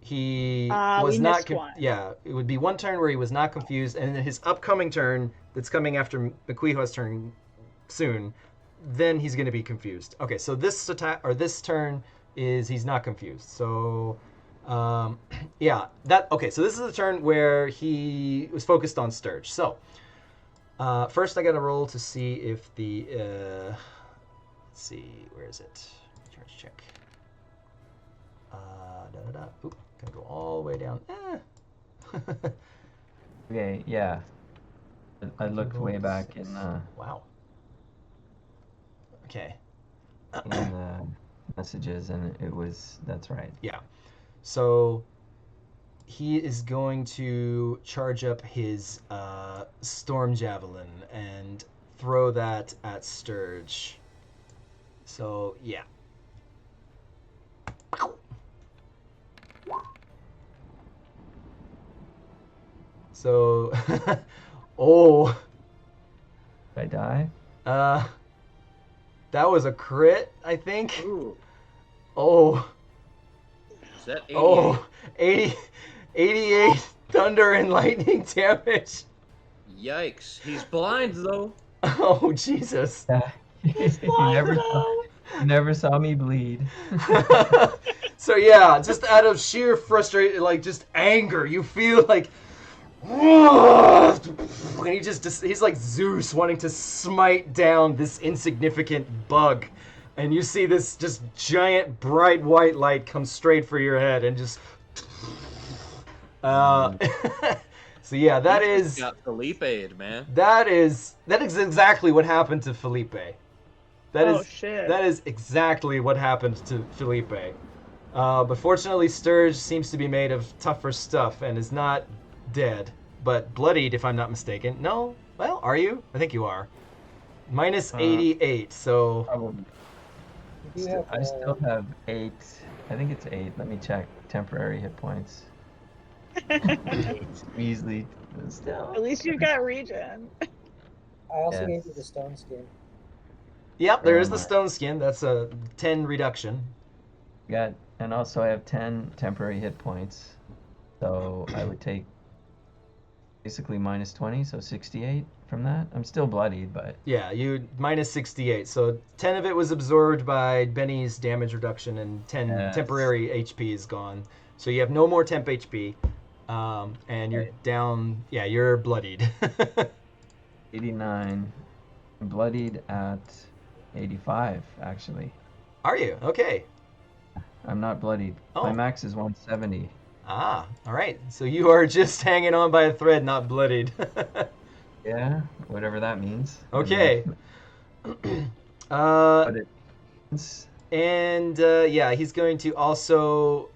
S3: he was
S1: we
S3: not.
S1: missed one.
S3: Yeah, it would be one turn where he was not confused, and then his upcoming turn that's coming after McQueehwa's turn soon, then he's going to be confused. Okay, so this attack or this turn is he's not confused. So yeah, okay. So this is the turn where he was focused on Sturge. So first, I got to roll to see if the let's see, where is it? Charge check. Oop, gonna go all the way down.
S2: Okay, yeah. I looked way back in
S3: Wow. Okay.
S2: in the messages, and that's right.
S3: Yeah. So he is going to charge up his storm javelin and throw that at Sturge. So yeah. So oh,
S2: Did I die?
S3: that was a crit, I think.
S4: Ooh.
S3: Oh.
S4: Is that 88?
S3: Oh, 88 thunder and lightning damage.
S4: Yikes. He's blind, though.
S3: Oh, Jesus.
S2: Yeah.
S1: He's
S2: you
S1: blind
S2: never
S1: though.
S2: you never saw me bleed.
S3: So, yeah, just out of sheer frustration, like just anger, you feel like. And he's like Zeus wanting to smite down this insignificant bug. And you see this just giant bright white light come straight for your head and just so yeah, that
S4: He
S3: is
S4: got Felipe'd, man.
S3: that is exactly what happened to Felipe.
S1: Oh, shit.
S3: That is exactly what happened to Felipe. But fortunately Sturge seems to be made of tougher stuff and is not dead, but bloodied if I'm not mistaken. No? Well, are you? I think you are. Minus 88, so
S2: Probably.
S5: You do have,
S2: I still have 8. I think it's 8. Let me check. Temporary hit points. Measly. Still.
S1: At least you've got regen.
S5: I also
S2: Yes.
S5: gave you the stone skin.
S3: yep, there is
S2: Oh
S3: the
S2: my.
S3: stone skin. That's a 10 reduction.
S2: And also I have 10 temporary hit points. So I would take basically minus 20, so 68 from that. I'm still bloodied, but
S3: Yeah, you minus 68. So 10 of it was absorbed by Beni's damage reduction, and 10
S2: Yes.
S3: temporary HP is gone. So you have no more temp HP, and you're
S2: Right.
S3: down. Yeah, you're bloodied.
S2: 89. I'm bloodied at 85, actually.
S3: Are you? Okay.
S2: I'm not bloodied.
S3: Oh.
S2: My max is 170.
S3: Ah, all right. So you are just hanging on by a thread, not bloodied.
S2: Yeah, whatever that means.
S3: Okay.
S2: But it's
S3: And yeah, he's going to also.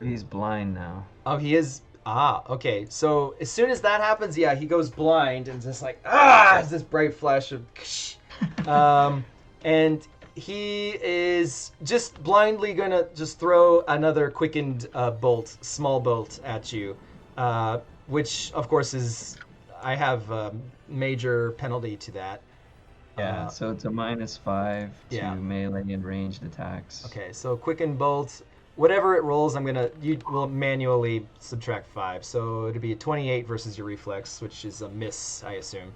S2: he's blind now.
S3: Oh, he is. Ah, okay. So as soon as that happens, yeah, he goes blind and just like it's this bright flash of, and he is just blindly gonna just throw another quickened bolt, small bolt at you, which of course is I have a major penalty to that.
S2: Yeah, so it's a -5 to
S3: yeah.
S2: melee and ranged attacks.
S3: Okay, so quickened bolt, whatever it rolls, you will manually subtract 5. So it'd be a 28 versus your reflex, which is a miss, I assume.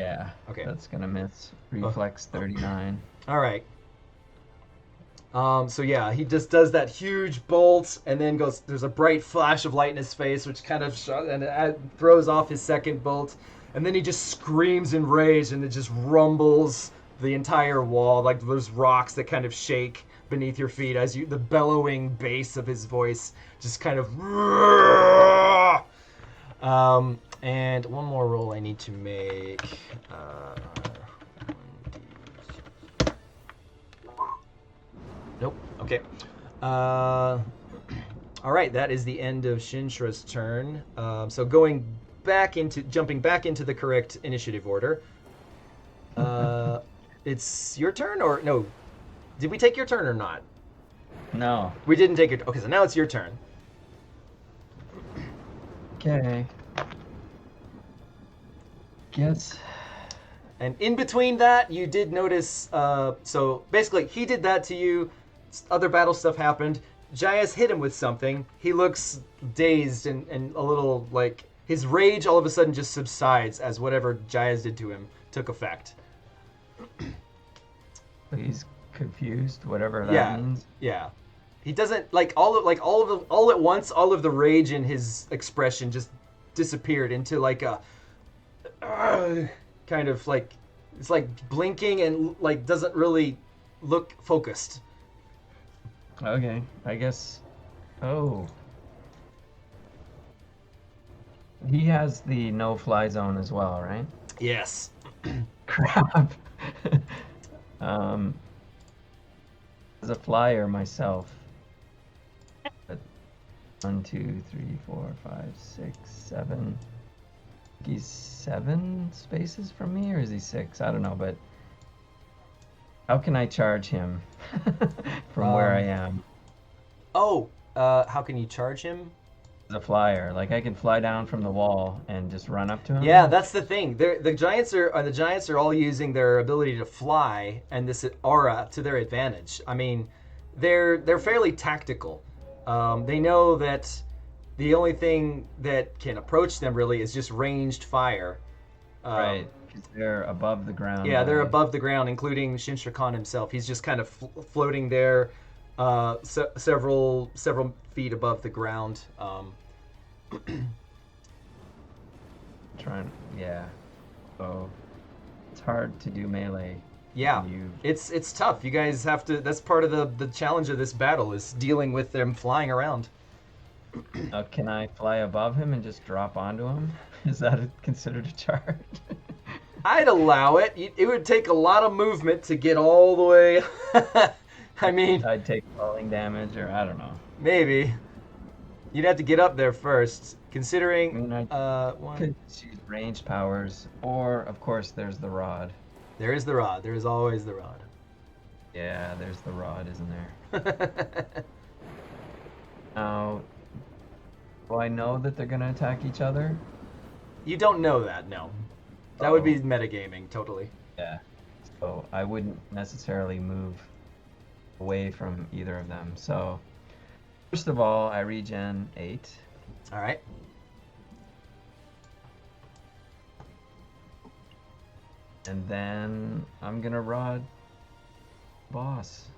S2: Yeah.
S3: Okay.
S2: That's gonna miss. Reflex 39.
S3: All right. So yeah, he just does that huge bolt, and then goes. There's a bright flash of light in his face, which kind of throws off his second bolt, and then he just screams in rage, and it just rumbles the entire wall, like there's rocks that kind of shake beneath your feet as the bellowing bass of his voice just kind of. And one more roll I need to make. Nope. Okay. All right. That is the end of Shin'shra's turn. So jumping back into the correct initiative order. It's your turn, or no? Did we take your turn or not?
S2: No.
S3: We didn't take it. Okay, so now it's your turn.
S2: Okay. Guess.
S3: And in between that, you did notice. So basically, he did that to you. Other battle stuff happened. Jaez hit him with something. He looks dazed and a little like his rage all of a sudden just subsides as whatever Jaez did to him took effect.
S2: He's confused, whatever that means.
S3: Yeah. He doesn't all at once. All of the rage in his expression just disappeared into like a kind of like it's like blinking and like doesn't really look focused.
S2: Okay, I guess. Oh. He has the no-fly zone as well, right?
S3: Yes.
S2: Crap. As a flyer myself. But 1, 2, 3, 4, 5, 6, 7. He's 7 spaces from me, or is he 6? I don't know, but how can I charge him from where I am?
S3: Oh, how can you charge him?
S2: As a flyer, like I can fly down from the wall and just run up to him.
S3: Yeah, that's the thing. The giants are all using their ability to fly and this aura to their advantage. I mean, they're fairly tactical. They know that the only thing that can approach them really is just ranged fire.
S2: Right, because they're above the ground.
S3: Yeah, they're above the ground, including Shin'shra Khan himself. He's just kind of floating there, several feet above the ground.
S2: So it's hard to do melee.
S3: Yeah, it's tough. You guys have to. That's part of the challenge of this battle is dealing with them flying around.
S2: Can I fly above him and just drop onto him? Is that considered a charge?
S3: I'd allow it. It would take a lot of movement to get all the way. I mean,
S2: I'd take falling damage, or I don't know.
S3: Maybe. You'd have to get up there first, considering.
S2: I could use ranged powers, or of course, there's the rod.
S3: There is the rod. There is always the rod.
S2: Yeah, there's the rod, isn't there? Now, do I know that they're gonna attack each other?
S3: You don't know that, no. That would be metagaming, totally.
S2: Yeah. So I wouldn't necessarily move away from either of them. So first of all, I regen 8.
S3: All right.
S2: And then I'm gonna rod boss.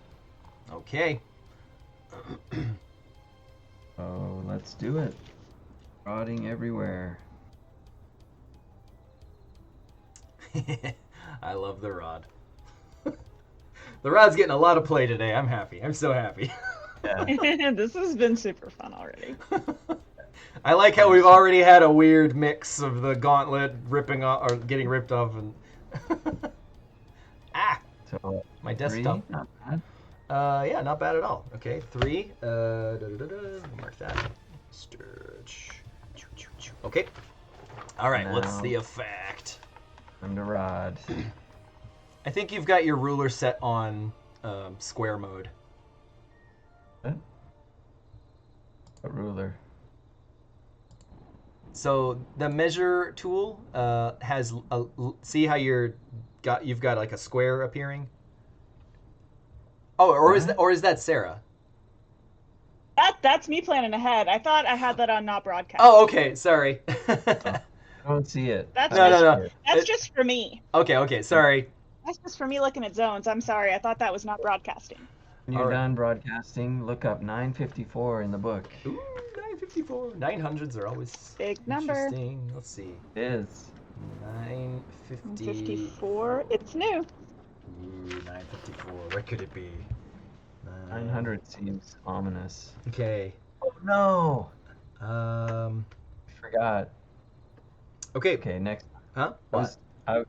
S3: Okay.
S2: Oh, let's do it. Rodding everywhere.
S3: I love the rod. The rod's getting a lot of play today. I'm happy. I'm so happy.
S2: Yeah.
S1: This has been super fun already.
S3: I like how we've already had a weird mix of the gauntlet ripping off or getting ripped off and
S2: So
S3: my desktop.
S2: 3, not bad.
S3: Yeah, not bad at all. Okay, 3. Mark that. Sturge. Okay. All right. What's
S2: Now-
S3: the effect?
S2: I'm the rod.
S3: I think you've got your ruler set on square mode.
S2: What? A ruler.
S3: So the measure tool has see how you've got like a square appearing. Oh, or is that Sarah?
S1: That's me planning ahead. I thought I had that on not broadcast.
S3: Oh, okay. Sorry.
S2: I don't see it.
S1: That's
S2: I
S1: just
S2: don't see it.
S1: that's just for me.
S3: Okay. Sorry.
S1: That's just for me looking at zones. I'm sorry. I thought that was not broadcasting.
S2: When you're
S3: All right.
S2: done broadcasting, look up 954 in the book.
S3: Ooh, 954. 900s are always
S1: Big number.
S3: interesting. Let's see.
S2: It is.
S3: 950.
S1: 54. It's new.
S3: Ooh, 954. What could it be?
S2: 900 seems ominous.
S3: Okay.
S2: Oh no!
S3: Um.
S2: I forgot.
S3: Okay.
S2: Okay, next.
S3: Huh?
S2: I
S3: What?
S2: was, I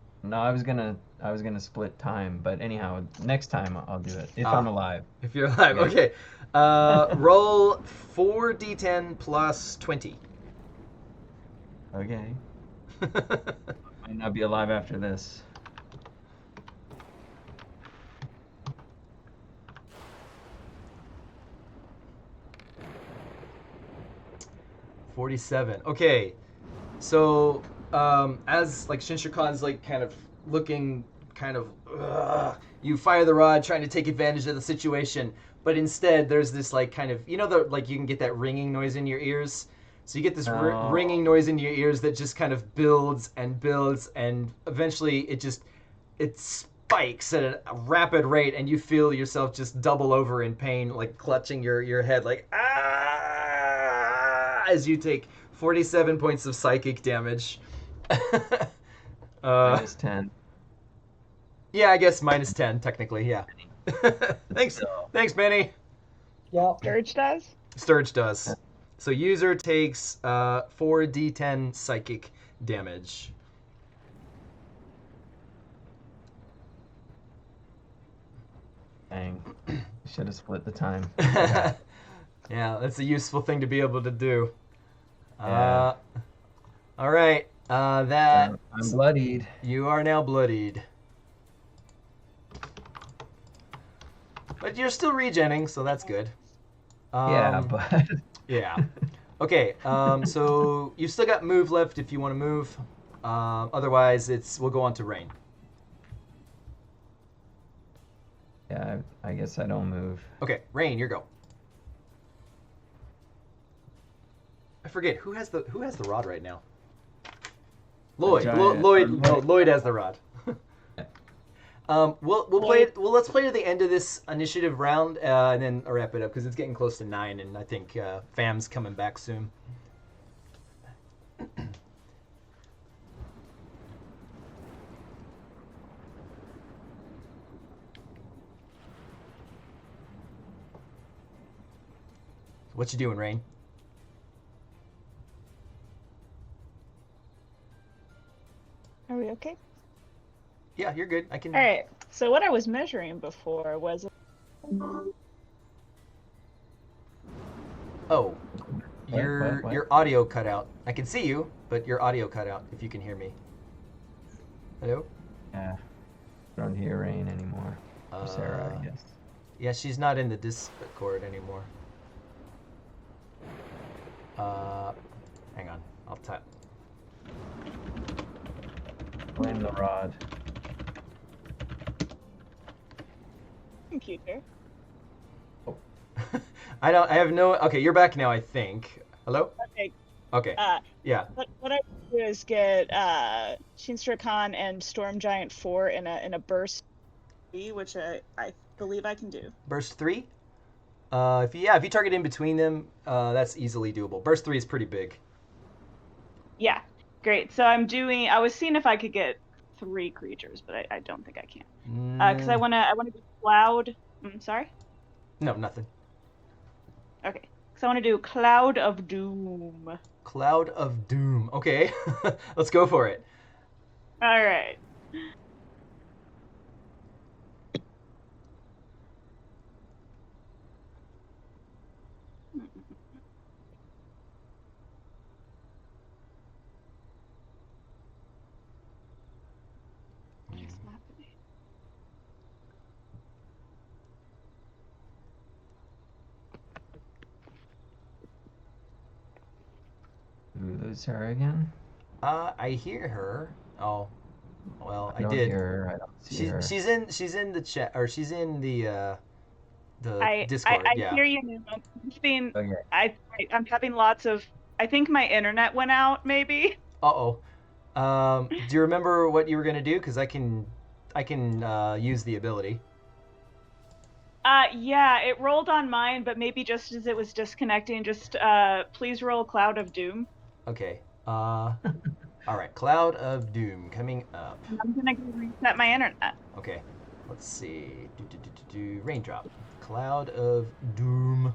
S2: was gonna split time, but anyhow, next time I'll do it if I'm alive.
S3: If you're alive,
S2: Yeah.
S3: okay. Roll 4d10 plus 20.
S2: Okay. Might not be alive after this.
S3: $47. Okay. So, as like Shin'shra Khan's like kind of looking, you fire the rod, trying to take advantage of the situation, but instead there's this like kind of you can get that ringing noise in your ears. So you get this ringing noise in your ears that just kind of builds and builds, and eventually it spikes at a rapid rate, and you feel yourself just double over in pain, like clutching your head, like as you take 47 points of psychic damage.
S2: Minus 10.
S3: Yeah, I guess minus 10 technically. Yeah. Thanks, Benny.
S5: Yep.
S1: Sturge does.
S3: Sturge does. So user takes 4d10 psychic damage.
S2: Dang. Should have split the time.
S3: Yeah, that's a useful thing to be able to do.
S2: Yeah.
S3: All right. That
S2: I'm bloodied.
S3: you are now bloodied. But you're still regenning, so that's good.
S2: Yeah, but
S3: Yeah. Okay. So you've still got move left if you want to move. Otherwise, we'll go on to Rain.
S2: yeah, I guess I don't move.
S3: Okay, Rain, your go. I forget who has the rod right now. Lloyd.
S2: Giant-
S3: Lloyd has the rod. Let's play to the end of this initiative round and then wrap it up because it's getting close to 9, and I think Fam's coming back soon. What you doing, Rain?
S1: Are we okay?
S3: Yeah, you're good. I can.
S1: All right. So what I was measuring before was.
S3: Oh, your
S2: What?
S3: your audio cut out. I can see you, but your audio cut out. If you can hear me. Hello.
S2: Yeah. Don't hear Rain anymore. Or Sarah, I guess.
S3: Yeah, she's not in the Discord anymore. Hang on. I'll type.
S2: Blame the rod.
S1: Computer.
S3: I have no. Okay, you're back now. I think. Hello.
S1: Okay.
S3: Okay. Yeah.
S1: What I do is get Shin'shra Khan and Storm Giant 4 in a burst, which I believe I can do.
S3: Burst 3. If you target in between them, that's easily doable. Burst 3 is pretty big.
S1: Yeah. Great. So I was seeing if I could get 3 creatures, but I don't think I can. Because I wanna do Cloud. Sorry.
S3: No, nothing.
S1: Okay. So I want to do Cloud of Doom.
S3: Cloud of Doom. Okay, let's go for it.
S1: All right. What is happening?
S2: lose her again?
S3: I hear her. Oh, well,
S2: I
S3: I
S2: don't
S3: did.
S2: hear her. I don't see her.
S3: She's in the chat, or she's in the
S1: I
S3: Discord. Yeah.
S1: hear you now.
S2: Okay.
S1: I'm having lots of. I think my internet went out. Maybe.
S3: Uh-oh. Do you remember what you were gonna do? Because I can use the ability.
S1: Yeah, it rolled on mine, but maybe just as it was disconnecting, just please roll Cloud of Doom.
S3: Okay. All right. Cloud of Doom coming up.
S1: I'm gonna go reset my internet.
S3: Okay. Let's see. Raindrop. Cloud of Doom.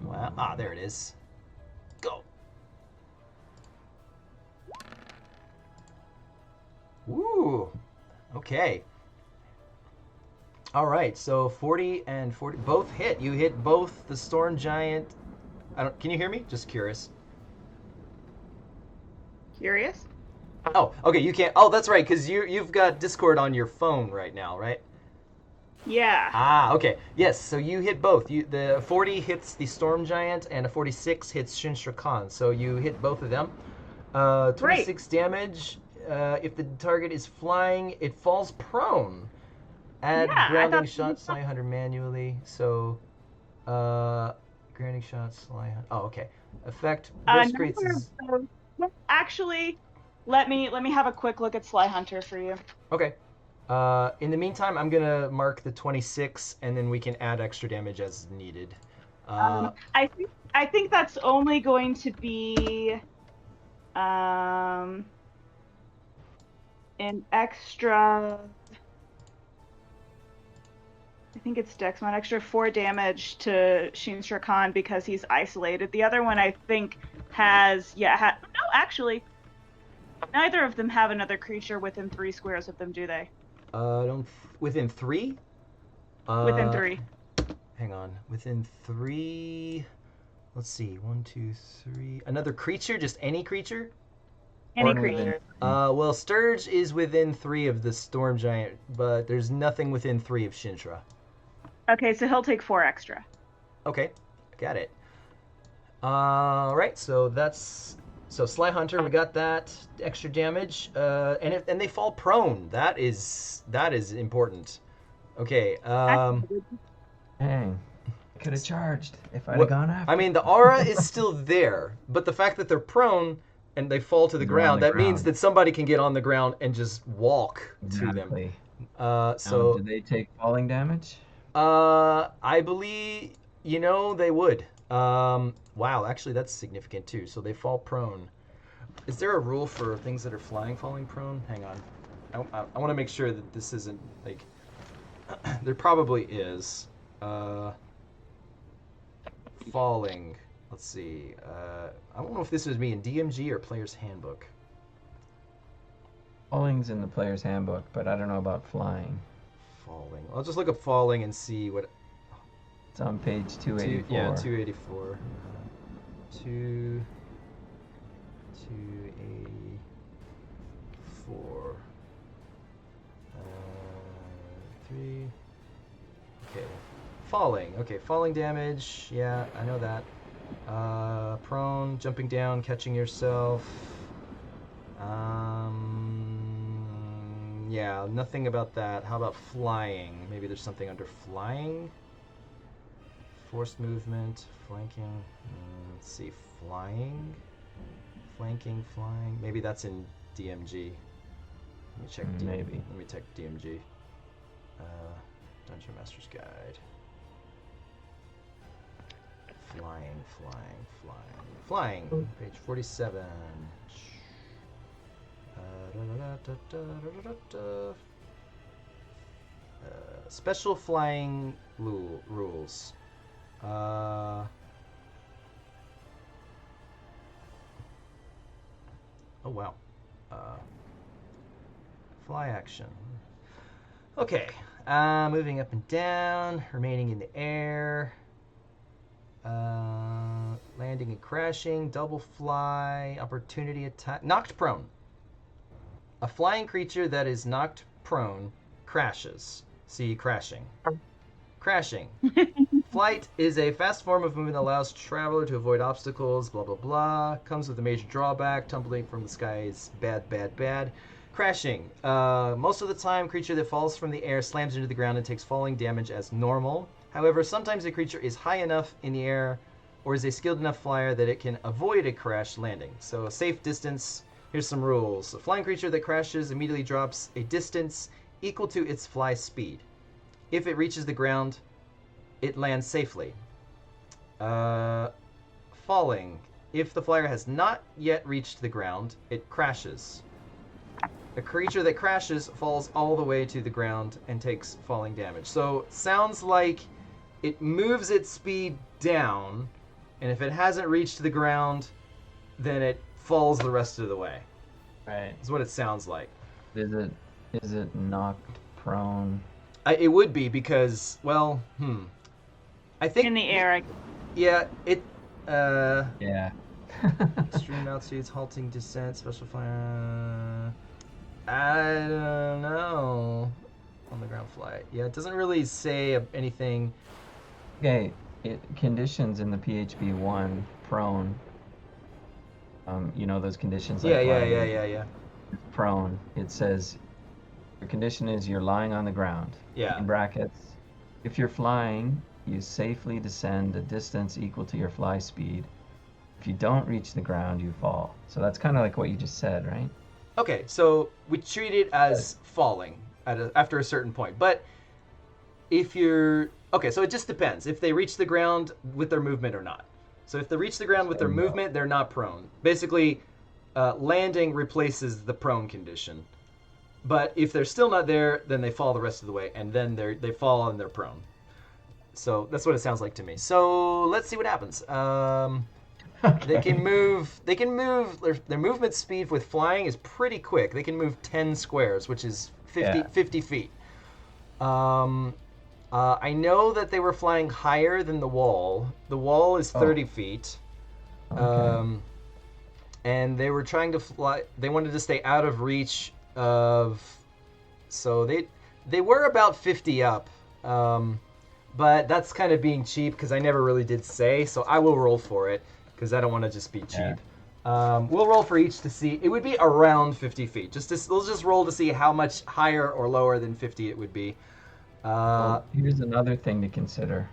S3: Wow. There it is. Go. Woo. Okay. All right. So 40 and 40 both hit. You hit both the Storm Giant. Can you hear me? Just curious.
S1: Curious?
S3: Oh, okay. You can't. Oh, that's right. Because you've got Discord on your phone right now, right?
S1: Yeah.
S3: Ah, okay. Yes, so you hit both. The 40 hits the Storm Giant, and a 46 hits Shin'shra Khan. So you hit both of them. 26 damage. If the target is flying, it falls prone. Add
S1: Yeah,
S3: grounding shot, Sly Hunter manually. So, grounding shot, Sly Hunter. Oh, okay. Effect. Burst creates.
S1: Actually, let me have a quick look at Sly Hunter for you.
S3: Okay. In the meantime, I'm gonna mark the 26, and then we can add extra damage as needed.
S1: I think that's only going to be an extra. I think it's Dex mod, extra 4 damage to Shin'shra Khan because he's isolated. The other one I think has no, actually, neither of them have another creature within 3 squares of them, do they?
S3: Within 3?
S1: Within 3.
S3: Hang on. Within 3. Let's see. 1, 2, 3. Another creature? Just any creature?
S1: Any creature.
S3: Well, Sturge is within 3 of the Storm Giant, but there's nothing within 3 of Shin'shra.
S1: Okay, so he'll take 4 extra.
S3: Okay, got it. Right, so Sly Hunter, we got that extra damage, and they fall prone. That is important. Okay.
S2: Dang. Could have charged if I'd have gone after.
S3: I mean, the aura is still there, but the fact that they're prone and they fall to the ground, that means that somebody can get on the ground and just walk to them. So
S2: do they take falling damage?
S3: I believe they would. Wow, actually that's significant too. So they fall prone. Is there a rule for things that are falling prone? Hang on. I want to make sure that this isn't like. There probably is. Falling. Let's see. I don't know if this was me in DMG or Player's Handbook.
S2: Falling's in the Player's Handbook, but I don't know about flying.
S3: Falling. I'll just look up falling and see what.
S2: It's on page 284.
S3: Yeah, 284. 284. 3. Okay. Falling. Okay, falling damage. Yeah, I know that. Prone, jumping down, catching yourself. Yeah, nothing about that. How about flying? Maybe there's something under flying. Forced movement, flanking. Let's see, flying. Flanking, flying. Maybe that's in DMG. Let me check.
S2: Maybe.
S3: Let me check DMG. Dungeon Master's Guide. Flying. Page 47. Special flying rules. Oh wow. Fly action. Okay. Moving up and down, remaining in the air. Landing and crashing, double fly, opportunity attack, knocked prone. A flying creature that is knocked prone crashes. See, crashing. Crashing. Flight is a fast form of movement that allows traveler to avoid obstacles, blah, blah, blah. Comes with a major drawback. Tumbling from the sky is bad, bad, bad. Crashing. Most of the time, creature that falls from the air slams into the ground and takes falling damage as normal. However, sometimes a creature is high enough in the air or is a skilled enough flyer that it can avoid a crash landing. So a safe distance, here's some rules. A flying creature that crashes immediately drops a distance equal to its fly speed. If it reaches the ground, it lands safely. Falling. If the flyer has not yet reached the ground, it crashes. A creature that crashes falls all the way to the ground and takes falling damage. So sounds like it moves its speed down, and if it hasn't reached the ground, then it falls the rest of the way.
S2: Right.
S3: That's what it sounds like.
S2: Is it knocked prone?
S3: It would be because, well, I think
S1: In the air,
S3: yeah, it.
S2: Yeah.
S3: Extreme altitudes, halting descent, special fire. I don't know. On the ground flight. Yeah, it doesn't really say anything.
S2: Okay. Conditions in the PHP 1 prone. Those conditions. Like
S3: Yeah.
S2: Prone. It says your condition is you're lying on the ground.
S3: Yeah.
S2: In brackets. If you're flying, you safely descend a distance equal to your fly speed. If you don't reach the ground, you fall. So that's kind of like what you just said, right?
S3: Okay, so we treat it as falling after a certain point. But if you're... Okay, so it just depends if they reach the ground with their movement or not. So if they reach the ground with their movement, they're not prone. Basically, landing replaces the prone condition. But if they're still not there, then they fall the rest of the way, and then they fall and they're prone. So that's what it sounds like to me. So let's see what happens.
S2: Okay.
S3: They can move. Their movement speed with flying is pretty quick. They can move 10 squares, which is 50 feet. I know that they were flying higher than the wall. The wall is 30 feet.
S2: Okay.
S3: And they were trying to fly. They wanted to stay out of reach of. So they were about 50 up. But that's kind of being cheap because I never really did say. So I will roll for it because I don't want to just be cheap.
S2: Yeah.
S3: We'll roll for each to see. It would be around 50 feet. We'll just roll to see how much higher or lower than 50 it would be.
S2: Well, here's another thing to consider.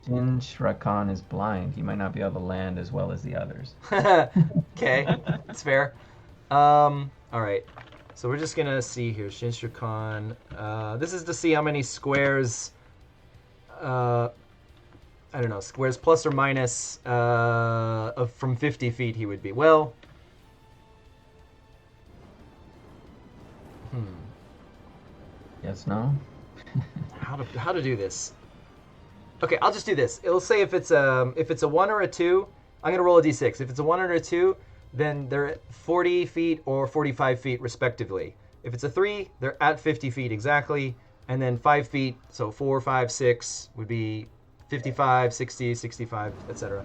S2: Shin'shra Khan is blind. He might not be able to land as well as the others.
S3: Okay, that's fair. All right. So we're just gonna see here, Shin'shra Khan. This is to see how many squares. I don't know, squares plus or minus from 50 feet he would be. Well.
S2: Yes, no?
S3: How to do this? Okay, I'll just do this. It'll say if it's a 1 or a 2, I'm gonna roll a d6. If it's a 1 or a 2, then they're at 40 feet or 45 feet respectively. If it's a 3, they're at 50 feet exactly, and then 5 feet, so 4, 5, 6 would be 55, 60, 65, etc.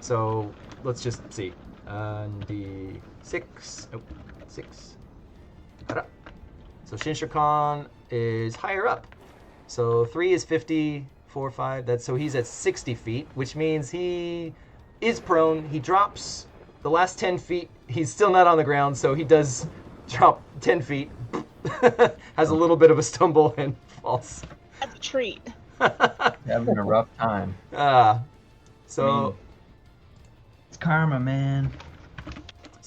S3: So let's just see. D6. Oh, 6. So Shin'shra Khan is higher up. So 3 is 50, 4, 5. So he's at 60 feet, which means he is prone. He drops the last 10 feet. He's still not on the ground, so he does drop 10 feet. Has a little bit of a stumble and falls.
S1: that's a treat.
S2: Having a rough time.
S3: So
S2: It's karma, man.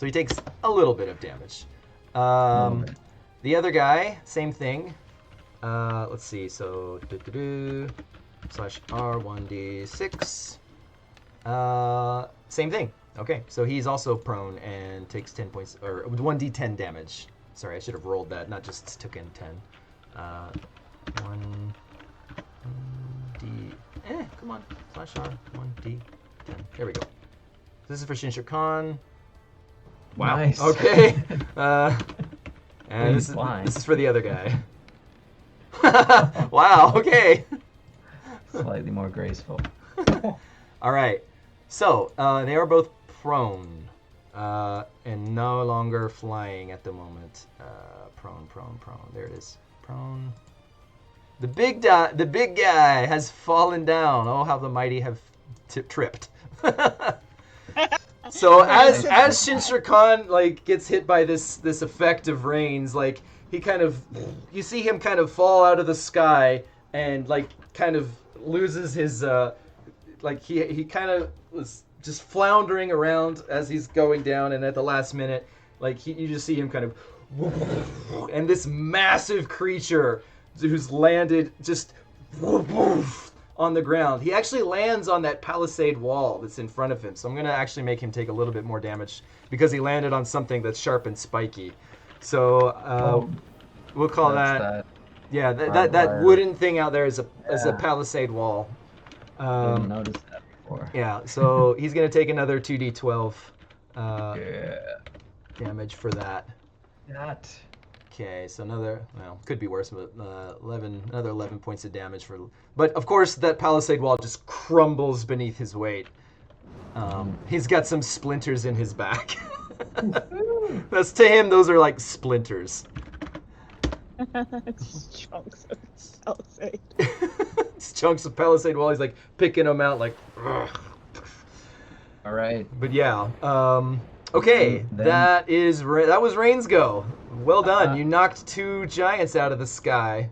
S3: so he takes a little bit of damage. The other guy, same thing. Let's see. So /R1d6. Same thing. Okay, so he's also prone and takes 10 points or 1d10 damage. Sorry, I should have rolled that, not just took in 10. 1d. Come on. /R1d10. There we go. This is for Shin'shra Khan. Wow.
S2: Nice.
S3: Okay. And
S2: He's
S3: this
S2: flying.
S3: is for the other guy. Wow, okay.
S2: Slightly more graceful.
S3: All right. So, they are both prone and no longer flying at the moment. Prone. There it is. Prone. The big guy has fallen down. Oh, how the mighty have tripped. So as Shin'shra Khan like gets hit by this effect of rains, like you see him kind of fall out of the sky and like kind of loses his like he kind of was just floundering around as he's going down, and at the last minute, like you just see him kind of, and this massive creature who's landed just on the ground. He actually lands on that palisade wall that's in front of him. So I'm going to actually make him take a little bit more damage because he landed on something that's sharp and spiky. So we'll call that yeah, that wooden thing out there is a palisade wall.
S2: I didn't notice that before.
S3: Yeah, so he's going to take another 2d12 damage for that. Okay, so could be worse, but another 11 points of damage but of course that palisade wall just crumbles beneath his weight. He's got some splinters in his back. To him, those are like splinters.
S1: Just chunks of palisade.
S3: It's chunks of palisade wall. He's like picking them out like. Ugh.
S2: All right.
S3: But yeah. Okay, that was Rain's go. Well done. You knocked 2 giants out of the sky.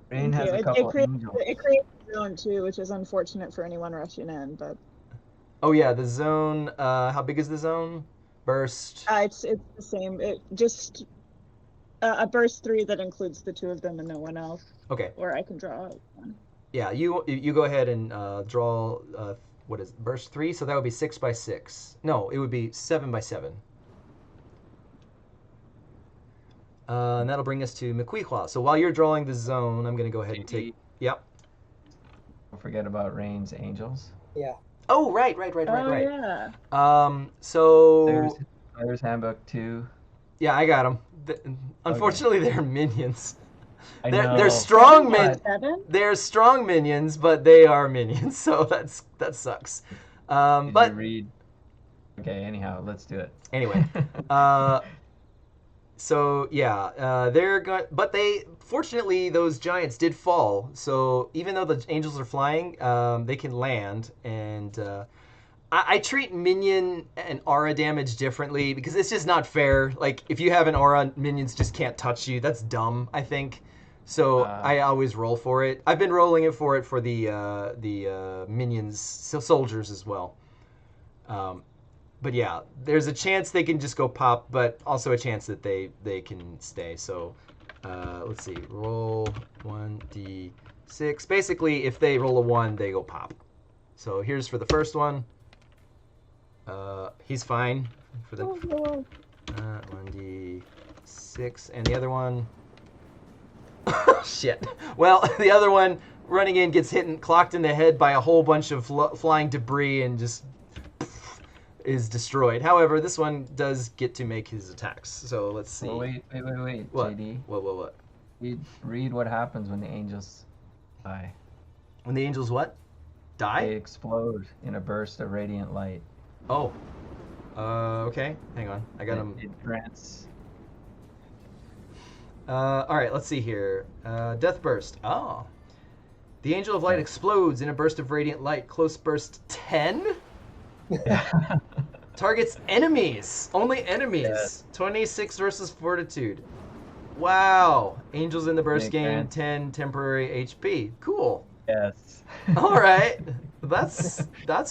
S2: Rain has a couple angels.
S1: It creates a zone too, which is unfortunate for anyone rushing in. But
S3: oh yeah, the zone. How big is the zone? Burst.
S1: It's the same. It just a burst 3 that includes the 2 of them and no one else.
S3: Okay.
S1: Or I can draw one.
S3: Yeah, you go ahead and draw. What is it? Burst 3? So that would be 6 by 6. No, it would be 7 by 7. And that'll bring us to Miquihua. So while you're drawing the zone, I'm going to go ahead and take... Yep.
S2: Don't forget about Rain's angels.
S5: Yeah.
S3: Oh, right.
S1: Yeah.
S3: So...
S2: There's Handbook 2.
S3: Yeah, I got them. Unfortunately, they're minions.
S2: They're
S3: strong
S1: They're
S3: strong minions, but they are minions, so that sucks. But
S2: you read? Okay, anyhow, let's do it.
S3: Anyway, so yeah, they're going, but fortunately those giants did fall. So even though the angels are flying, they can land, and I treat minion and aura damage differently because it's just not fair. Like if you have an aura, minions just can't touch you. That's dumb, I think. So I always roll for it. I've been rolling it for the minions, soldiers as well. But yeah, there's a chance they can just go pop, but also a chance that they can stay. So let's see, roll 1d6. Basically, if they roll a 1, they go pop. So here's for the first one. He's fine for the 1d6, and the other one. Shit. Well, the other one running in gets hit and clocked in the head by a whole bunch of flying debris and just is destroyed. However, this one does get to make his attacks. So let's see.
S2: Oh, wait,
S3: What?
S2: JD.
S3: What?
S2: Read what happens when the angels die.
S3: When the angels what? Die?
S2: They explode in a burst of radiant light.
S3: Oh. Okay. Hang on. I got him.
S2: It grants.
S3: All right, let's see here. Death burst. Oh. The angel of light explodes in a burst of radiant light. Close burst 10? Targets enemies. Only enemies. Yes. 26 versus fortitude. Wow. Angels in the burst gain 10 temporary HP. Cool.
S2: Yes.
S3: All right. That's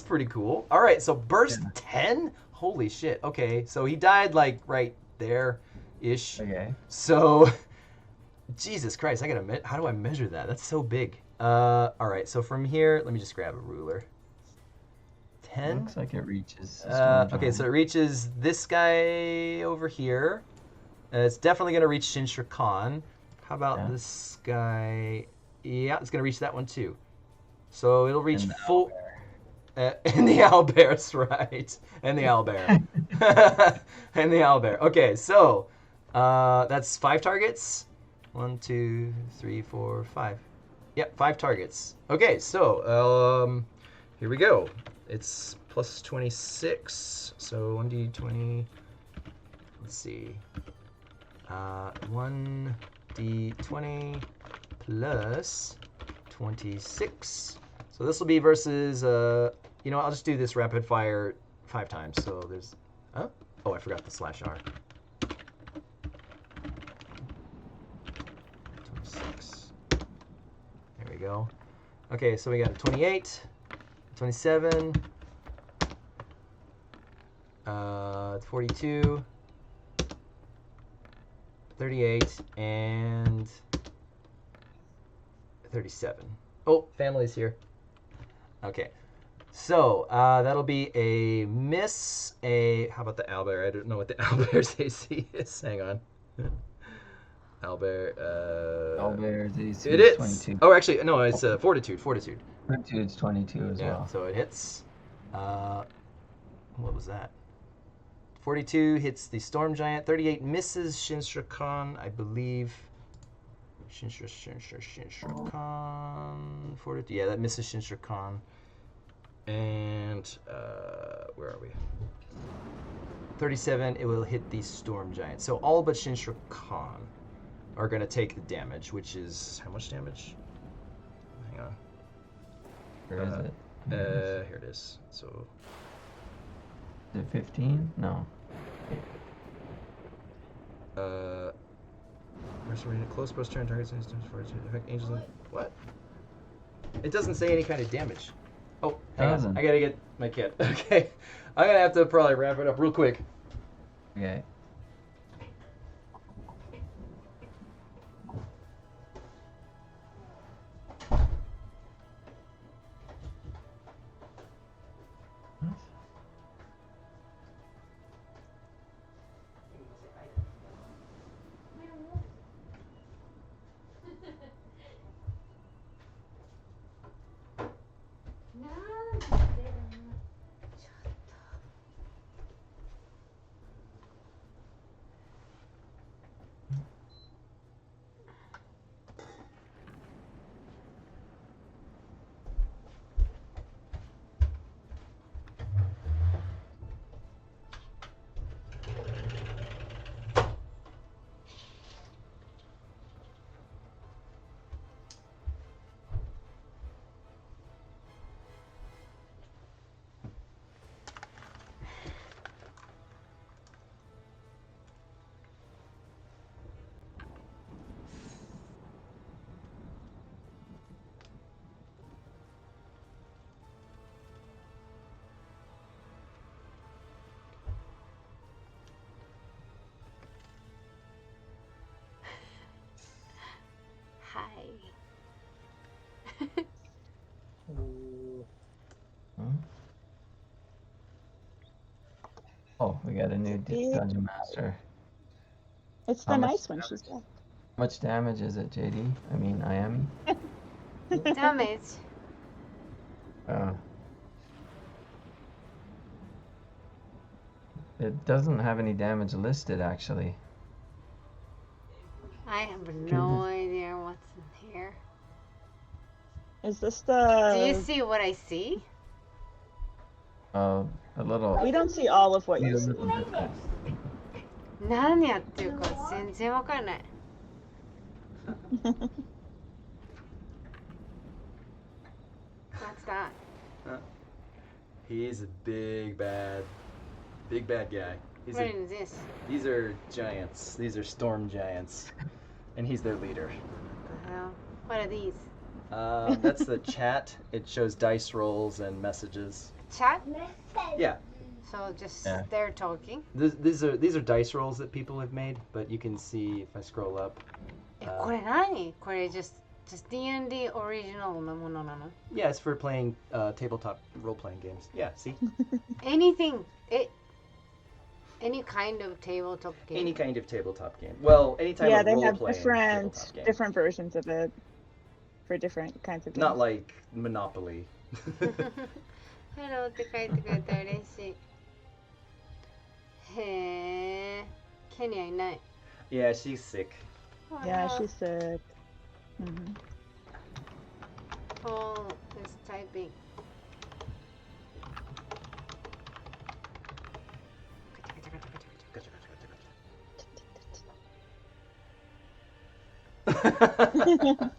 S3: pretty cool. All right, so burst 10? Holy shit. Okay, so he died like right there-ish.
S2: Okay.
S3: So, Jesus Christ, how do I measure that? That's so big. All right, so from here, let me just grab a ruler. 10?
S2: Looks like it reaches.
S3: Okay, so it reaches this guy over here. It's definitely going to reach Shin'shra Khan. How about this guy? Yeah, it's going to reach that one too. So it'll reach full... and the owlbears, right. And the owlbear. And the owlbear. Okay, so that's 5 targets. 1, 2, 3, 4, 5. Yep, 5 targets. Okay, so here we go. It's plus 26. So 1d20. Let's see. 1d20 plus 26. So this will be versus, you know, I'll just do this rapid fire 5 times. So there's, oh, I forgot the /R. 26. There we go. Okay, so we got a 28, 27, 42, 38, and 37. Oh, family's here. Okay. So, that'll be a miss, how about the owlbear? I don't know what the owlbear's AC is. Hang on.
S2: Owlbears AC
S3: It
S2: is
S3: is.
S2: 22.
S3: Oh, actually, no, it's fortitude.
S2: Fortitude's 22 as
S3: Yeah,
S2: well.
S3: so it hits. What was that? 42 hits the storm giant. 38 misses Shin'shra Khan, I believe. Shin'shra Khan. 42. Yeah, that misses Shin'shra Khan. And where are we? 37. It will hit the storm giant. So all but Shin'shra Khan are going to take the damage, which is how much damage? Hang on.
S2: Where is it?
S3: Here it is. So
S2: Is it 15? No.
S3: restoring a close post turn targets and for it to affect angels. What? It doesn't say any kind of damage. Oh, hang on.
S2: Doesn't.
S3: I gotta get my kit. Okay, I'm gonna have to probably wrap it up real quick.
S2: Okay.
S6: Hi.
S5: Ooh.
S2: Oh, we got a new
S1: Yeah.
S2: dungeon master.
S1: It's
S2: How
S1: the
S2: much
S1: nice one she's got.
S2: How much damage is it, JD? I mean, Iami?
S6: Damage.
S2: It doesn't have any damage listed, actually.
S6: I have no idea what's in here.
S1: Is this
S6: Do you
S1: the...
S6: see what I see?
S2: A little.
S1: We don't see all of what
S2: a
S1: you see.
S2: little bit.
S6: 何やってるか全然わかんない。What's that?
S3: He's a big bad guy. He's
S6: What is this?
S3: These are giants. These are storm giants, and he's their leader.
S6: What the hell? What are these?
S3: That's the chat. It shows dice rolls and messages.
S6: Chat?
S3: Yeah,
S6: So just
S2: Yeah.
S6: they're talking.
S3: these are dice rolls that people have made, but you can see if I scroll up.
S6: これ何？これ just D&D original なものなの？
S3: Yeah, it's for playing tabletop role-playing games. Yeah, see,
S6: Anything. Any kind of tabletop game.
S3: any kind of tabletop game. Well, any type
S1: Yeah,
S3: of
S1: they have
S3: role-playing
S1: different
S3: tabletop game.
S1: different versions of it for different kinds of games.
S3: Not like Monopoly.
S6: Hello って書いてくれたら嬉しい。へえ。ケニアいない。
S3: Yeah, she's sick.
S1: Yeah, she's sick. Mhm.
S6: Paul is typing.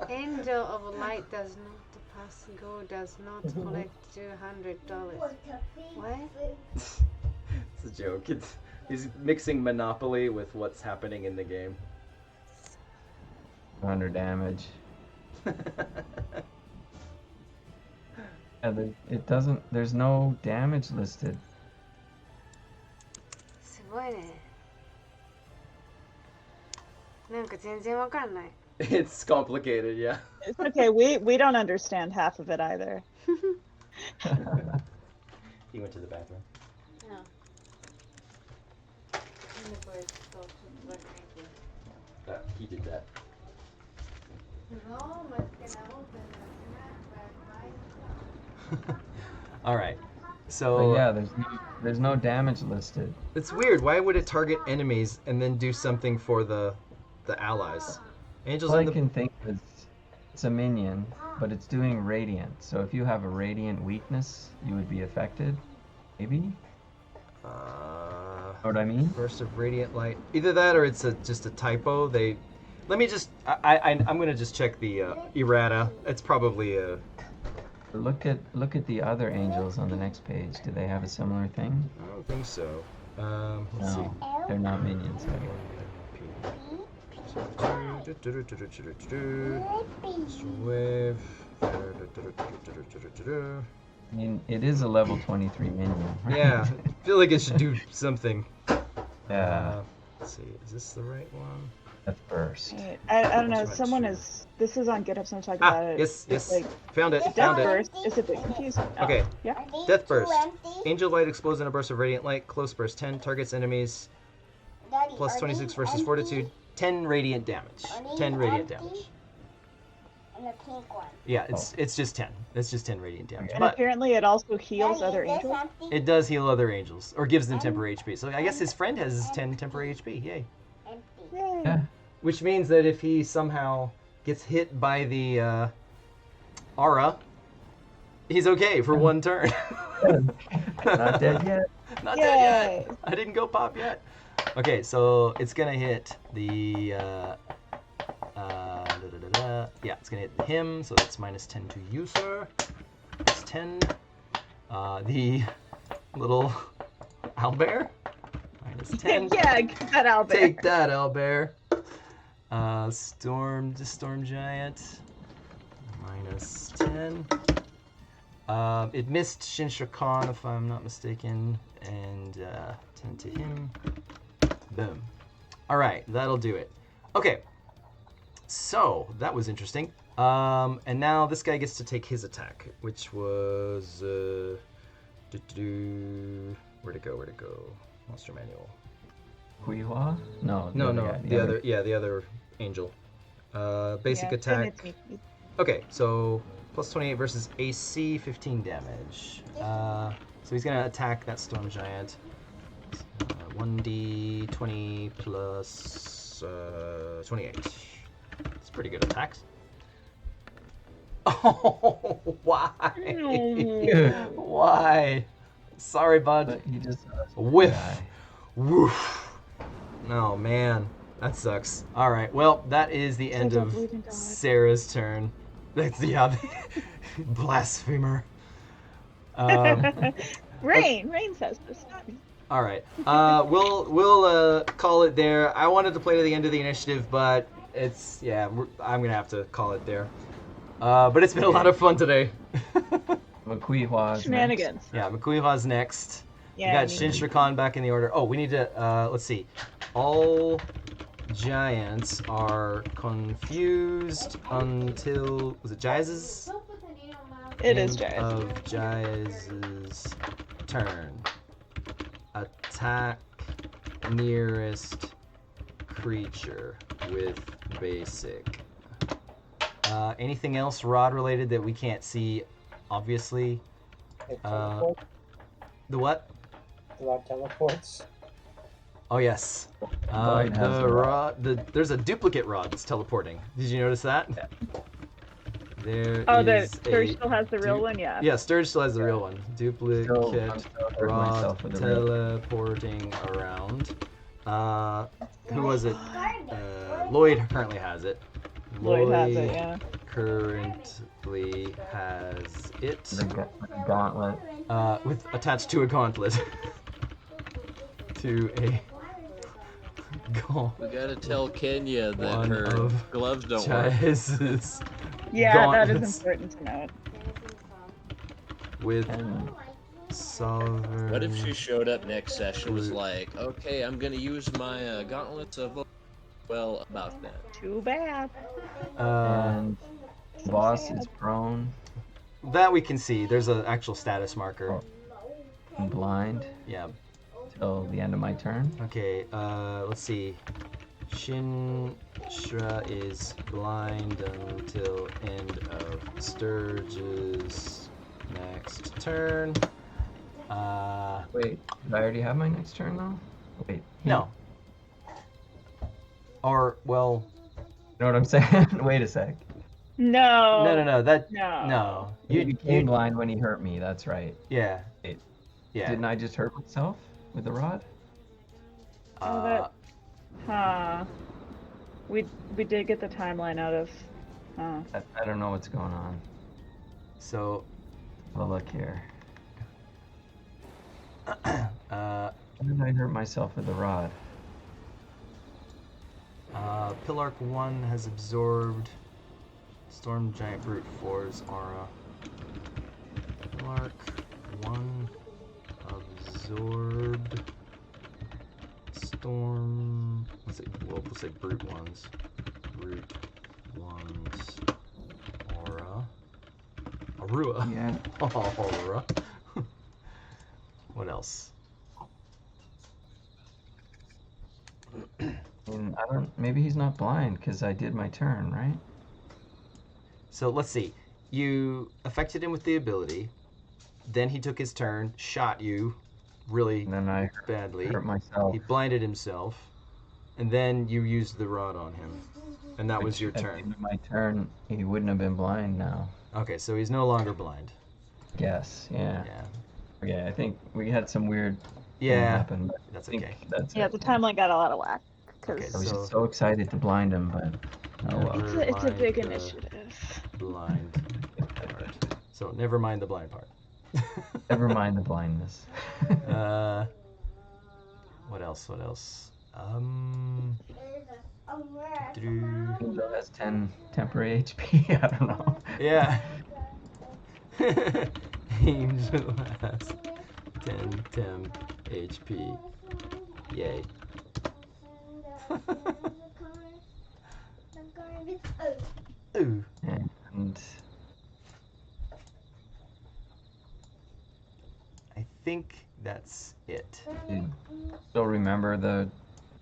S6: Angel of Light does not pass go, does not collect $200. What?
S3: It's a joke. He's mixing Monopoly with what's happening in the game.
S2: 100 damage. Yeah, it doesn't. There's no damage listed.
S6: すごいね。なんか全然わかんない。
S3: It's complicated, yeah.
S1: It's okay. We don't understand half of it either.
S3: He went to the bathroom. He did that. All right. So
S2: But yeah, there's no damage listed.
S3: it's weird. Why would it target enemies and then do something for the allies? Angels
S2: All I
S3: in the
S2: can think is it's a minion, but it's doing radiant. So if you have a radiant weakness, you would be affected. Maybe? Know what I mean?
S3: Burst of radiant light. Either that or it's just a typo. Let me just. I'm gonna just check the errata. It's probably a.
S2: Look at the other angels on the next page. Do they have a similar thing?
S3: I don't think so. Let's
S2: No, they're not minions.
S3: Wave.
S2: I mean, it is a level 23 minion. Right?
S3: Yeah, I feel like it should do something.
S2: Yeah.
S3: Let's see, is this the right one?
S2: Death burst.
S1: Right. I don't know.
S3: That's
S1: Someone
S3: true.
S1: is. This is on GitHub. Someone talked about it.
S3: Yes,
S1: It's
S3: yes.
S1: like
S3: Found it,
S1: Death
S3: found it.
S1: Burst is a bit confusing. Oh,
S3: Okay.
S1: Yeah.
S3: Death burst. Angel light explodes in a burst of radiant light. Close burst 10. Targets enemies. Plus 26 versus fortitude. 10 radiant damage. 10 radiant damage.
S7: And the pink one.
S3: Yeah, it's just 10. It's just 10 radiant damage.
S1: And
S3: But
S1: apparently it also heals
S7: Daddy,
S1: other
S7: is this
S1: angels.
S7: empty?
S3: it does heal other angels. Or gives them temporary HP. So I guess his friend has 10 temporary HP. Yay.
S7: Empty.
S1: Yay.
S2: Yeah.
S3: Which means that if he somehow gets hit by the aura, he's okay for one turn.
S2: Not dead yet.
S3: Not dead yet.
S1: Yay.
S3: I didn't go pop yet. Okay, so it's gonna hit the yeah, it's gonna hit him, so that's minus 10 to user. That's 10. The little owlbear, minus 10.
S1: Yeah, get that out there.
S3: Take that, owlbear. Storm giant, minus 10. It missed Shin'shra Khan, if I'm not mistaken, and 10 to him. Boom. All right, that'll do it. Okay, so that was interesting. And now this guy gets to take his attack, which was where'd it go? Monster manual.
S2: Huihua? No.
S3: No,
S2: guy,
S3: the other angel. Basic
S1: Yeah,
S3: attack.
S1: it's me.
S3: Okay, so plus 28 versus AC, 15 damage. So he's gonna attack that storm giant. 1d20 plus 28. It's pretty good attacks. Oh, why? Why? Sorry, bud.
S2: But he just
S3: Whiff.
S2: die.
S3: Woof. Oh man, that sucks. All right, well that is the end
S1: don't
S3: of
S1: believe in God.
S3: Sarah's turn. That's blasphemer.
S1: Rain says this. Not me.
S3: All right, we'll call it there. I wanted to play to the end of the initiative, but I'm gonna have to call it there. But it's been a lot of fun today.
S2: Huihua's
S1: Shenanigans.
S3: Yeah, McQueeva's next.
S1: Yeah.
S3: We got
S1: me
S3: Shin'shra Khan back in the order. Oh, we need to, let's see. All giants are confused until, was it Jaez's?
S1: It is
S3: End
S1: Jaez.
S3: of Jaez's turn. Attack nearest creature with basic. Anything else rod related that we can't see, obviously?
S5: It
S3: Uh,
S5: teleport.
S3: The what?
S5: The rod teleports.
S3: Oh yes.
S2: Void has
S3: The
S2: the rod.
S3: rod. There's a duplicate rod that's teleporting. Did you notice that? There
S1: Oh, the
S3: is
S1: Sturge
S3: a
S1: still has the real
S3: du-
S1: one, yeah.
S3: Yeah, Sturge still has the real one.
S2: I'm
S3: Duplicate
S2: still hurting
S3: rod
S2: myself with the real.
S3: teleporting around. Who was it? Lloyd currently has it.
S1: Lloyd has it, yeah.
S3: currently has it
S2: The gauntlet.
S3: with attached to a gauntlet. To a gauntlet.
S4: We gotta tell Kenya that
S3: One
S4: her
S3: of
S4: gloves don't work.
S3: Jaez's
S1: Yeah, that is
S3: gauntlets
S1: important to note.
S3: with
S2: And
S3: sovereign.
S4: What if she showed up next session was like, okay, I'm gonna use my gauntlets of well about that.
S1: Too bad.
S2: and
S1: So
S2: boss
S1: sad.
S2: is prone
S3: That we can see. There's an actual status marker.
S2: and blind
S3: Yeah.
S2: till the end of my turn.
S3: Okay. Let's see. Shin'shra is blind until end of Sturge's next turn.
S2: Wait, did I already have my next turn though? Wait,
S3: No. Or well,
S2: You know what I'm saying? Wait a sec.
S1: No.
S3: no. That
S1: No.
S3: no.
S2: You became blind when he hurt me. That's right.
S3: Yeah.
S2: Wait.
S3: Yeah.
S2: Didn't I just hurt myself with the rod?
S1: Oh, that. Huh. We did get the timeline out of. Huh.
S2: I don't know what's going on.
S3: So.
S2: Well, look here.
S3: uh.
S2: When did I hurt myself with the rod?
S3: Pillark 1 has absorbed Storm Giant Brute 4's aura. Pillark 1 absorbed Storm. We'll say Brute 1's. Brute 1's aura. Arua.
S2: Yeah.
S3: Aura. What else?
S2: And I don't. Maybe he's not blind because I did my turn, right?
S3: So let's see. You affected him with the ability. Then he took his turn, shot you really
S2: And then I
S3: badly.
S2: hurt myself.
S3: He blinded himself. And then you used the rod on him. And that was your
S2: At the
S3: turn.
S2: end of my turn, he wouldn't have been blind now.
S3: Okay, so he's no longer blind.
S2: Yes. Yeah.
S3: Yeah.
S2: Okay. I think we had some weird thing
S3: Yeah.
S2: happen. But
S3: That's
S2: I think
S3: okay.
S2: That's
S1: Yeah,
S2: it.
S1: the timeline got a lot of whack.
S3: Okay,
S2: I was
S3: so-
S2: just so excited to blind him, but oh well.
S3: Never
S1: It's a big
S3: mind the
S1: initiative.
S3: blind part. So never mind the blind part.
S2: Never mind the blindness.
S3: What else?
S2: Angel has 10 temporary HP. I don't know.
S3: Yeah. Angel has 10 temp HP. Yay. Ooh.
S2: And
S3: I think that's it.
S2: do you still remember the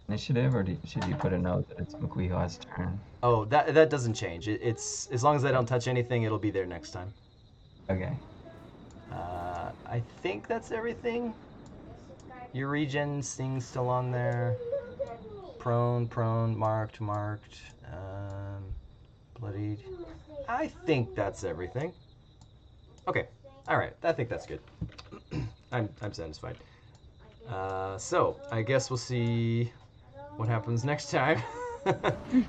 S2: initiative, or should you put a note that it's McQueehaw's turn?
S3: Oh, that doesn't change. It's as long as I don't touch anything, it'll be there next time.
S2: Okay.
S3: I think that's everything. Your regen thing's still on there. Prone, marked, bloodied. I think that's everything. Okay, all right. I think that's good. I'm satisfied. So I guess we'll see what happens next time.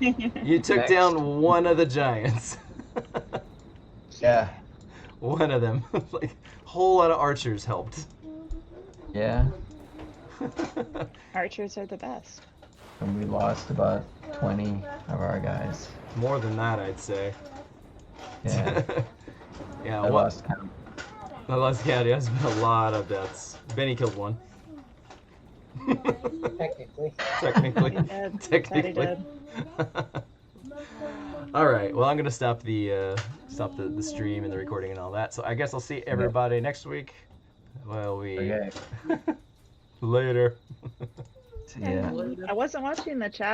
S3: You took
S2: Next.
S3: down one of the giants.
S2: Yeah.
S3: One of them. Like, a whole lot of archers helped.
S2: Yeah.
S1: Archers are the best.
S2: And we lost about 20 of our guys.
S3: More than that, I'd say.
S2: Yeah.
S3: Yeah,
S2: I
S3: what?
S2: lost count.
S3: I lost count. There's been a lot of deaths. Benny killed one.
S5: Technically.
S3: Technically.
S1: He did.
S3: Technically.
S1: Daddy did.
S3: All right. Well, I'm gonna stop the stream and the recording and all that. So I guess I'll see everybody next week. Well,
S2: Okay.
S3: later.
S2: See ya.
S1: I wasn't watching the chat.